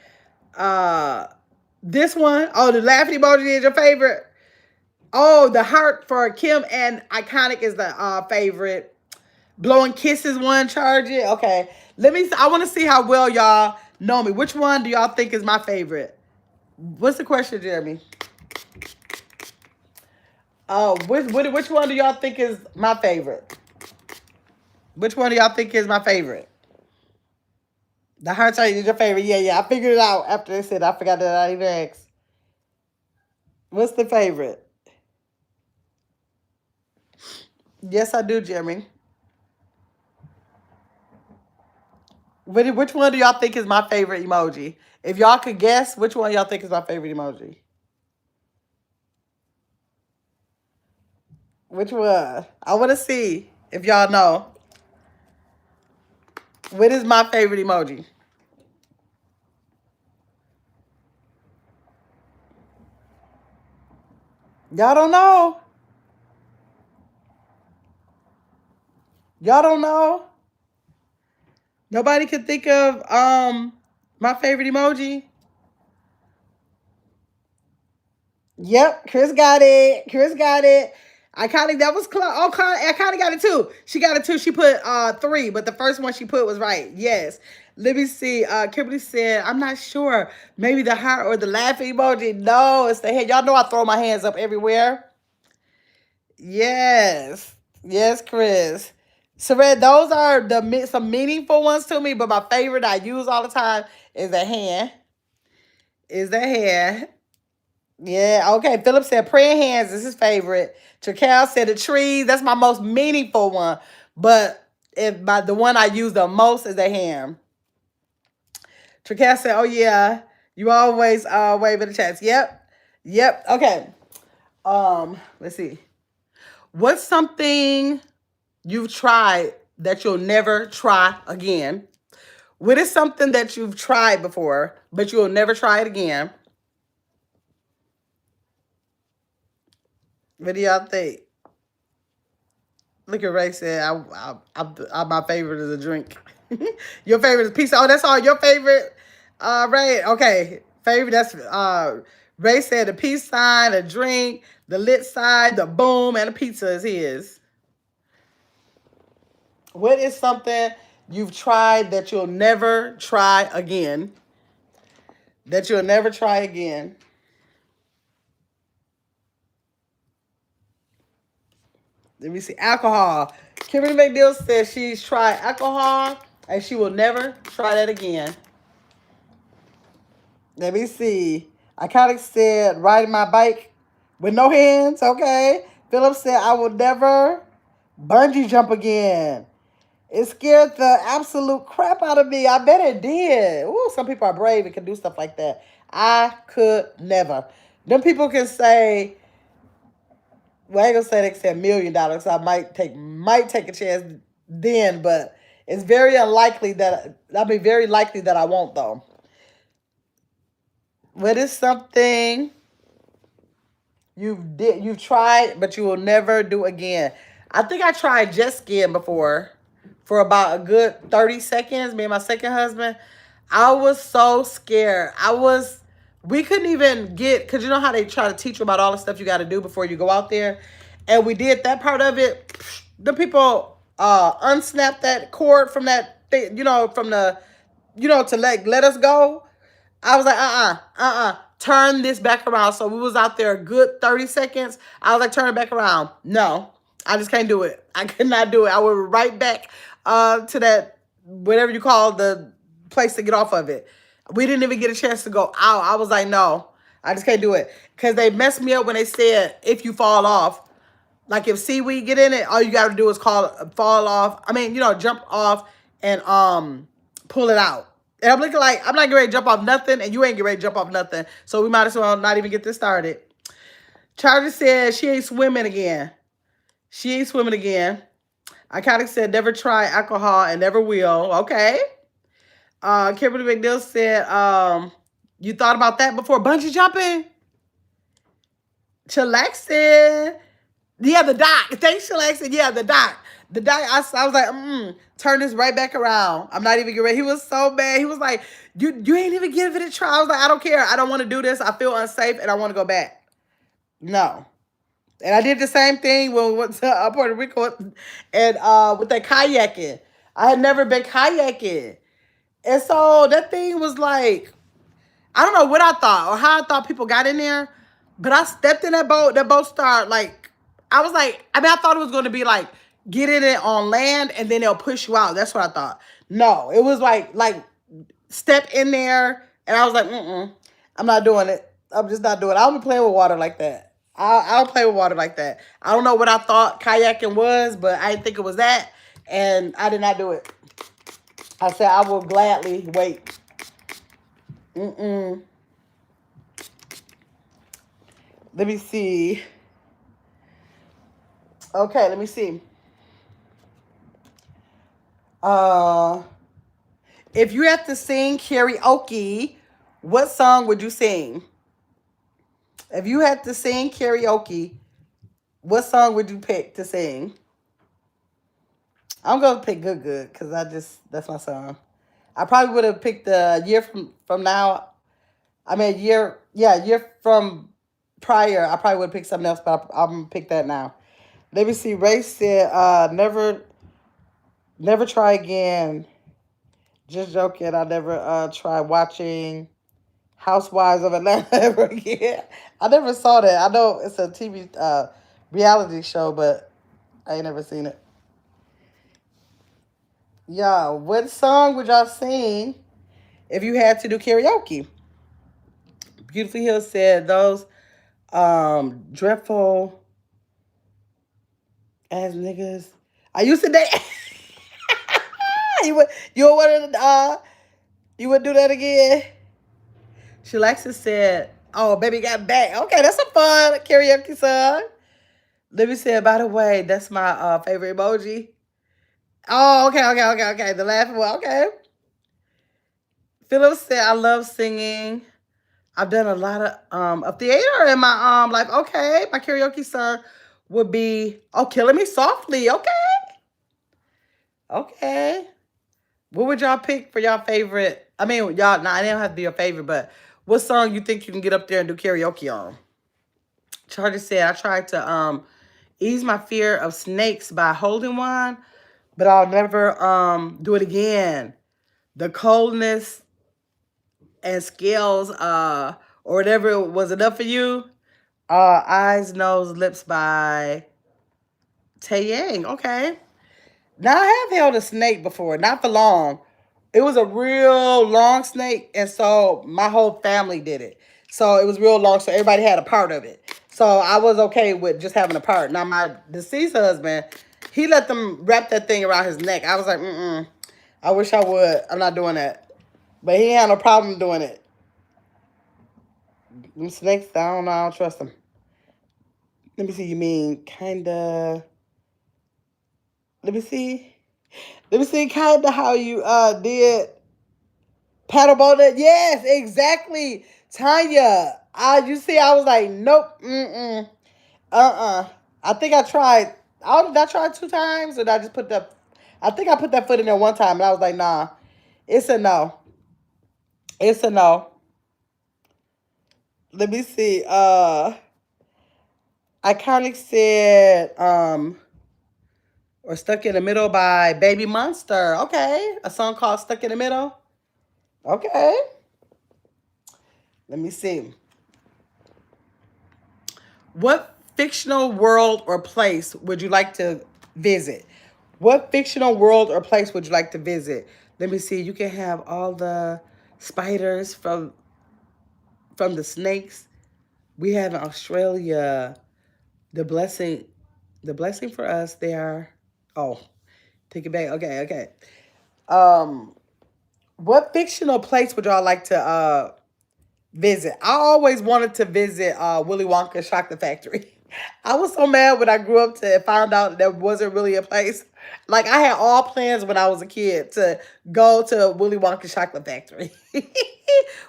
This one. Oh, the laughing emoji is your favorite. Oh, the heart for Kim and Iconic is the favorite. Blowing kisses one, Charge It. Okay. I want to see how well y'all know me. Which one do y'all think is my favorite? What's the question, Jeremy? Which one do y'all think is my favorite? Which one do y'all think is my favorite? The heart charge is your favorite. Yeah. I figured it out after they said I forgot that I even asked. What's the favorite? Yes, I do, Jeremy. Which one do y'all think is my favorite emoji? If y'all could guess, which one y'all think is my favorite emoji? Which one? I want to see if y'all know. What is my favorite emoji? Y'all don't know? Y'all don't know? Nobody could think of my favorite emoji? Yep, Chris got it. Chris got it. I kind of that was close. Oh, I kind of got it too. She got it too. She put three, but the first one she put was right. Yes. Let me see. Kimberly said, "I'm not sure. Maybe the heart or the laughing emoji." No, it's the head. Y'all know I throw my hands up everywhere. Yes, yes, Chris. So Red, those are some meaningful ones to me. But my favorite I use all the time is the hand. Is the hand. Yeah, okay. Philip said praying hands is his favorite. Tracal said the trees. That's my most meaningful one. But the one I use the most is the hand. Tracal said, "Oh yeah, you always wave in the chats." Yep, yep. Okay. Let's see. What's something you've tried that you'll never try again? What is something that you've tried before, but you'll never try it again? What do y'all think? Look at Ray said, my favorite is a drink. Your favorite is pizza. Oh, that's all your favorite? Ray, okay. Favorite, that's, Ray said the peace sign, a drink, the lit side, the boom, and the pizza is his. What is something you've tried that you'll never try again? That you'll never try again? Let me see. Alcohol. Kimberly McNeil says she's tried alcohol and she will never try that again. Let me see. I kind of said riding my bike with no hands. Okay. Philip said I will never bungee jump again. It scared the absolute crap out of me. I bet it did. Ooh, some people are brave and can do stuff like that. I could never. Them people can say, well, I ain't gonna say they can say $1 million. So I might take a chance then, but it's very unlikely that very likely that I won't though. What is something you've tried but you will never do again? I think I tried jet skiing before for about a good 30 seconds, me and my second husband. I was so scared. We couldn't even because you know how they try to teach you about all the stuff you got to do before you go out there. And we did that part of it. The people unsnapped that cord from that thing, from the, to let us go. I was like, turn this back around. So we was out there a good 30 seconds. I was like, turn it back around. No, I just can't do it. I could not do it. I went right back to that, whatever you call the place to get off of it. We didn't even get a chance to go out. I was like, no, I just can't do it. Because they messed me up when they said, if you fall off, like if seaweed get in it, all you got to do is fall off. I mean, jump off and pull it out. And I'm looking like, I'm not getting ready to jump off nothing, and you ain't getting ready to jump off nothing. So we might as well not even get this started. Charlie said she ain't swimming again. She ain't swimming again. I kind of said never try alcohol and never will. Okay. Kimberly McNeil said, you thought about that before bungee jumping? Chillaxing. Yeah, the doc. Thanks, Chillaxing. Yeah, the doc. The doc, I was like, turn this right back around. I'm not even getting ready. He was so mad. He was like, you ain't even give it a try. I was like, I don't care. I don't want to do this. I feel unsafe and I want to go back. No. And I did the same thing when we went to Puerto Rico and with that kayaking. I had never been kayaking. And so that thing was like, I don't know what I thought or how I thought people got in there, but I stepped in that boat. That boat started like, I was like, I thought it was going to be like, get in it on land and then they'll push you out. That's what I thought. No, it was like step in there and I was like, I'm not doing it. I'm just not doing it. I don't be playing with water like that. I don't play with water like that. I don't know what I thought kayaking was, but I didn't think it was that. And I did not do it. I said I will gladly wait. Mm-mm. Let me see. Okay, let me see. Uh, if you had to sing karaoke, what song would you sing? If you had to sing karaoke, what song would you pick to sing? I'm gonna pick Good Good because that's my song. I probably would have picked a year from now. I mean, a year from prior. I probably would have picked something else, but I'm gonna pick that now. Let me see. Ray said, never try again. Just joking. I never try watching Housewives of Atlanta ever again. I never saw that. I know it's a TV reality show, but I ain't never seen it. Yeah, what song would y'all sing if you had to do karaoke? Beautiful Hill said those dreadful ass niggas. I used to date. You would want to you would do that again? Shalexa said, "Oh, baby got back." Okay, that's a fun karaoke song. Let me say, by the way, that's my favorite emoji. Oh, okay. The laughing one. Okay. Philip said, "I love singing. I've done a lot of theater in my life." Okay, my karaoke song would be "Oh, Killing Me Softly." Okay. What would y'all pick for y'all favorite? I mean, y'all. Nah, it don't have to be your favorite, but what song you think you can get up there and do karaoke on? Charlie said, "I tried to ease my fear of snakes by holding one, but I'll never do it again. The coldness and scales or whatever was enough for you. Eyes, Nose, Lips by Tae Yang. Okay. Now I have held a snake before, not for long. It was a real long snake, and so my whole family did it. So it was real long, so everybody had a part of it. So I was okay with just having a part. Now my deceased husband, he let them wrap that thing around his neck. I was like, mm-mm. I wish I would. I'm not doing that. But he had no problem doing it. Them snakes, I don't know. I don't trust them. Let me see. You mean kinda? Let me see. Let me see kinda how you did paddleboard it. Yes, exactly. Tanya. You see, I was like, nope, mm-mm. I think I tried. Did I try 2 times or did I just put that I think I put that foot in there one time and I was like, nah. It's a no. It's a no. Let me see. Iconic said, or Stuck in the Middle by Baby Monster. Okay. A song called Stuck in the Middle. Okay. Let me see. What fictional world or place would you like to visit? What fictional world or place would you like to visit? Let me see. You can have all the spiders from the snakes. We have in Australia the blessing. The blessing for us. They are. Oh, take it back. Okay. Um, what fictional place would y'all like to visit? I always wanted to visit Willy Wonka's Chocolate Factory. I was so mad when I grew up to find out there wasn't really a place. Like I had all plans when I was a kid to go to Willy Wonka's Chocolate Factory.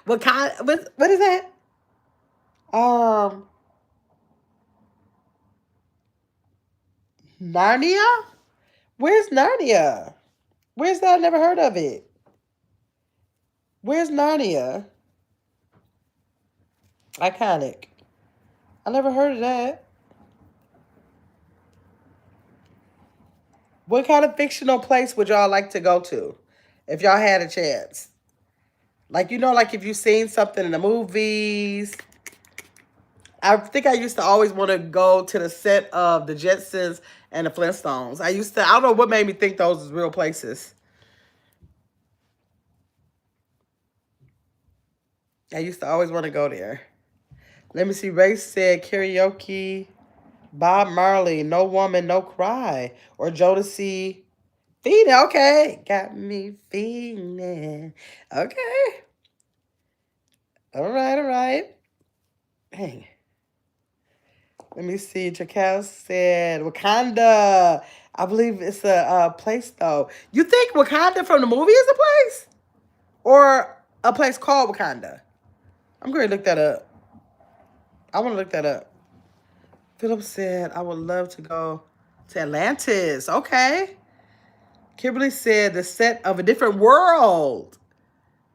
What kind? What is that? Um, Narnia. Where's Narnia? Where's that? I never heard of it. Where's Narnia? Iconic. I never heard of that. What kind of fictional place would y'all like to go to if y'all had a chance? Like, like if you've seen something in the movies. I think I used to always want to go to the set of the Jetsons and the Flintstones. I don't know what made me think those was real places. I used to always want to go there. Let me see. Ray said karaoke, Bob Marley, No Woman, No Cry, or Jodeci, Feeding, okay. Got me feeding. Okay. All right, all right. Dang. Let me see. Jacal said Wakanda. I believe it's a place though. You think Wakanda from the movie is a place? Or a place called Wakanda? I'm going to look that up. I want to look that up. Philip said, I would love to go to Atlantis. Okay. Kimberly said, the set of a different world.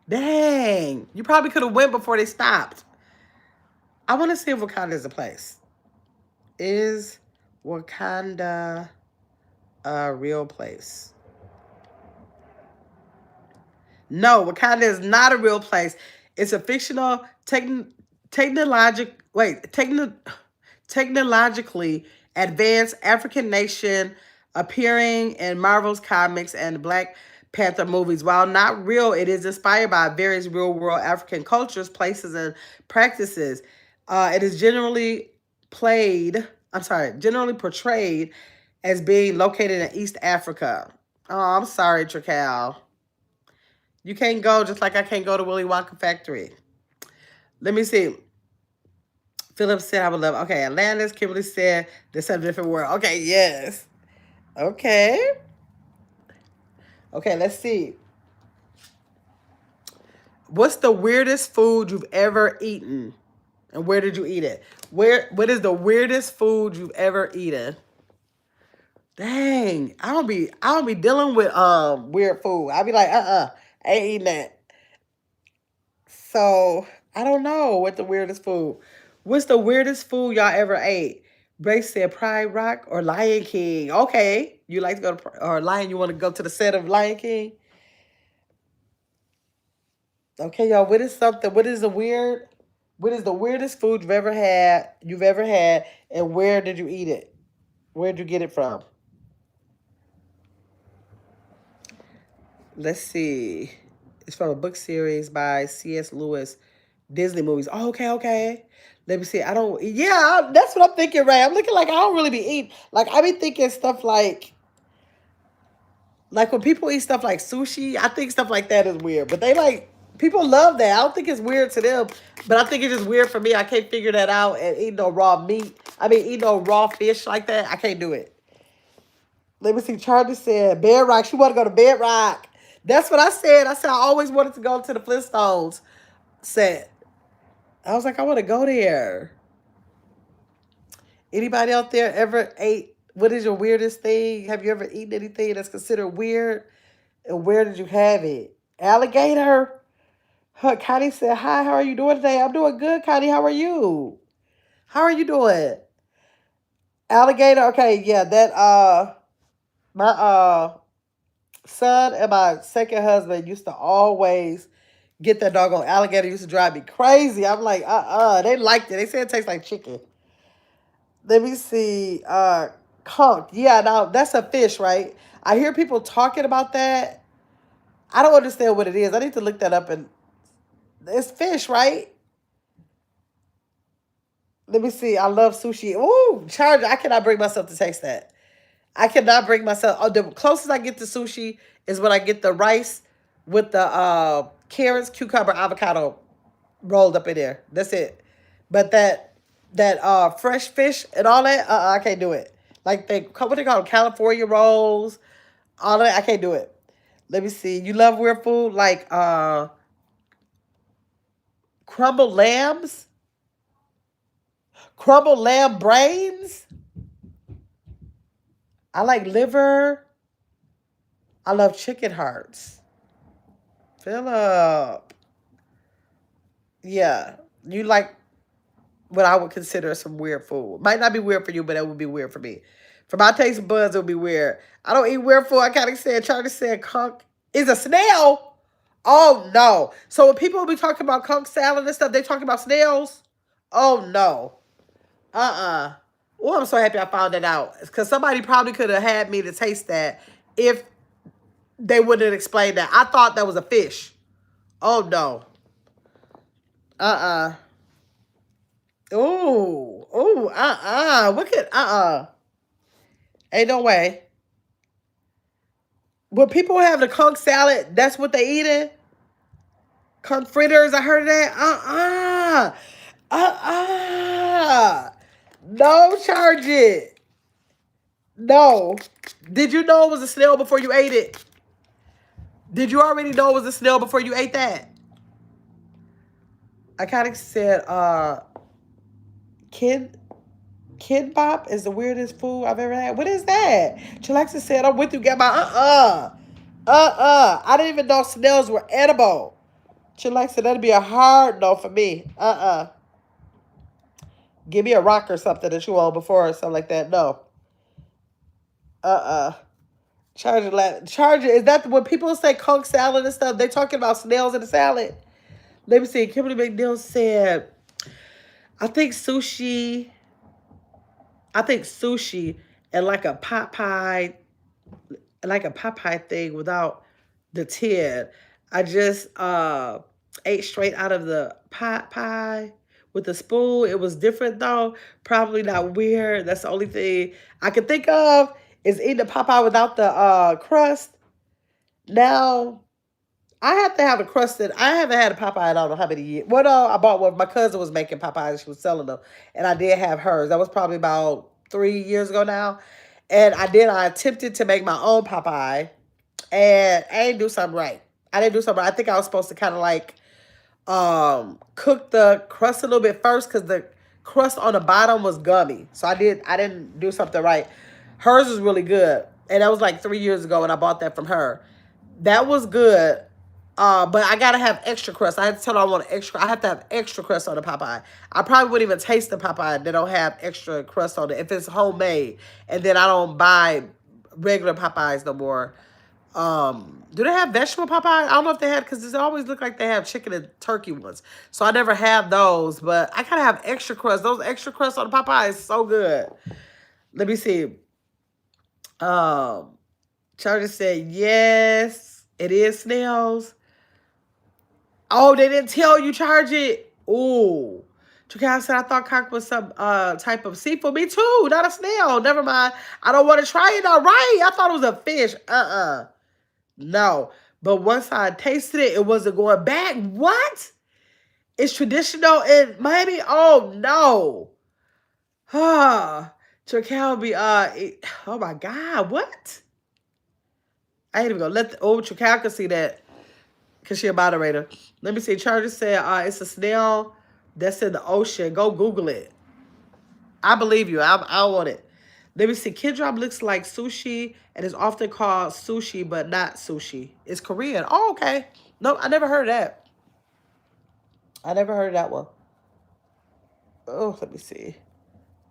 Dang. You probably could have went before they stopped. I want to see if Wakanda is a place. Is Wakanda a real place? No, Wakanda is not a real place. It's a fictional technologically advanced African nation appearing in Marvel's comics and Black Panther movies. While not real, it is inspired by various real-world African cultures, places, and practices. It is generally portrayed as being located in East Africa. Oh, I'm sorry, Tracal. You can't go just like I can't go to Willy Wonka Factory. Let me see. Philip said I would love. Okay, Atlantis. Kimberly said this is a different world. Okay, yes. Okay. Okay, let's see. What's the weirdest food you've ever eaten? And where did you eat it? What is the weirdest food you've ever eaten? Dang. I don't be dealing with weird food. I'll be like, I ain't eating that. So I don't know what the weirdest food. What's the weirdest food y'all ever ate? Brace said Pride Rock or Lion King. Okay, you like to go to or Lion? You want to go to the set of Lion King? Okay, y'all. What is something? What is the weird? What is the weirdest food you've ever had? And where did you eat it? Where did you get it from? Let's see. It's from a book series by C.S. Lewis. Disney movies. Oh, okay, okay. Let me see. I don't. Yeah, that's what I'm thinking. Right. I'm looking like I don't really be eating. Like I be thinking stuff like when people eat stuff like sushi. I think stuff like that is weird. But they like people love that. I don't think it's weird to them. But I think it's just weird for me. I can't figure that out. And eat no raw meat. I mean, eat no raw fish like that. I can't do it. Let me see. Charlie said Bedrock. She want to go to Bedrock. That's what I said. I said I always wanted to go to the Flintstones set. I was like, I want to go there. Anybody out there ever ate? What is your weirdest thing? Have you ever eaten anything that's considered weird? And where did you have it? Alligator. Connie said, hi, how are you doing today? I'm doing good, Connie. How are you? How are you doing? Alligator. Okay, yeah, that my son and my second husband used to always get that doggone alligator. Used to drive me crazy. I'm like, they liked it. They said it tastes like chicken. Let me see. Conch. Yeah, now that's a fish, right? I hear people talking about that. I don't understand what it is. I need to look that up. And it's fish, right? Let me see. I love sushi. Ooh, charge. I cannot bring myself to taste that. I cannot bring myself. Oh, the closest I get to sushi is when I get the rice with the carrots, cucumber, avocado rolled up in there. That's it. But that fresh fish and all that, I can't do it. Like what they call them, California rolls, all that, I can't do it. Let me see. You love weird food like crumbled lambs, crumbled lamb brains. I like liver. I love chicken hearts. Philip. Yeah. You like what I would consider some weird food. Might not be weird for you, but it would be weird for me. For my taste buds, it would be weird. I don't eat weird food. I kind of said, Charlie said, conch is a snail. Oh no! So when people be talking about conch salad and stuff, they talking about snails. Oh no! Oh, I'm so happy I found that out because somebody probably could have had me to taste that if they wouldn't explain that. I thought that was a fish. Oh no! Uh What could Ain't no way. When people have the conch salad, that's what they eating? Conch fritters, I heard of that. Don't charge it. No. Did you know it was a snail before you ate it? Did you already know it was a snail before you ate that? I kind of said, kid bop is the weirdest food I've ever had. What is that? Chilexa said, I'm with you, get my I didn't even know snails were edible. Chilexa, that'd be a hard no for me. Give me a rock or something that you on before or something like that. No. Charger, is that when people say conch salad and stuff, they talking about snails in the salad? Let me see. Kimberly McNeil said, I think sushi, and like a pot pie thing without the tin. I just ate straight out of the pot pie with a spoon. It was different though. Probably not weird. That's the only thing I can think of is eating the pot pie without the crust. Now, I have to have a crusted. I haven't had a Popeye in I don't know how many years. Well, no, I bought one. My cousin was making Popeyes. She was selling them. And I did have hers. That was probably about 3 years ago now. And I attempted to make my own Popeye. And I didn't do something right. I didn't do something right. I think I was supposed to kind of like cook the crust a little bit first because the crust on the bottom was gummy. So I didn't do something right. Hers was really good. And that was like 3 years ago when I bought that from her. That was good. But I gotta have extra crust. I had to tell her I want extra. I have to have extra crust on the Popeye. I probably wouldn't even taste the Popeye that don't have extra crust on it if it's homemade. And then I don't buy regular Popeyes no more. Do they have vegetable Popeye? I don't know if they have because it always look like they have chicken and turkey ones. So I never have those. But I gotta have extra crust. Those extra crust on the Popeye is so good. Let me see. Charger said yes, it is snails. Oh, they didn't tell you charge it. Ooh. Chakal said, I thought cock was some type of seafood. Me too, not a snail. Never mind. I don't want to try it. All right. I thought it was a fish. No. But once I tasted it, it wasn't going back. What? It's traditional in Miami? Oh, no. Chakal be, oh my God. What? I ain't even gonna let Chakal can see that. Because she a moderator. Let me see. Charger said it's a snail that's in the ocean. Go Google it. I believe you. I want it. Let me see. Kindrop looks like sushi and is often called sushi, but not sushi. It's Korean. Oh, okay. No, I never heard that. I never heard that one. Oh, let me see.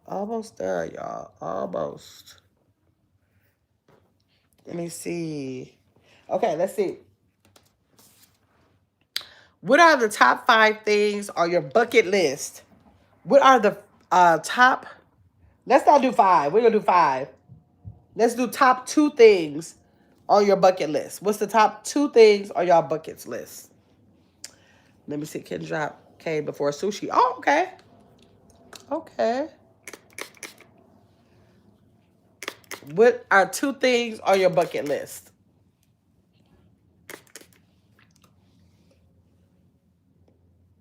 Almost there, y'all. Almost. Let me see. Okay, let's see. What are the top 5 things on your bucket list? What are the top? Let's not do 5. We're going to do 5. Let's do top 2 things on your bucket list. What's the top 2 things on your bucket list? Let me see. Kendra came before sushi. Oh, okay. Okay. What are 2 things on your bucket list?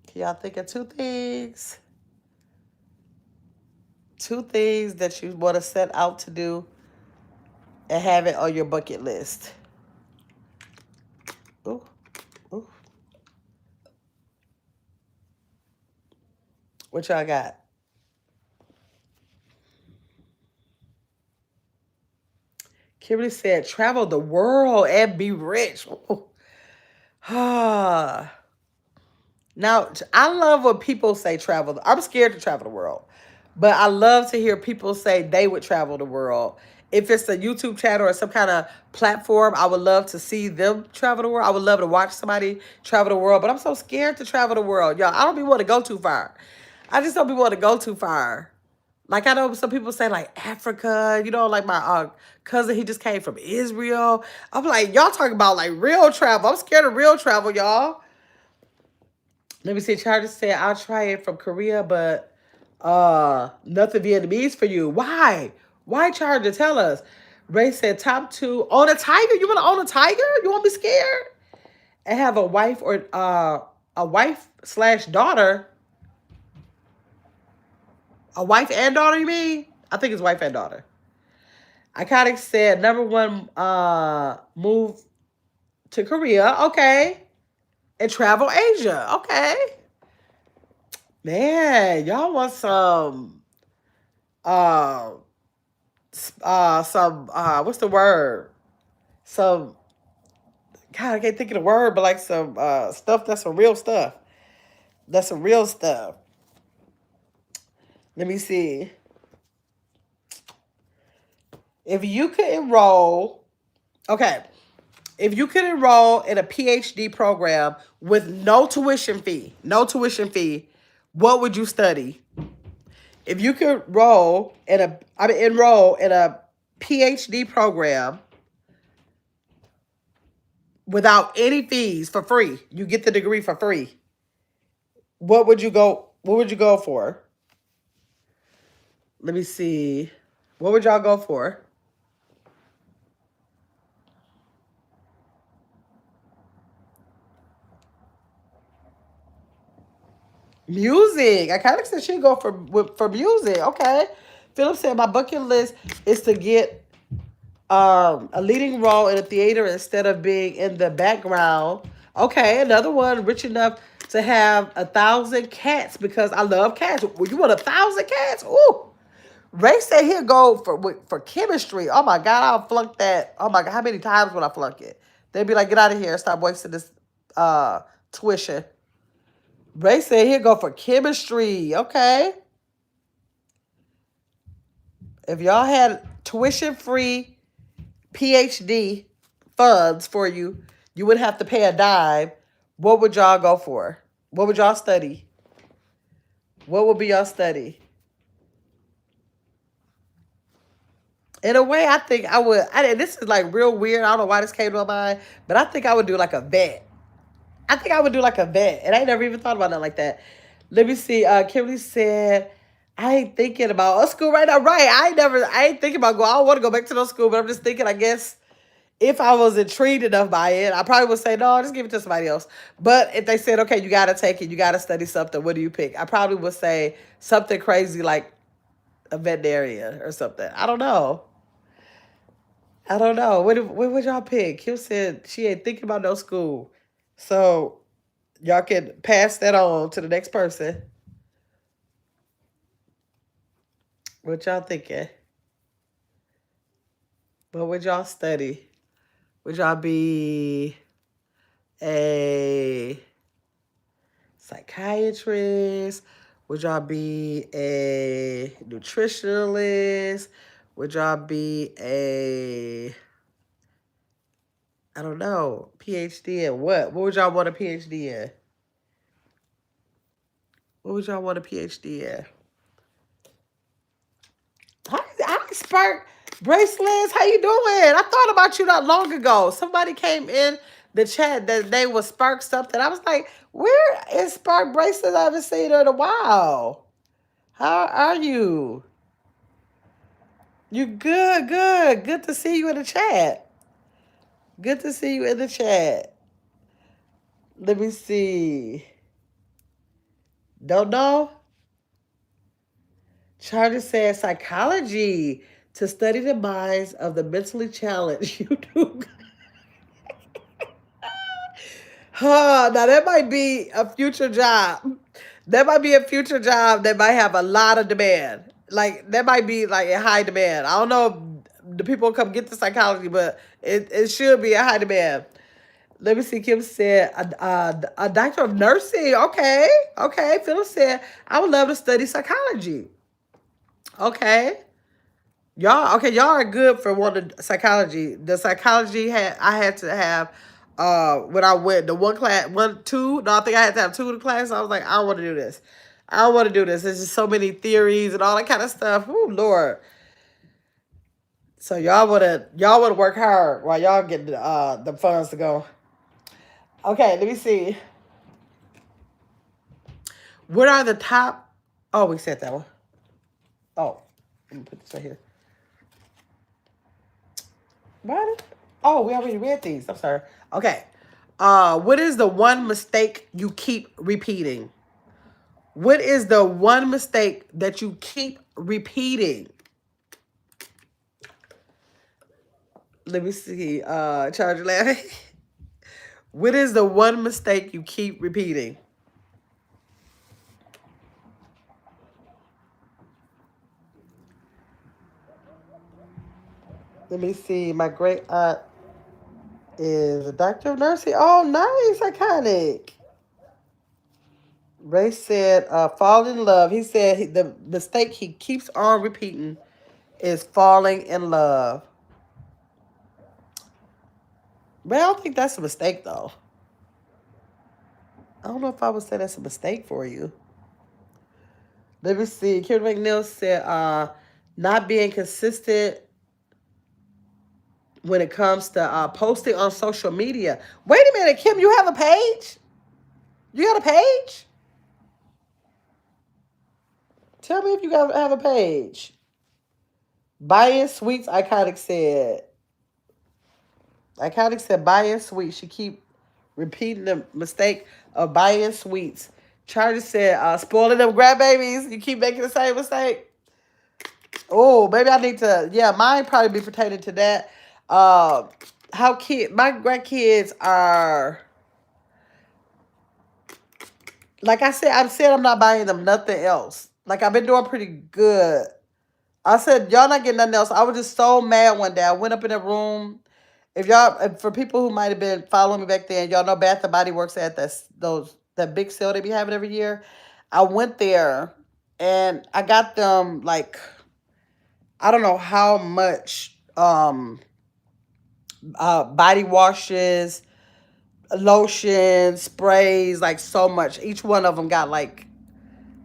Can y'all think of 2 things? 2 things that you want to set out to do and have it on your bucket list. Ooh, ooh. What y'all got? Kimberly said, travel the world and be rich. Now, I love when people say travel. I'm scared to travel the world. But I love to hear people say they would travel the world. If it's a YouTube channel or some kind of platform, I would love to see them travel the world. I would love to watch somebody travel the world. But I'm so scared to travel the world. Y'all, I don't be want to go too far. I just don't be want to go too far. Like, I know some people say, like, Africa. You know, like my cousin, he just came from Israel. I'm like, y'all talking about, like, real travel. I'm scared of real travel, y'all. Let me see. Charger said, I'll try it from Korea, but nothing Vietnamese for you. Why? Why, Charger? Tell us. Ray said top two. Own a tiger? You want to own a tiger? You won't be scared? And have a wife or a wife slash daughter. A wife and daughter, you mean? I think it's wife and daughter. Iconic said number one, move to Korea. Okay. And travel Asia. Okay. Man, y'all want uh some what's the word? Some God, I can't think of the word, but like some stuff that's some real stuff. That's some real stuff. Let me see. If you could enroll, okay, if you could enroll in a PhD program with no tuition fee, what would you study? If you could enroll in a PhD program without any fees for free, you get the degree for free. What would you go? What would you go for? Let me see. What would y'all go for? Music. I kind of said she'd go for music. Okay. Philip said my bucket list is to get a leading role in a theater instead of being in the background. Okay, another one, rich enough to have 1,000 cats because I love cats. Well, you want 1,000 cats? Ooh. Ray said he'll go for chemistry. Oh my God, I'll flunk that. Oh my God, how many times would I flunk it? They'd be like, get out of here, stop wasting this tuition. Ray said he'll go for chemistry. Okay. If y'all had tuition-free PhD funds for you, you wouldn't have to pay a dime. What would y'all go for? What would y'all study? What would be y'all study? In a way, I think I would. This is like real weird. I don't know why this came to my mind, but I think I would do like a vet. I think I would do like a vet, and I ain't never even thought about nothing like that. Let me see. Kimberly said, "I ain't thinking about school right now." Right? I ain't thinking about going. I don't want to go back to no school, but I'm just thinking. I guess if I was intrigued enough by it, I probably would say, no, just give it to somebody else. But if they said, okay, you got to take it, you got to study something, what do you pick? I probably would say something crazy like a veterinarian or something. I don't know. I don't know. What would y'all pick? Kim said she ain't thinking about no school. So y'all can pass that on to the next person. What y'all thinking? What would y'all study? Would y'all be a psychiatrist? Would y'all be a nutritionalist? Would y'all be I don't know, PhD in what? What would y'all want a PhD in? What would y'all want a PhD in? Hi, Spark Bracelets. How you doing? I thought about you not long ago. Somebody came in the chat that they was Spark something. I was like, where is Spark Bracelets? I haven't seen her in a while. How are you? You good, good. Good to see you in the chat. Good to see you in the chat. Let me see. Don't know? Charlie said psychology to study the minds of the mentally challenged. You do. Huh, now that might be a future job. That might be a future job that might have a lot of demand. Like that might be like a high demand. I don't know if the people come get the psychology, but it should be a high demand. Let me see. Kim said a doctor of nursing. Okay, okay. Philip said I would love to study psychology. Okay. Y'all, okay, y'all are good for one psychology. The psychology I had to have when I went the one class, one, two, no, I think I had to have two in the class. I was like, I don't want to do this. I don't want to do this. There's just so many theories and all that kind of stuff. Oh Lord. So y'all wanna work hard while y'all get the funds to go. Okay, let me see. What are the top oh we said that one. Oh, let me put this right here. What? Oh, we already read these. I'm sorry. Okay. What is the one mistake you keep repeating? What is the one mistake that you keep repeating? Let me see. Charger laughing. What is the one mistake you keep repeating? Let me see. My great aunt is a doctor of nursing. Oh, nice. Iconic. Ray said, fall in love. He said the mistake he keeps on repeating is falling in love. But I don't think that's a mistake, though. I don't know if I would say that's a mistake for you. Let me see. Karen McNeil said, not being consistent when it comes to posting on social media. Wait a minute, Kim, you have a page? You got a page? Tell me if you have a page. Buying sweets, Iconic said. Iconic said buying sweets. She keep repeating the mistake of buying sweets. Charlie said, spoiling them grandbabies. You keep making the same mistake. Oh, maybe I need to. Yeah, mine probably be pertaining to that. My grandkids are, like I said. I said I'm not buying them nothing else. Like I've been doing pretty good. I said y'all not getting nothing else. I was just so mad one day. I went up in the room. For people who might have been following me back then, y'all know Bath and Body Works at that big sale they be having every year. I went there and I got them like I don't know how much body washes, lotion, sprays, like so much. Each one of them got like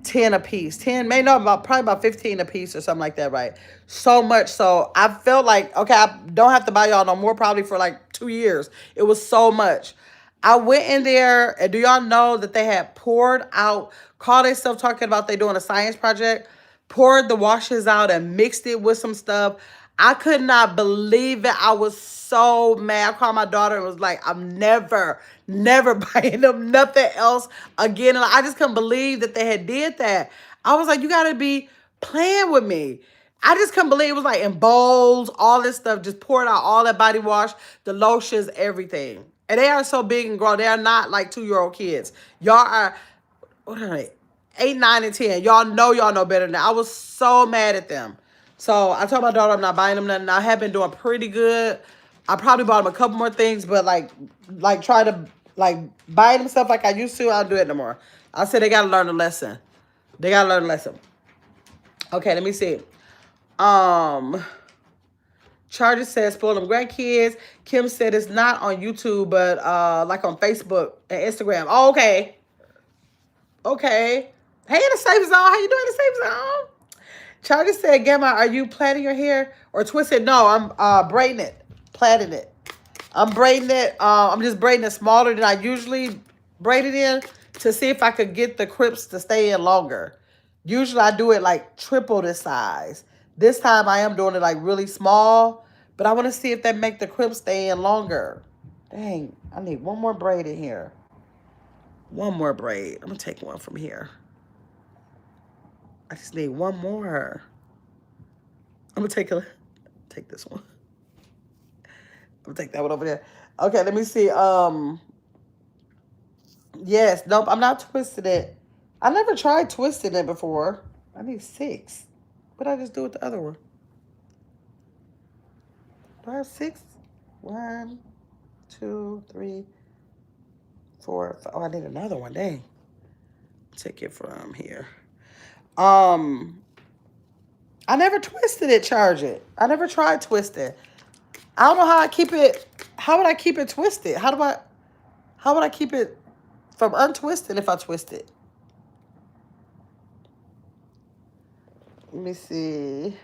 10 a piece. 10, maybe no, probably about 15 a piece or something like that, right? So much. So I felt like, okay, I don't have to buy y'all no more probably for like 2 years. It was so much. I went in there, and do y'all know that they had poured out, call themselves talking about they doing a science project, poured the washes out and mixed it with some stuff. I could not believe it. I was so mad. I called my daughter and was like, I'm never buying them nothing else again. And I just couldn't believe that they had did that. I was like, you got to be playing with me. I just couldn't believe it was like in bowls, all this stuff, just poured out all that body wash, the lotions, everything. And they are so big and grown. They are not like 2-year-old kids. Y'all are, what are they? 8, 9, and 10. Y'all know better than that. I was so mad at them. So I told my daughter I'm not buying them nothing. I have been doing pretty good. I probably bought them a couple more things, but like try to like buy them stuff like I used to. I'll do it no more. I said they gotta learn a lesson. They gotta learn a lesson. Okay, let me see. Charges says spoil them grandkids. Kim said it's not on YouTube, but like on Facebook and Instagram. Oh, okay. Okay. Hey, in the safe zone. How you doing in the safe zone? Charlie said, Gamma, are you plaiting your hair or twisted? No, I'm braiding it, plaiting it. I'm braiding it. I'm just braiding it smaller than I usually braid it in to see if I could get the crips to stay in longer. Usually I do it like triple this size. This time I am doing it like really small, but I want to see if that make the crips stay in longer. Dang, I need one more braid in here. One more braid. I'm going to take one from here. I just need one more. I'm going to take this one. I'm going to take that one over there. Okay, let me see. Yes, nope, I'm not twisting it. I never tried twisting it before. I need 6. What did I just do with the other one? Do I have 6? 1, 2, 3, 4, 5. Oh, I need another one. Dang. Take it from here. I never twisted it, charge it. I never tried twisting. I don't know how I keep it. How would I keep it twisted? How would I keep it from untwisting if I twist it? Let me see.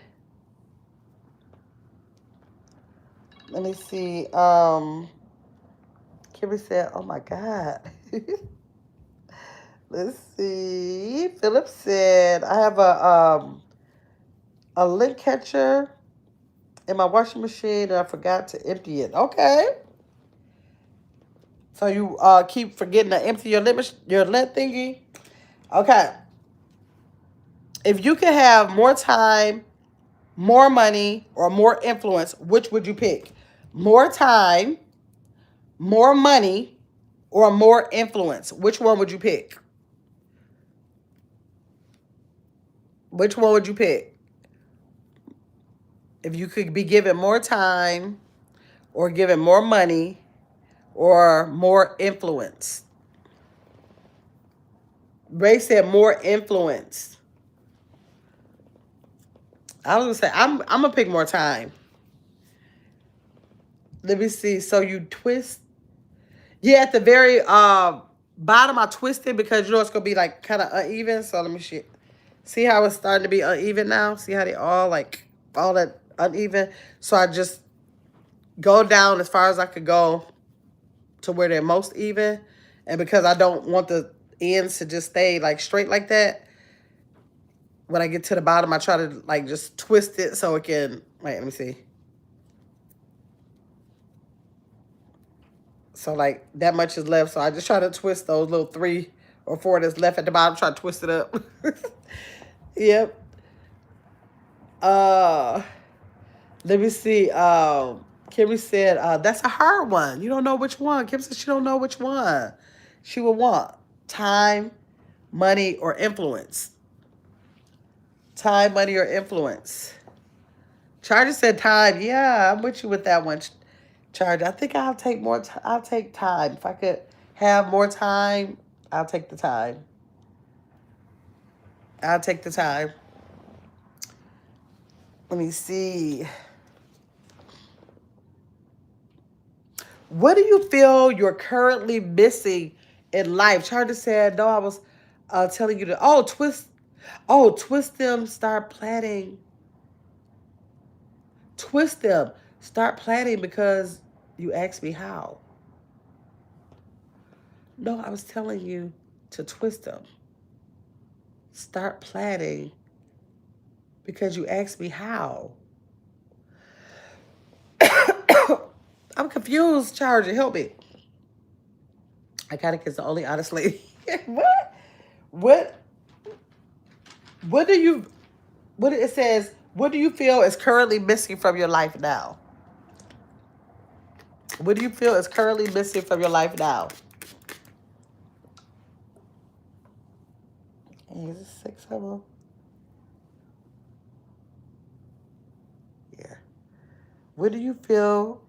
Let me see. Kimmy said, oh my God. Let's see. Philip said, I have a link catcher in my washing machine and I forgot to empty it. Okay. So you keep forgetting to empty your lid thingy. Okay. If you could have more time, more money, or more influence, which would you pick? More time, more money, or more influence? Which one would you pick? Which one would you pick? If you could be given more time, or given more money, or more influence? Ray said more influence. I was gonna say I'm gonna pick more time. Let me see. So you twist. Yeah, at the very bottom I twisted because you know it's gonna be like kind of uneven. So let me see how it's starting to be uneven now. See how they all like all that uneven. So I just go down as far as I could go to where they're most even. And because I don't want the ends to just stay like straight like that, when I get to the bottom, I try to like just twist it so it can, wait, let me see. So like that much is left. So I just try to twist those little 3 or 4 that's left at the bottom, try to twist it up. Yep. Uh, Let me see. Kimmy said, that's a hard one. You don't know which one. Kim said she don't know which one she would want. Time, money, or influence. Time, money, or influence. Charger said time. Yeah, I'm with you with that one, Charger. I think I'll take more. I'll take time. If I could have more time, I'll take the time. I'll take the time. Let me see. What do you feel you're currently missing in life? Charger said, no, I was telling you to, twist them, start planning. Twist them, start planning because you asked me how. No, I was telling you to twist them. Start planning because you asked me how. I'm confused, Charger. Help me. I kind of is the only honest lady. What? What do you? What it says? What do you feel is currently missing from your life now? What do you feel is currently missing from your life now? Is it 6 of them? Yeah. What do you feel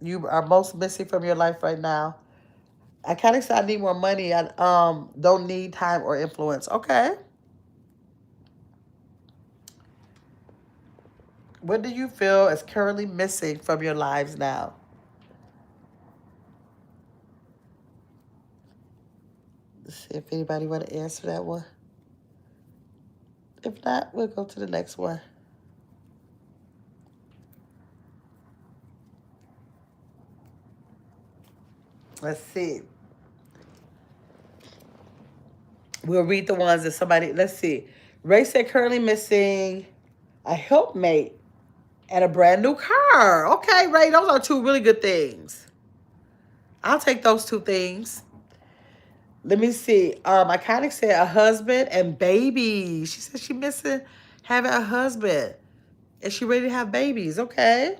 you are most missing from your life right now? I kind of said I need more money. I don't need time or influence. Okay. What do you feel is currently missing from your lives now? Let's see if anybody want to answer that one. If not, we'll go to the next one. Let's see. We'll read the ones that somebody, let's see. Ray said currently missing a helpmate and a brand new car. Okay, Ray, those are 2 really good things. I'll take those 2 things. Let me see. Iconic said a husband and baby. She said she missing having a husband. And she ready to have babies. Okay.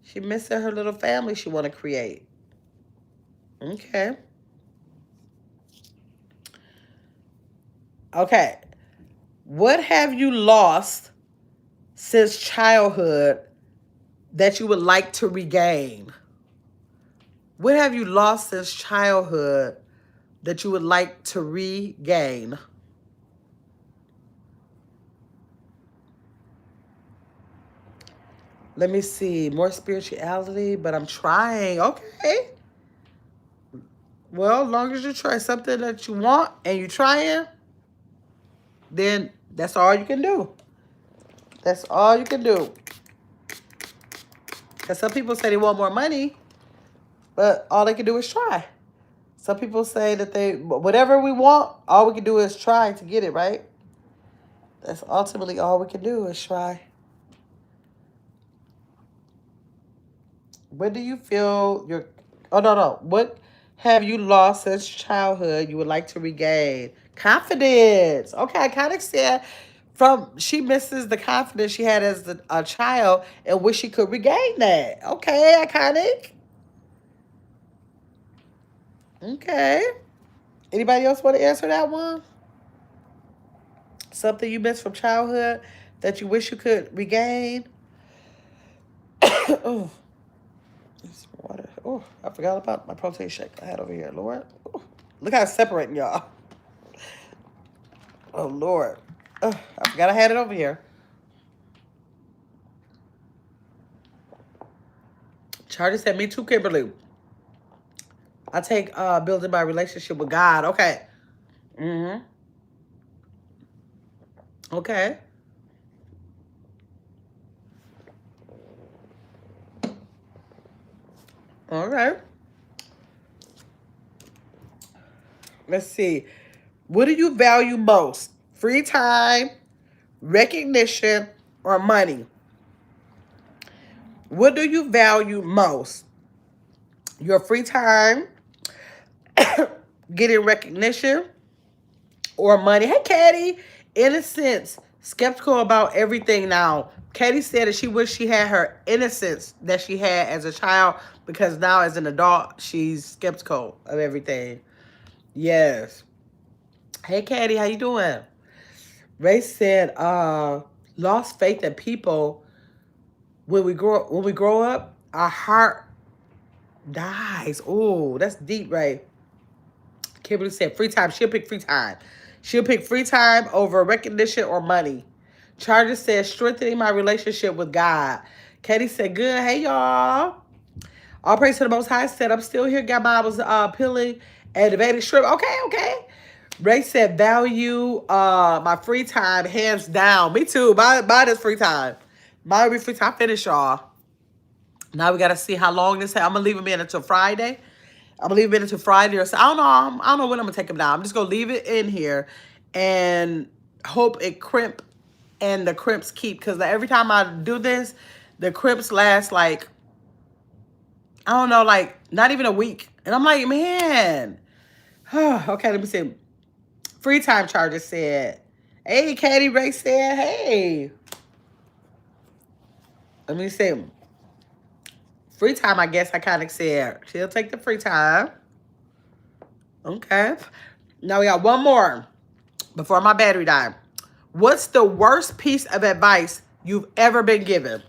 She missing her little family she want to create. Okay. Okay. What have you lost since childhood that you would like to regain? What have you lost since childhood that you would like to regain? Let me see. More spirituality, but I'm trying. Okay. Well, as long as you try something that you want and you're trying, then that's all you can do. That's all you can do. Because some people say they want more money, but all they can do is try. Some people say that whatever we want, all we can do is try to get it, right? That's ultimately all we can do is try. When do you feel your... Oh, no, no. What have you lost since childhood you would like to regain? Confidence. Okay, I kind of said she misses the confidence she had as a child and wish she could regain that. Okay, iconic. Okay. Anybody else want to answer that one? Something you missed from childhood that you wish you could regain? Oh, some water. Oh, I forgot about my protein shake I had over here, Lord. Oh, look how it's separating, y'all. Oh, Lord. Oh, I forgot I had it over here. Charlie said, me too, Kimberly. I take building my relationship with God. Okay. Mm-hmm. Okay. All right. Let's see. What do you value most? Free time, recognition, or money? What do you value most? Your free time, getting recognition, or money? Hey, Katie. Innocence. Skeptical about everything now. Katie said that she wished she had her innocence that she had as a child because now as an adult, she's skeptical of everything. Yes. Hey, Katie. How you doing? Ray said, lost faith in people. When we grow up, our heart dies. Oh, that's deep, Ray. Kimberly said free time. She'll pick free time. She'll pick free time over recognition or money. Charger said strengthening my relationship with God. Katie said good. Hey, y'all. All praise to the Most High said I'm still here. Got my, I was peeling and debating shrimp. Okay, okay. Ray said value my free time hands down. Me too. Mine is free time. Mine will be free time. Finish, y'all. Now we got to see how long this. I'm gonna leave him in until Friday. I'm gonna leave it until Friday or so. I don't know. I don't know when I'm gonna take them down. I'm just gonna leave it in here and hope it crimp and the crimps keep. Because every time I do this, the crimps last like, I don't know, like not even a week. And I'm like, man. Okay, let me see. Free time charger said, hey, Katie Ray said, hey. Let me see. Free time, I guess I kind of said. She'll take the free time. Okay. Now we got one more before my battery died. What's the worst piece of advice you've ever been given?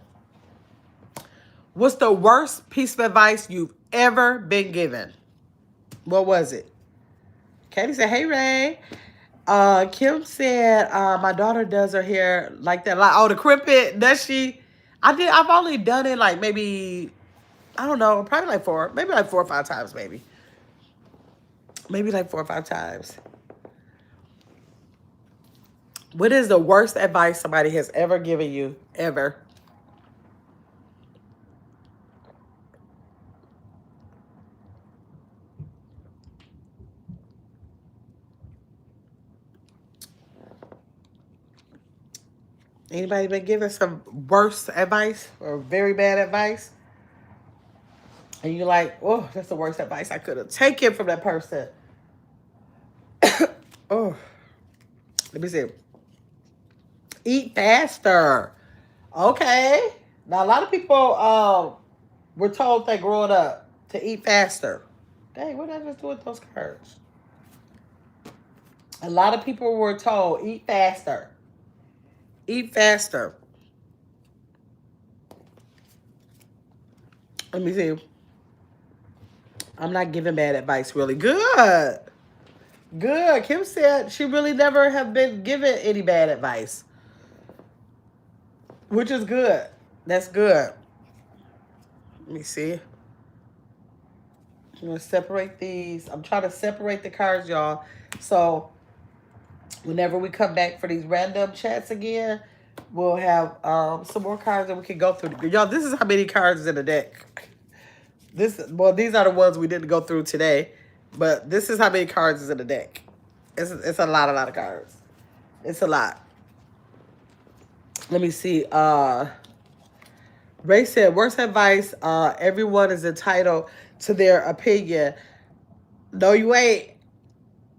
What's the worst piece of advice you've ever been given? What was it? Katie said, hey, Ray. Kim said, my daughter does her hair like that. Like, oh, the crimp it. Does she? I've only done it like maybe, I don't know, probably like maybe like 4 or 5 times, maybe. Maybe like 4 or 5 times. What is the worst advice somebody has ever given you? Ever? Anybody been given some worst advice or very bad advice? And you're like, oh, that's the worst advice I could have taken from that person. Oh, let me see. Eat faster. Okay. Now, a lot of people were told that growing up to eat faster. Dang, what did I just do with those cards? A lot of people were told, eat faster. Eat faster. Let me see. I'm not giving bad advice, really. Good. Good. Kim said she really never have been given any bad advice. Which is good. That's good. Let me see. I'm going to separate these. I'm trying to separate the cards, y'all. So, whenever we come back for these random chats again, we'll have some more cards that we can go through. Y'all, this is how many cards is in the deck. These are the ones we didn't go through today. But this is how many cards is in the deck. It's a lot of cards. It's a lot. Let me see. Ray said, worst advice, everyone is entitled to their opinion. No, you ain't.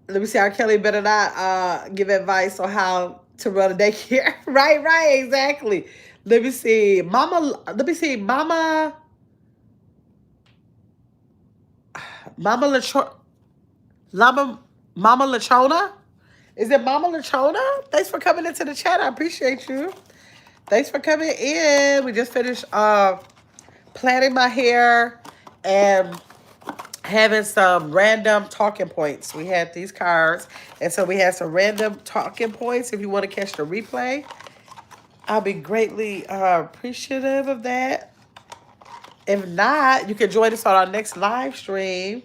Let me see. R. Kelly better not give advice on how to run a daycare. Right, exactly. Let me see. Mama Latrona. Mama, Mama Lachona? Is it Mama Lachona? Thanks for coming into the chat. I appreciate you. Thanks for coming in. We just finished plaiting my hair and having some random talking points. We had these cards, and so we had some random talking points. If you want to catch the replay, I'll be greatly appreciative of that. If not, you can join us on our next live stream.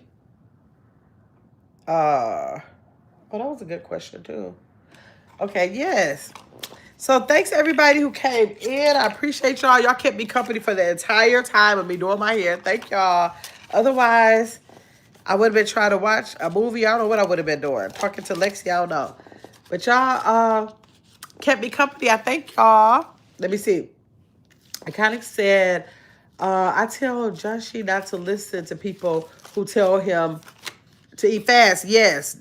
Oh, that was a good question too. Okay, yes. So thanks everybody who came in. I appreciate y'all. Y'all kept me company for the entire time of me doing my hair. Thank y'all. Otherwise, I would have been trying to watch a movie. I don't know what I would have been doing. Talking to Lexi, I don't know. But y'all kept me company. I thank y'all. Let me see. I kind of said, I tell Joshi not to listen to people who tell him to eat fast. Yes.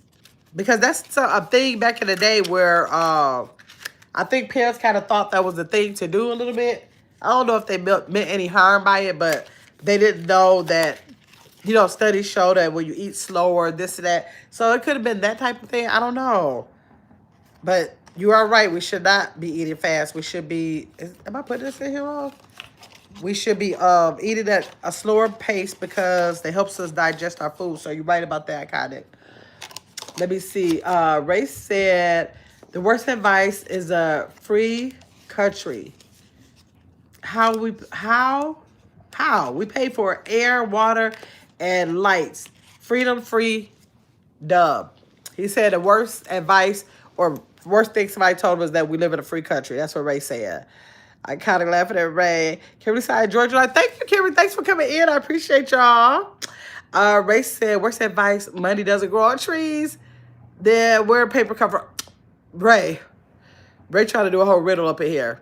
Because that's a thing back in the day where I think parents kind of thought that was the thing to do a little bit. I don't know if they meant any harm by it, but they didn't know that, you know, studies show that when you eat slower, this and that. So it could have been that type of thing. I don't know. But you are right. We should not be eating fast. We should be, am I putting this in here wrong? We should be eating at a slower pace because it helps us digest our food. So you're right about that, kind of. Let me see. Ray said, the worst advice is a free country. How we pay for air, water, and lights. Freedom free dub. He said the worst advice or worst thing somebody told him was that we live in a free country. That's what Ray said. I kind of laughing at Ray. Kimberly said, Georgia, like, thank you, Kimberly. Thanks for coming in. I appreciate y'all. Ray said, worst advice, money doesn't grow on trees. Then where paper cover. Ray trying to do a whole riddle up in here.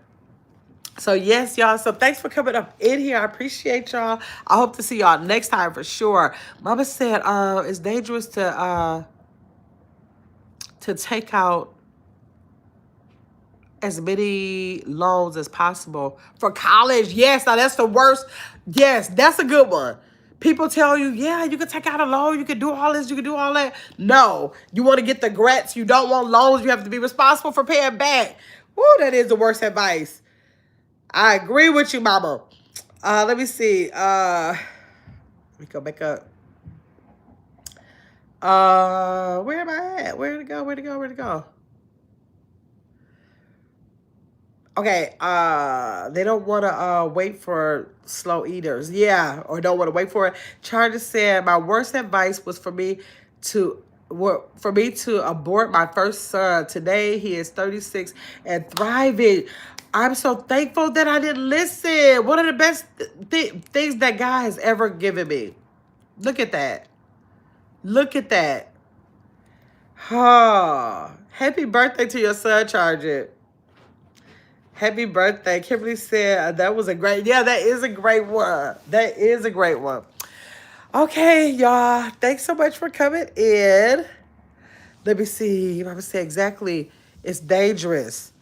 So yes, y'all. So thanks for coming up in here. I appreciate y'all. I hope to see y'all next time for sure. Mama said it's dangerous to take out as many loans as possible for college. Yes, now that's the worst. Yes, that's a good one. People tell you, yeah, you can take out a loan, you can do all this, you can do all that. No, you want to get the grants. You don't want loans. You have to be responsible for paying back. Woo, that is the worst advice. I agree with you, mama. Let me see. Let me go back up. Where am I at? Where'd it go? Okay, they don't want to wait for slow eaters. Yeah, or don't want to wait for it. Charles said, my worst advice was for me to abort my first son. Today, he is 36 and thriving. I'm so thankful that I didn't listen. One of the best things that God has ever given me. Look at that. Look at that. Oh, happy birthday to your son, Charger. Happy birthday. Kimberly said that was a great, yeah, that is a great one. That is a great one. Okay, y'all. Thanks so much for coming in. Let me see. Let me say exactly. It's dangerous.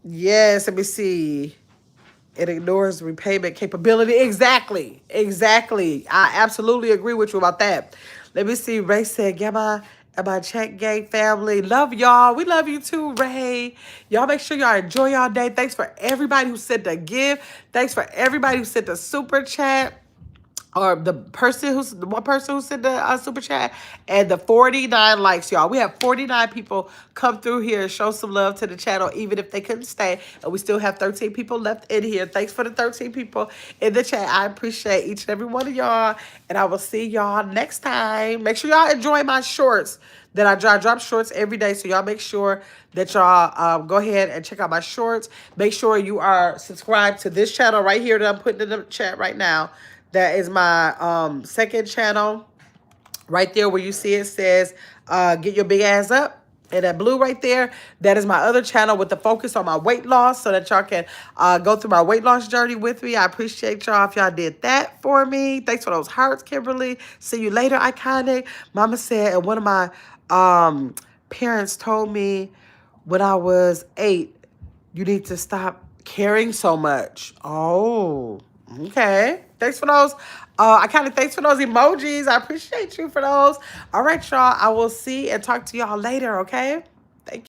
Yes, let me see. It ignores repayment capability. Exactly. I absolutely agree with you about that. Let me see. Ray said, Gamma and my chat gang family. Love y'all. We love you too, Ray. Y'all make sure y'all enjoy y'all day. Thanks for everybody who sent a gift. Thanks for everybody who sent a super chat. Or the one person who sent the super chat, and the 49 likes, y'all. We have 49 people come through here and show some love to the channel, even if they couldn't stay. And we still have 13 people left in here. Thanks for the 13 people in the chat. I appreciate each and every one of y'all. And I will see y'all next time. Make sure y'all enjoy my shorts that I drop shorts every day. So y'all make sure that y'all go ahead and check out my shorts. Make sure you are subscribed to this channel right here that I'm putting in the chat right now. That is my second channel. Right there where you see it says, get your big ass up. And that blue right there, that is my other channel with the focus on my weight loss so that y'all can go through my weight loss journey with me. I appreciate y'all if y'all did that for me. Thanks for those hearts, Kimberly. See you later, Iconic. Mama said, and one of my parents told me when I was 8, you need to stop caring so much. Oh, okay. Thanks for those. Thanks for those emojis. I appreciate you for those. All right, y'all. I will see and talk to y'all later, okay?